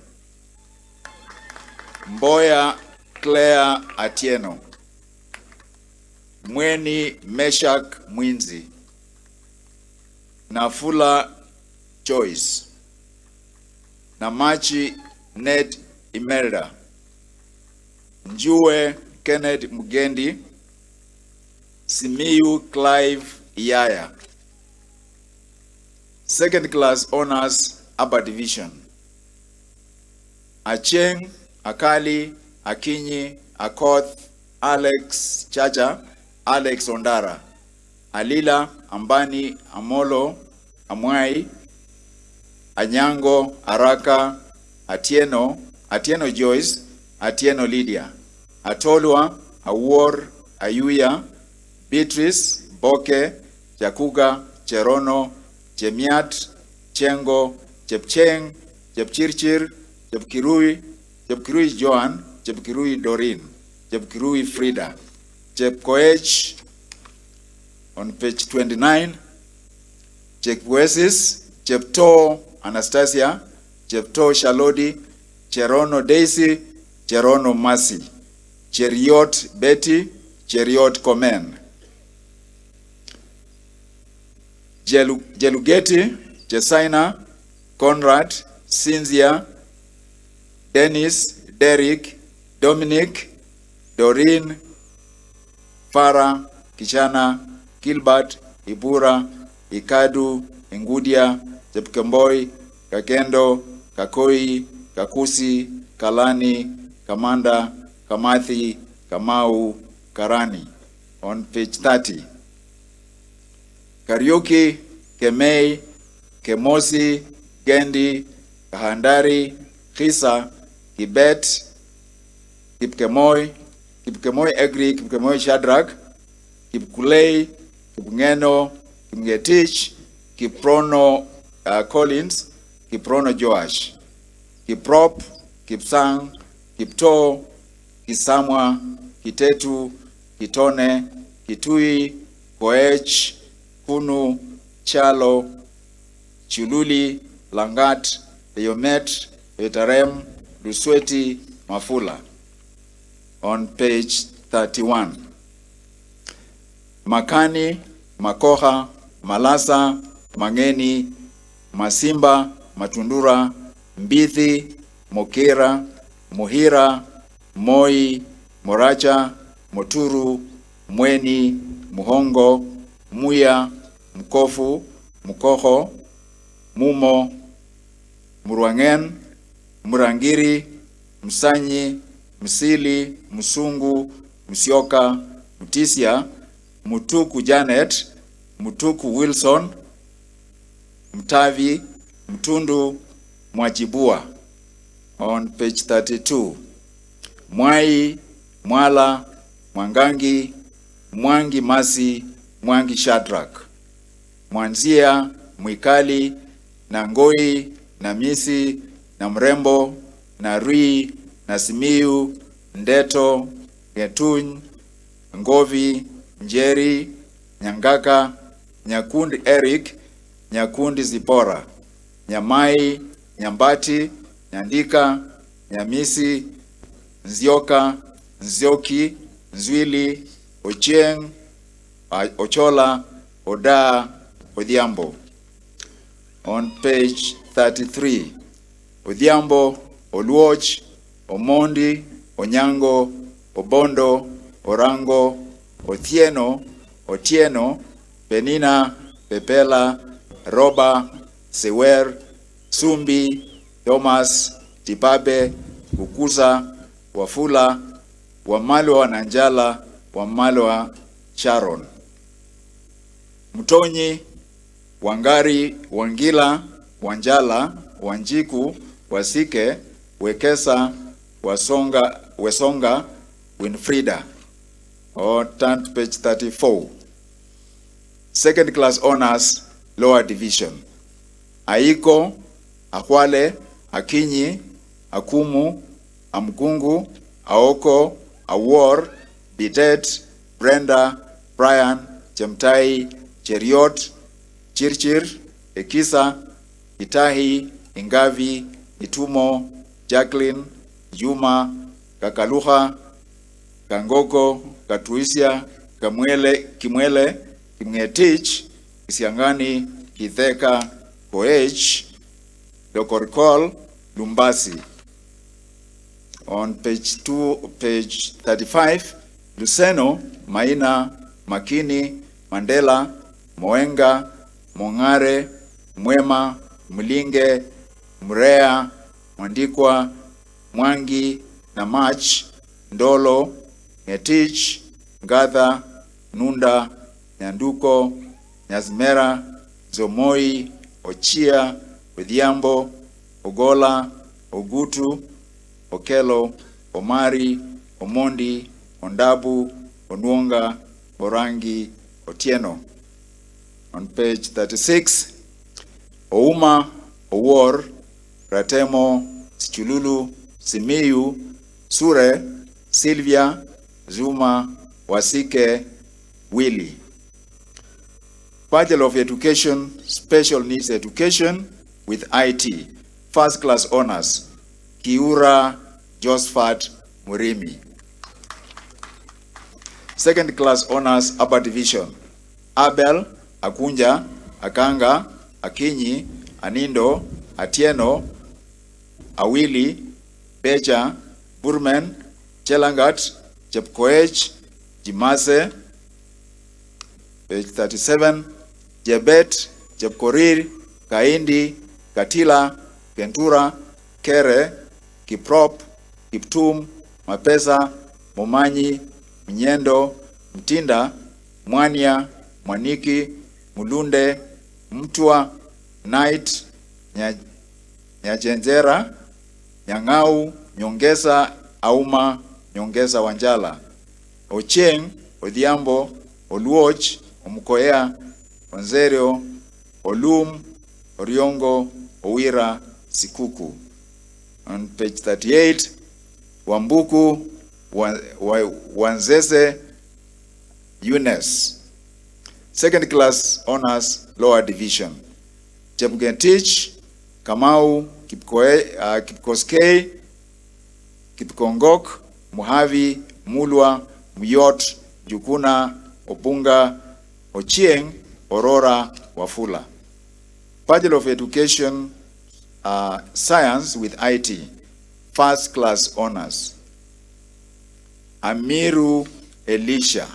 Mboya Claire Atieno, Mweni Meshak Mwinzi, Nafula Joyce, Namachi Ned Imelda, Njue Kenneth Mugendi, Simiyu Clive Iyaya. Second class honors upper division. Acheng, Akali, Akinyi, Akoth, Alex Chacha, Alex Ondara, Alila, Ambani, Amolo, Amwai, Anyango, Araka, Atieno, Atieno Joyce, Atieno Lydia, Atolwa, Awor, Ayuya, Beatrice, Boke, Jakuga, Cherono, Jemiat, Chengo, Chepcheng, Chepchirchir, Chepkirui Joan, Chepkirui Doreen, Chepkirui Frida, Chepkoech on page 29, Chepwesis, Chepto Anastasia, Chepto Shalodi, Cherono Daisy, Cherono Mercy, Cheriot Betty, Cheriot Komen, Jelugeti, Jesaina, Conrad, Cynthia, Dennis, Derek, Dominic, Doreen, Farah, Kichana, Gilbert, Ibura, Ikadu, Ngudia, Chepkemboi, Kakendo, Kakoi, Kakusi, Kalani, Kamanda, Kamathi, Kamau, Karani. On page 30. Kariuki, Kemei, Kemosi, Gendi, Kahandari, Khisa, Kibet, Kipkemoi, Egri, Kipkemoi Shadrach, Kipkulei, Kipngeno, Kipngetich, Kiprono Collins, Kiprono Joash, Kiprop, Kipsang, Kipto, Kisamwa, Kitetu, Kitone, Kitui, Koech, Kunu, Chalo, Chululi, Langat, Yomet, Vetarem, Lusweti, Mafula. On page 31. Makani, Makoha, Malasa, Mangeni, Masimba, Matundura, Mbithi, Mokera, Muhira, Moi, Moracha, Moturu, Mweni, Muhongo, Muya, Mkofu, Mukoho, Mumo, Murwangen, Murangiri, Msanyi, Msili, Msungu, Msioka, Mutisia, Mutuku Janet, Mutuku Wilson, Mtavi, Mtundu, Mwachibua. On page 32. Mwai, Mwala, Mwangangi, Mwangi Masi, Mwangi Shadrach, Mwanzia, Mwikali, Nangoi, Namisi, na Mrembo, na Rui, na Simiyu, Ndeto, Getuny, Ngovi, Njeri, Nyangaka, Nyakundi Eric, Nyakundi Zipora, Nyamai, Nyambati, Nyandika, Nyamisi, Nzioka, Nzioki, Nzwili, Ochieng, Ochola, Oda, Odhiambo. On page 33. Odhiambo, Oluoch, Omondi, Onyango, Obondo, Orango, Othieno, Otieno, Penina, Pepela, Roba, Sewer, Sumbi, Thomas, Tipabe, Kukuza, Wafula, Wamalwa Nanjala, Wamalwa Sharon. Mtonyi, Wangari, Wangila, Wanjala, Wanjiku, Wasike, Wekesa, Wesonga, Winfrida. Or turn to page 34. Second class honors, lower division. Aiko, Akwale, Akinyi, Akumu, Amgungu, Aoko, Awor, Bidet, Brenda, Brian, Chemtai, Cheriot, Chirchir, Ekisa, Itahi, Ingavi, Itumo, Jacqueline, Juma, Kakaluha, Kangoko, Katuisia, Kimwele, Kimngetich, Kisiangani, Kitheka, Koech, Lokorkol, Lumbasi. On page 35, Luseno, Maina, Makini, Mandela, Moenga, Mongare, Mwema, Mlinge, Mrea, Mwandikwa, Mwangi, Namach, Ndolo, Ngetich, Ngatha, Nunda, Nyanduko, Nyazmera, Zomoi, Ochia, Odhiambo, Ogola, Ogutu, Okelo, Omari, Omondi, Ondabu, Onwonga, Orangi, Otieno. On page 36, Ouma, Owor, Ratemo, Sichululu, Simiyu, Sure, Sylvia, Zuma, Wasike, Willie. Bachelor of Education, Special Needs Education with IT, First Class Honors, Kiura Josephat Murimi. Second Class Honors, Upper Division, Abel Akunja, Akanga, Akinyi, Anindo, Atieno, Awili, Beja, Burman, Chelangat, Chepkoech, Jimase. Page 37, Jebet, Chepkorir, Kaindi, Katila, Kentura, Kere, Kiprop, Kiptum, Mapesa, Momanyi, Mnyendo, Mtinda, Mwania, Mwaniki, Mulunde, Mtwa, Knight, Nyajenzera, Nyang'au, Nyongesa, Auma, Nyongesa Wanjala, Ocheng, Odhiambo, Oluoch, Omukoya, Onzerio, Olum, Oriongo, Owira, Sikuku. On page 38, Wambuku, Wanzese, Eunice. Second Class Honors, Lower Division, Chepngetich, Kamau, Kipkoskei, Kipkongok, Muhavi, Mulwa, Muyot, Jukuna, Opunga, Ochieng, Aurora, Wafula. Bachelor of Education, Science with IT, First Class Honors, Amiru Elisha.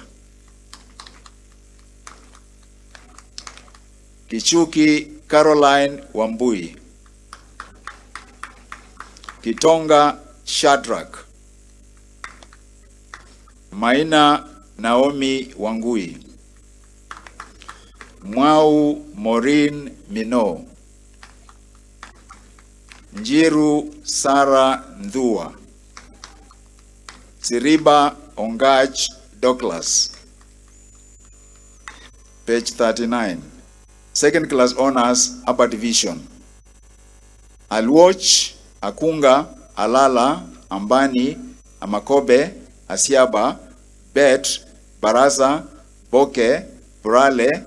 Kichuki Caroline Wambui. Kitonga Shadrach. Maina Naomi Wangui. Mwau Maureen Mino. Njiru Sara Ndhua. Siriba Ongach Douglas. Page 39. Second Class Honors, Upper Division, Alwoch, Akunga, Alala, Ambani, Amakobe, Asiaba, Bet, Baraza, Boke, Burale,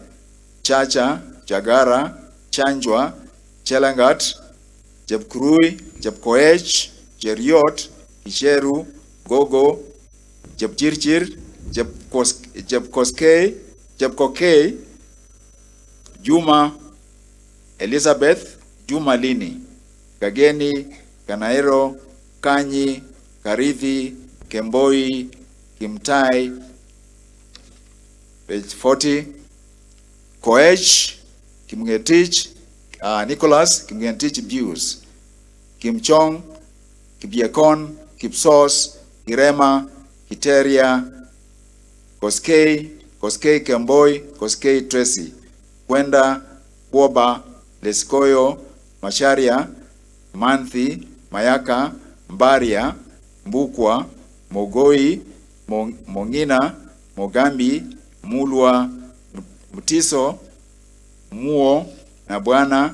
Chacha, Jagara, Chanjwa, Chelangat, Jepkurui, Jepkoech, Jeriot, Icheru, Gogo, Jepchirchir, Jepkokei, Juma, Elizabeth, Juma Lini, Kageni, Kanairo, Kanyi, Karithi, Kemboi, Kimtai. Page 40, Koech, Kimngetich, Nicholas, Kimngetich Buse, Kimchong, Kibiakon, Kipsos, Kirema, Kiteria, Koskei Kemboi, Koskei Tracy, Kwenda, Woba, Leskoyo, Masharia, Manthi, Mayaka, Mbaria, Mbukwa, Mogoi, Mongina, Mogambi, Mulwa, Mutiso, Muo, Nabwana,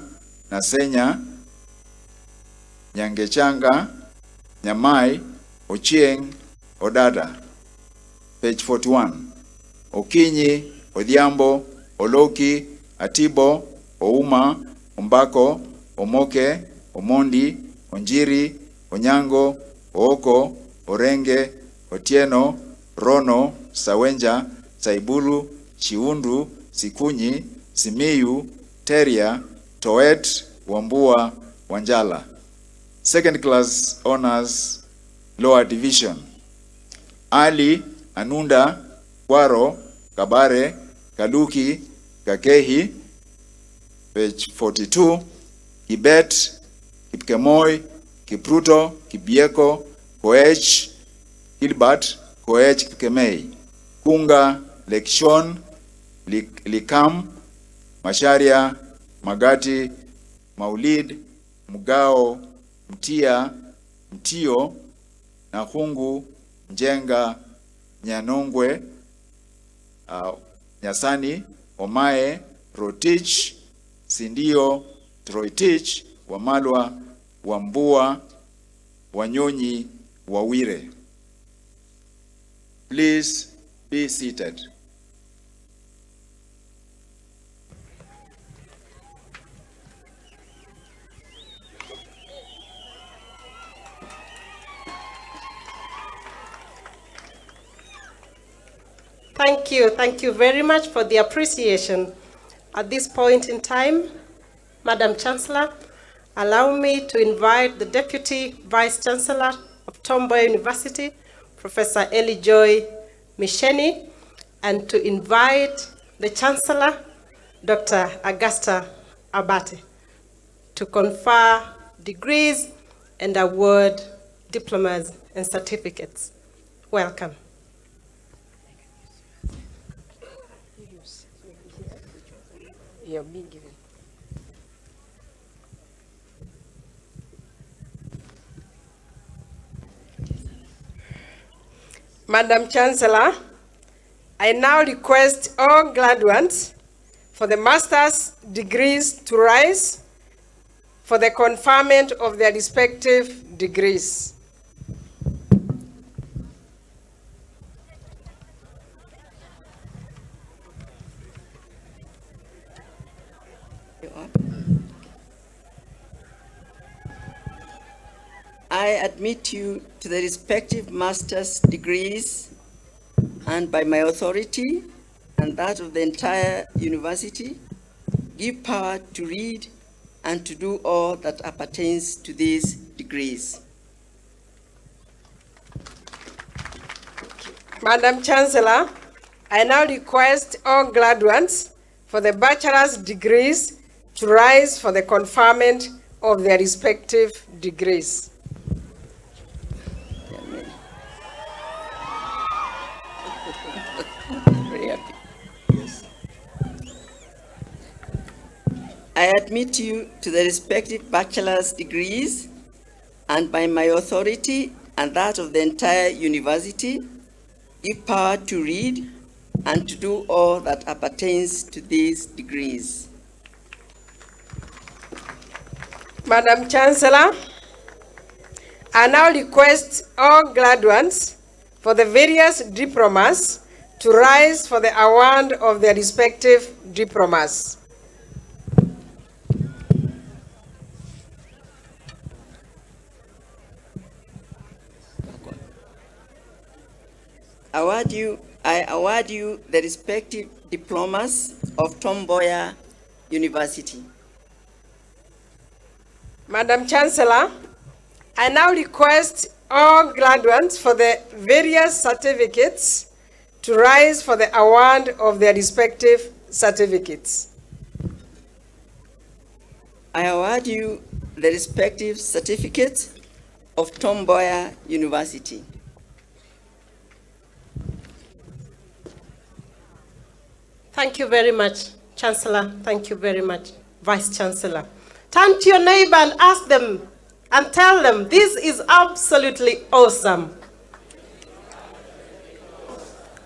Nasenya, Nyangechanga, Nyamai, Ochieng, Odada. Page 41. Okinyi, Odhiambo, Oloki, Atibo, Ouma, Ombako, Omoke, Omondi, Onjiri, Onyango, Ooko, Orenge, Otieno, Rono, Sawenja, Saibulu, Chiundu, Sikunyi, Simiyu, Teria, Toet, Wambua, Wanjala. Second class honors, lower division. Ali, Anunda, Kwaro, Kabare, Kaluki, Kakehi, page 42, Kibet, Kipkemoi, Kipruto, Kibieko, Koech, Gilbert, Koech Kipkemei, Kunga, Lekshon, Likam, Masharia, Magati, Maulid, Mugao, Mtia, Mtio, Nahungu, Njenga, Nyanongwe, Nyasani, Omae, Rotich, Sindio, Troitich, Wamalwa, Wambua, Wanyonyi, Wawire. Please be seated. Thank you very much for the appreciation. At this point in time, Madam Chancellor, allow me to invite the Deputy Vice Chancellor of Tom Mboya University, Professor Eli Joy Misheni, and to invite the Chancellor, Dr. Augusta Abate, to confer degrees and award diplomas and certificates. Welcome. You're being given. Madam Chancellor, I now request all graduates for the master's degrees to rise for the conferment of their respective degrees. I admit you to the respective master's degrees, and by my authority and that of the entire university, give power to read and to do all that appertains to these degrees. Madam Chancellor, I now request all graduates for the bachelor's degrees to rise for the conferment of their respective degrees. I admit you to the respective bachelor's degrees, and by my authority and that of the entire university, give power to read and to do all that appertains to these degrees. Madam Chancellor, I now request all graduates for the various diplomas to rise for the award of their respective diplomas. I award you the respective diplomas of Tom Mboya University. Madam Chancellor, I now request all graduates for the various certificates to rise for the award of their respective certificates. I award you the respective certificates of Tom Mboya University. Thank you very much, Chancellor. Thank you very much, Vice Chancellor. Turn to your neighbor and ask them and tell them, this is absolutely awesome.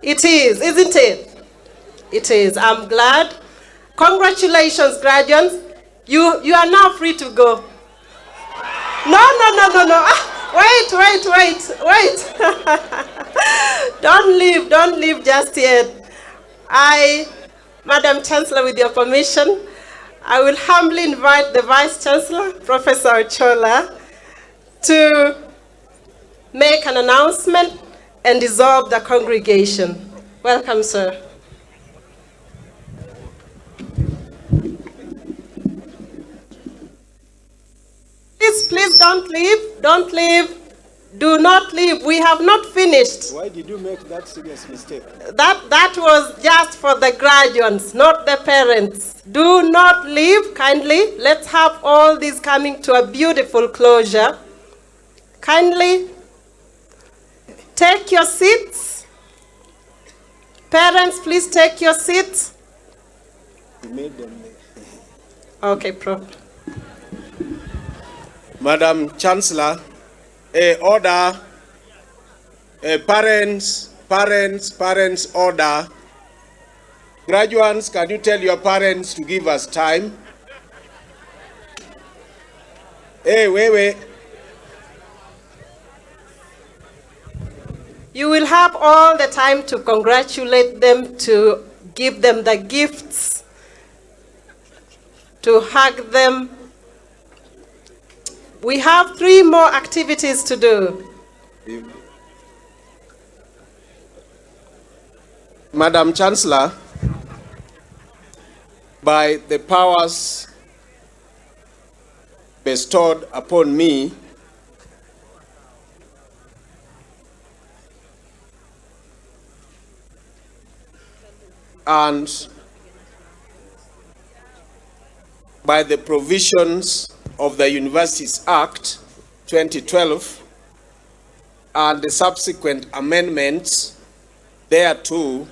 It is, isn't it? It is. I'm glad. Congratulations, graduates. You are now free to go. No. Wait. Don't leave just yet. Madam Chancellor, with your permission, I will humbly invite the Vice Chancellor, Professor Ochola, to make an announcement, and dissolve the congregation. Welcome, sir. Please don't leave. Don't leave. Do not leave. We have not finished. Why did you make that serious mistake? That was just for the graduates, not the parents. Do not leave, kindly. Let's have all these coming to a beautiful closure. Kindly take your seats. Parents, please take your seats. You made them. Okay, Prof. Madam Chancellor, order. Parents, order. Graduates, can you tell your parents to give us time? Wait. You will have all the time to congratulate them, to give them the gifts, to hug them. We have 3 more activities to do. Madam Chancellor, by the powers bestowed upon me, and by the provisions of the Universities Act 2012 and the subsequent amendments thereto,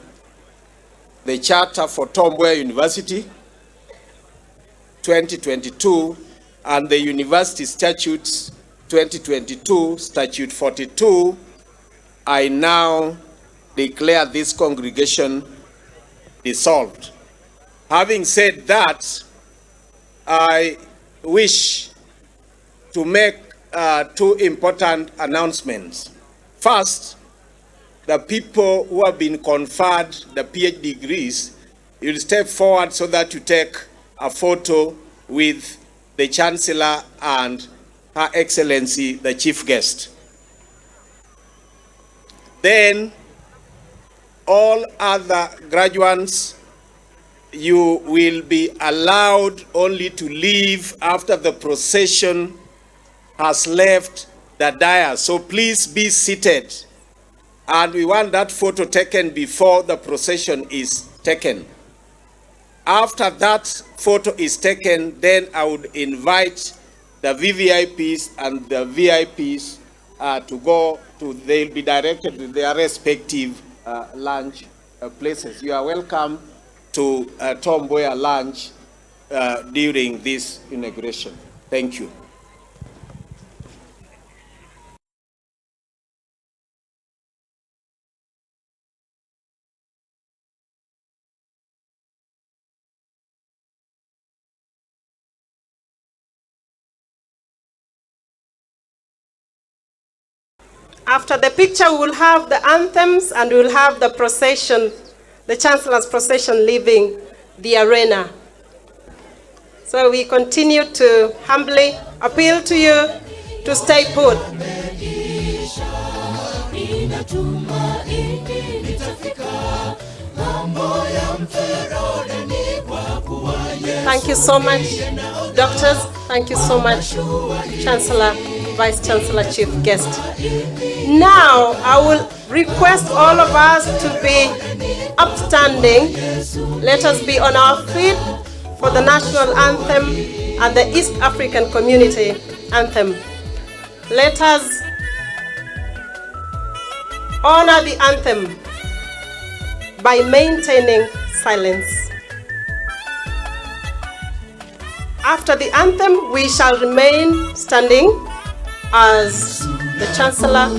the Charter for Tom Mboya University 2022 and the University Statutes 2022, Statute 42, I now declare this congregation dissolved. Having said that, I wish to make 2 important announcements. First, the people who have been conferred the PhD degrees, you'll step forward so that you take a photo with the Chancellor and Her Excellency, the Chief Guest. Then, all other graduates, you will be allowed only to leave after the procession has left the dais. So please be seated. And we want that photo taken before the procession is taken. After that photo is taken, then I would invite the VVIPs and the VIPs to go to, they'll be directed to their respective lunch places. You are welcome to Tom Mboya lunch during this inauguration. Thank you. After the picture, we will have the anthems and we will have the procession, the Chancellor's procession leaving the arena. So we continue to humbly appeal to you to stay put. Thank you so much, doctors. Thank you so much, Chancellor, Vice Chancellor, Chief Guest. Now, I will request all of us to be upstanding. Let us be on our feet for the national anthem and the East African Community anthem. Let us honor the anthem by maintaining silence. After the anthem, we shall remain standing as the Chancellor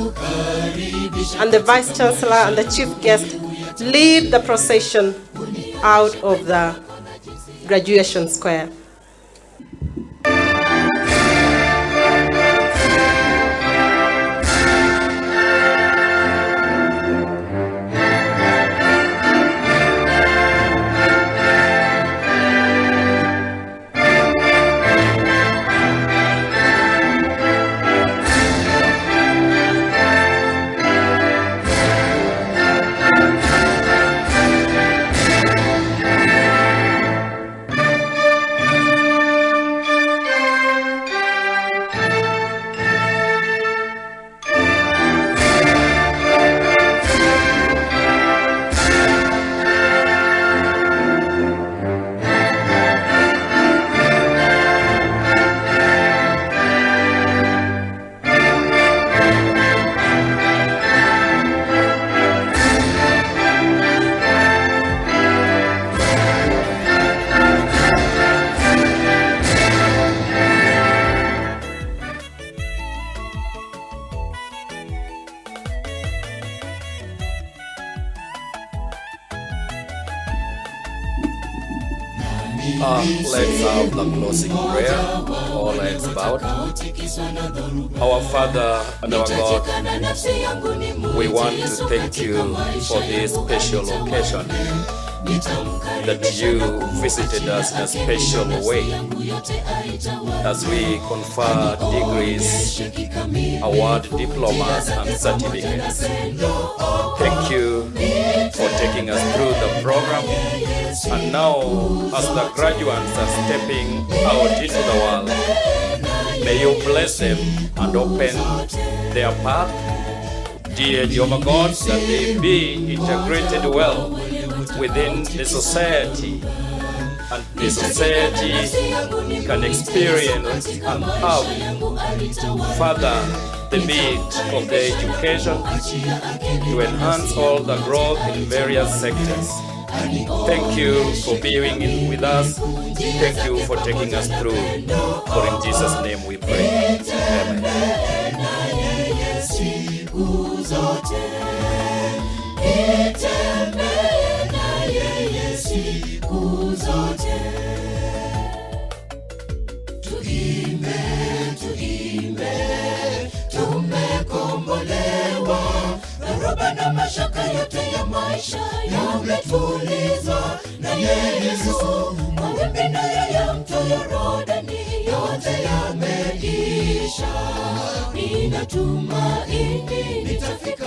and the Vice Chancellor and the Chief Guest lead the procession out of the graduation square. Let's have the closing prayer. All heads bowed. Our Father and our God, we want to thank you for this special occasion that you visited us in a special way as we confer degrees, award diplomas and certificates. Thank you for taking us through the program. And now, as the graduates are stepping out into the world, may you bless them and open their path. Dear Jehovah God, that they be integrated well within the society, and the society can experience and have further the need of the education to enhance all the growth in various sectors. Thank you for being with us. Thank you for taking us through. For in Jesus' name we pray. Amen. Tumekombolewa, dhoruba na mashaka yote ya maisha yametulizwa na Yesu. Mawimbi nayo ya mto Yordani yote yameisha. Nina tumaini nitafika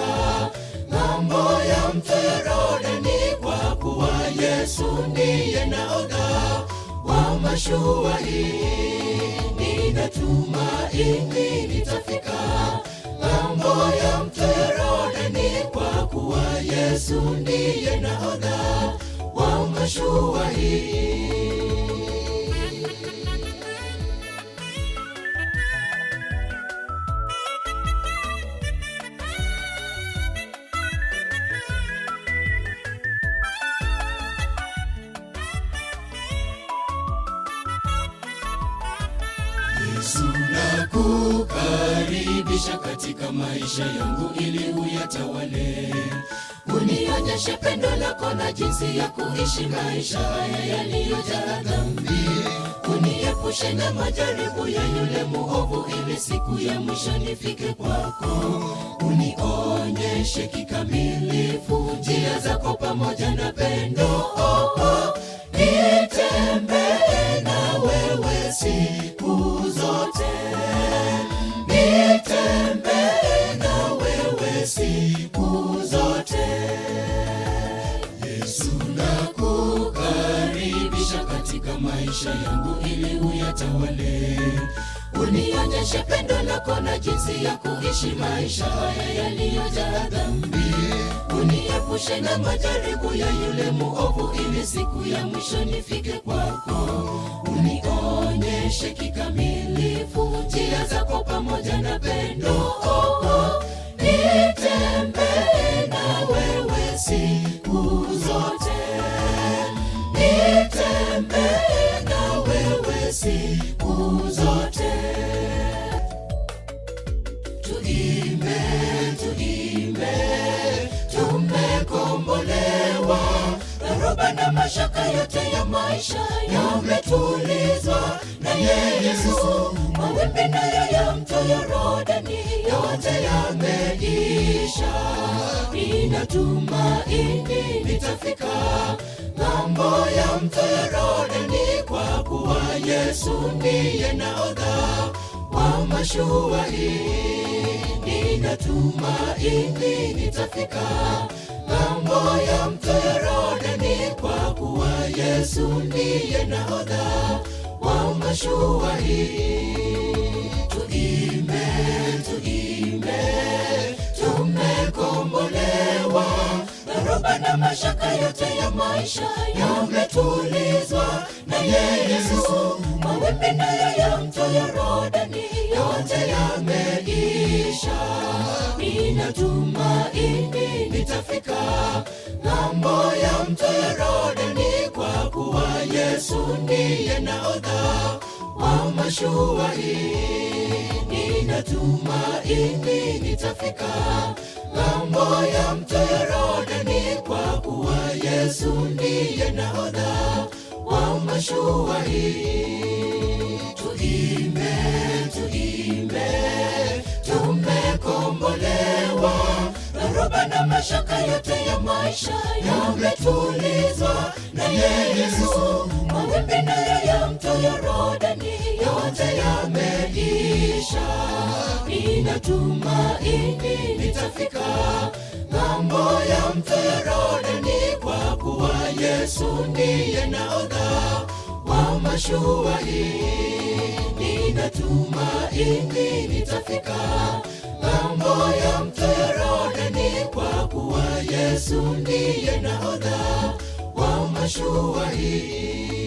ng'ambo ya mto Yordani, kwa kuwa Yesu ndiye nahodha wa mashua hii. Nina tumaini nitafika ng'ambo ya mto Yordani, kwa kuwa Yesu ndiye nahodha wa mashua hii. Yesu, nakukaribisha katika maisha yangu ili uyatawale. Unionyeshe pendo lako na jinsi ya kuishi maisha haya yaliyojaa dhambi. Uniepushe na majaribu ya yule muovu, ili siku ya mwisho nifike kwako. Unionyeshe kikamilifu njia zako pamoja na pendo. Nitembee na wewe siku zote. Nitembee na wewe siku zote. Yesu, nakukaribisha katika maisha yangu ili uyatawale. Unionyeshe pendo lako na jinsi ya kuishi maisha haya yaliyojaa dhambi. Uniepushe na majaribu ya yule muovu, ili siku ya mwisho nifike kwako. Unionyeshe kikamilifu njia zako pamoja na pendo. Nitembee na wewe siku zote. Nitembee na wewe siku zote. Tuimbe, tuimbe, tumekombolewa, dhoruba na mashaka yote ya maisha yametulizwa na Yesu. Mawimbi nayo ya mto Yordani yote yameisha. Nina tumaini nitafika ng'ambo ya mto Yordani, kwa kuwa Yesu ndiye nahodha wa mashua hii. Nina tumaini nitafika ng'ambo ya mto Yordani, kwa kuwa Yesu ndiye nahodha wa mashua hii. Tuimbe, tuimbe, tumekombolewa, dhoruba na mashaka yote ya maisha yametulizwa na Yesu. Mawimbi nayo ya mto Yordani yote yameisha. Nina tumaini nitafika ng'ambo ya mto Yordani, kwa kuwa Yesu ndiye nahodha wa mashua hii. Nina tumaini nitafika ng'ambo ya mto Yordani, kwa kuwa Yesu ndiye nahodha wa mashua hii. mashua hii. Tuimbe, tuimbe, tumekombolewa. Dhoruba na mashaka yote ya maisha yametulizwa na Yesu. Mawimbi nayo ya mto Yordani yote yameisha. Ninatumaini nitafika ng'ambo ya mto Yordani, kwa kuwa Yesu ndiye nahodha wa mashua hii. Ninatumaini nitafika ng'ambo ya mto Yordani, kwa kuwa Yesu ndiye nahodha wa mashua hii.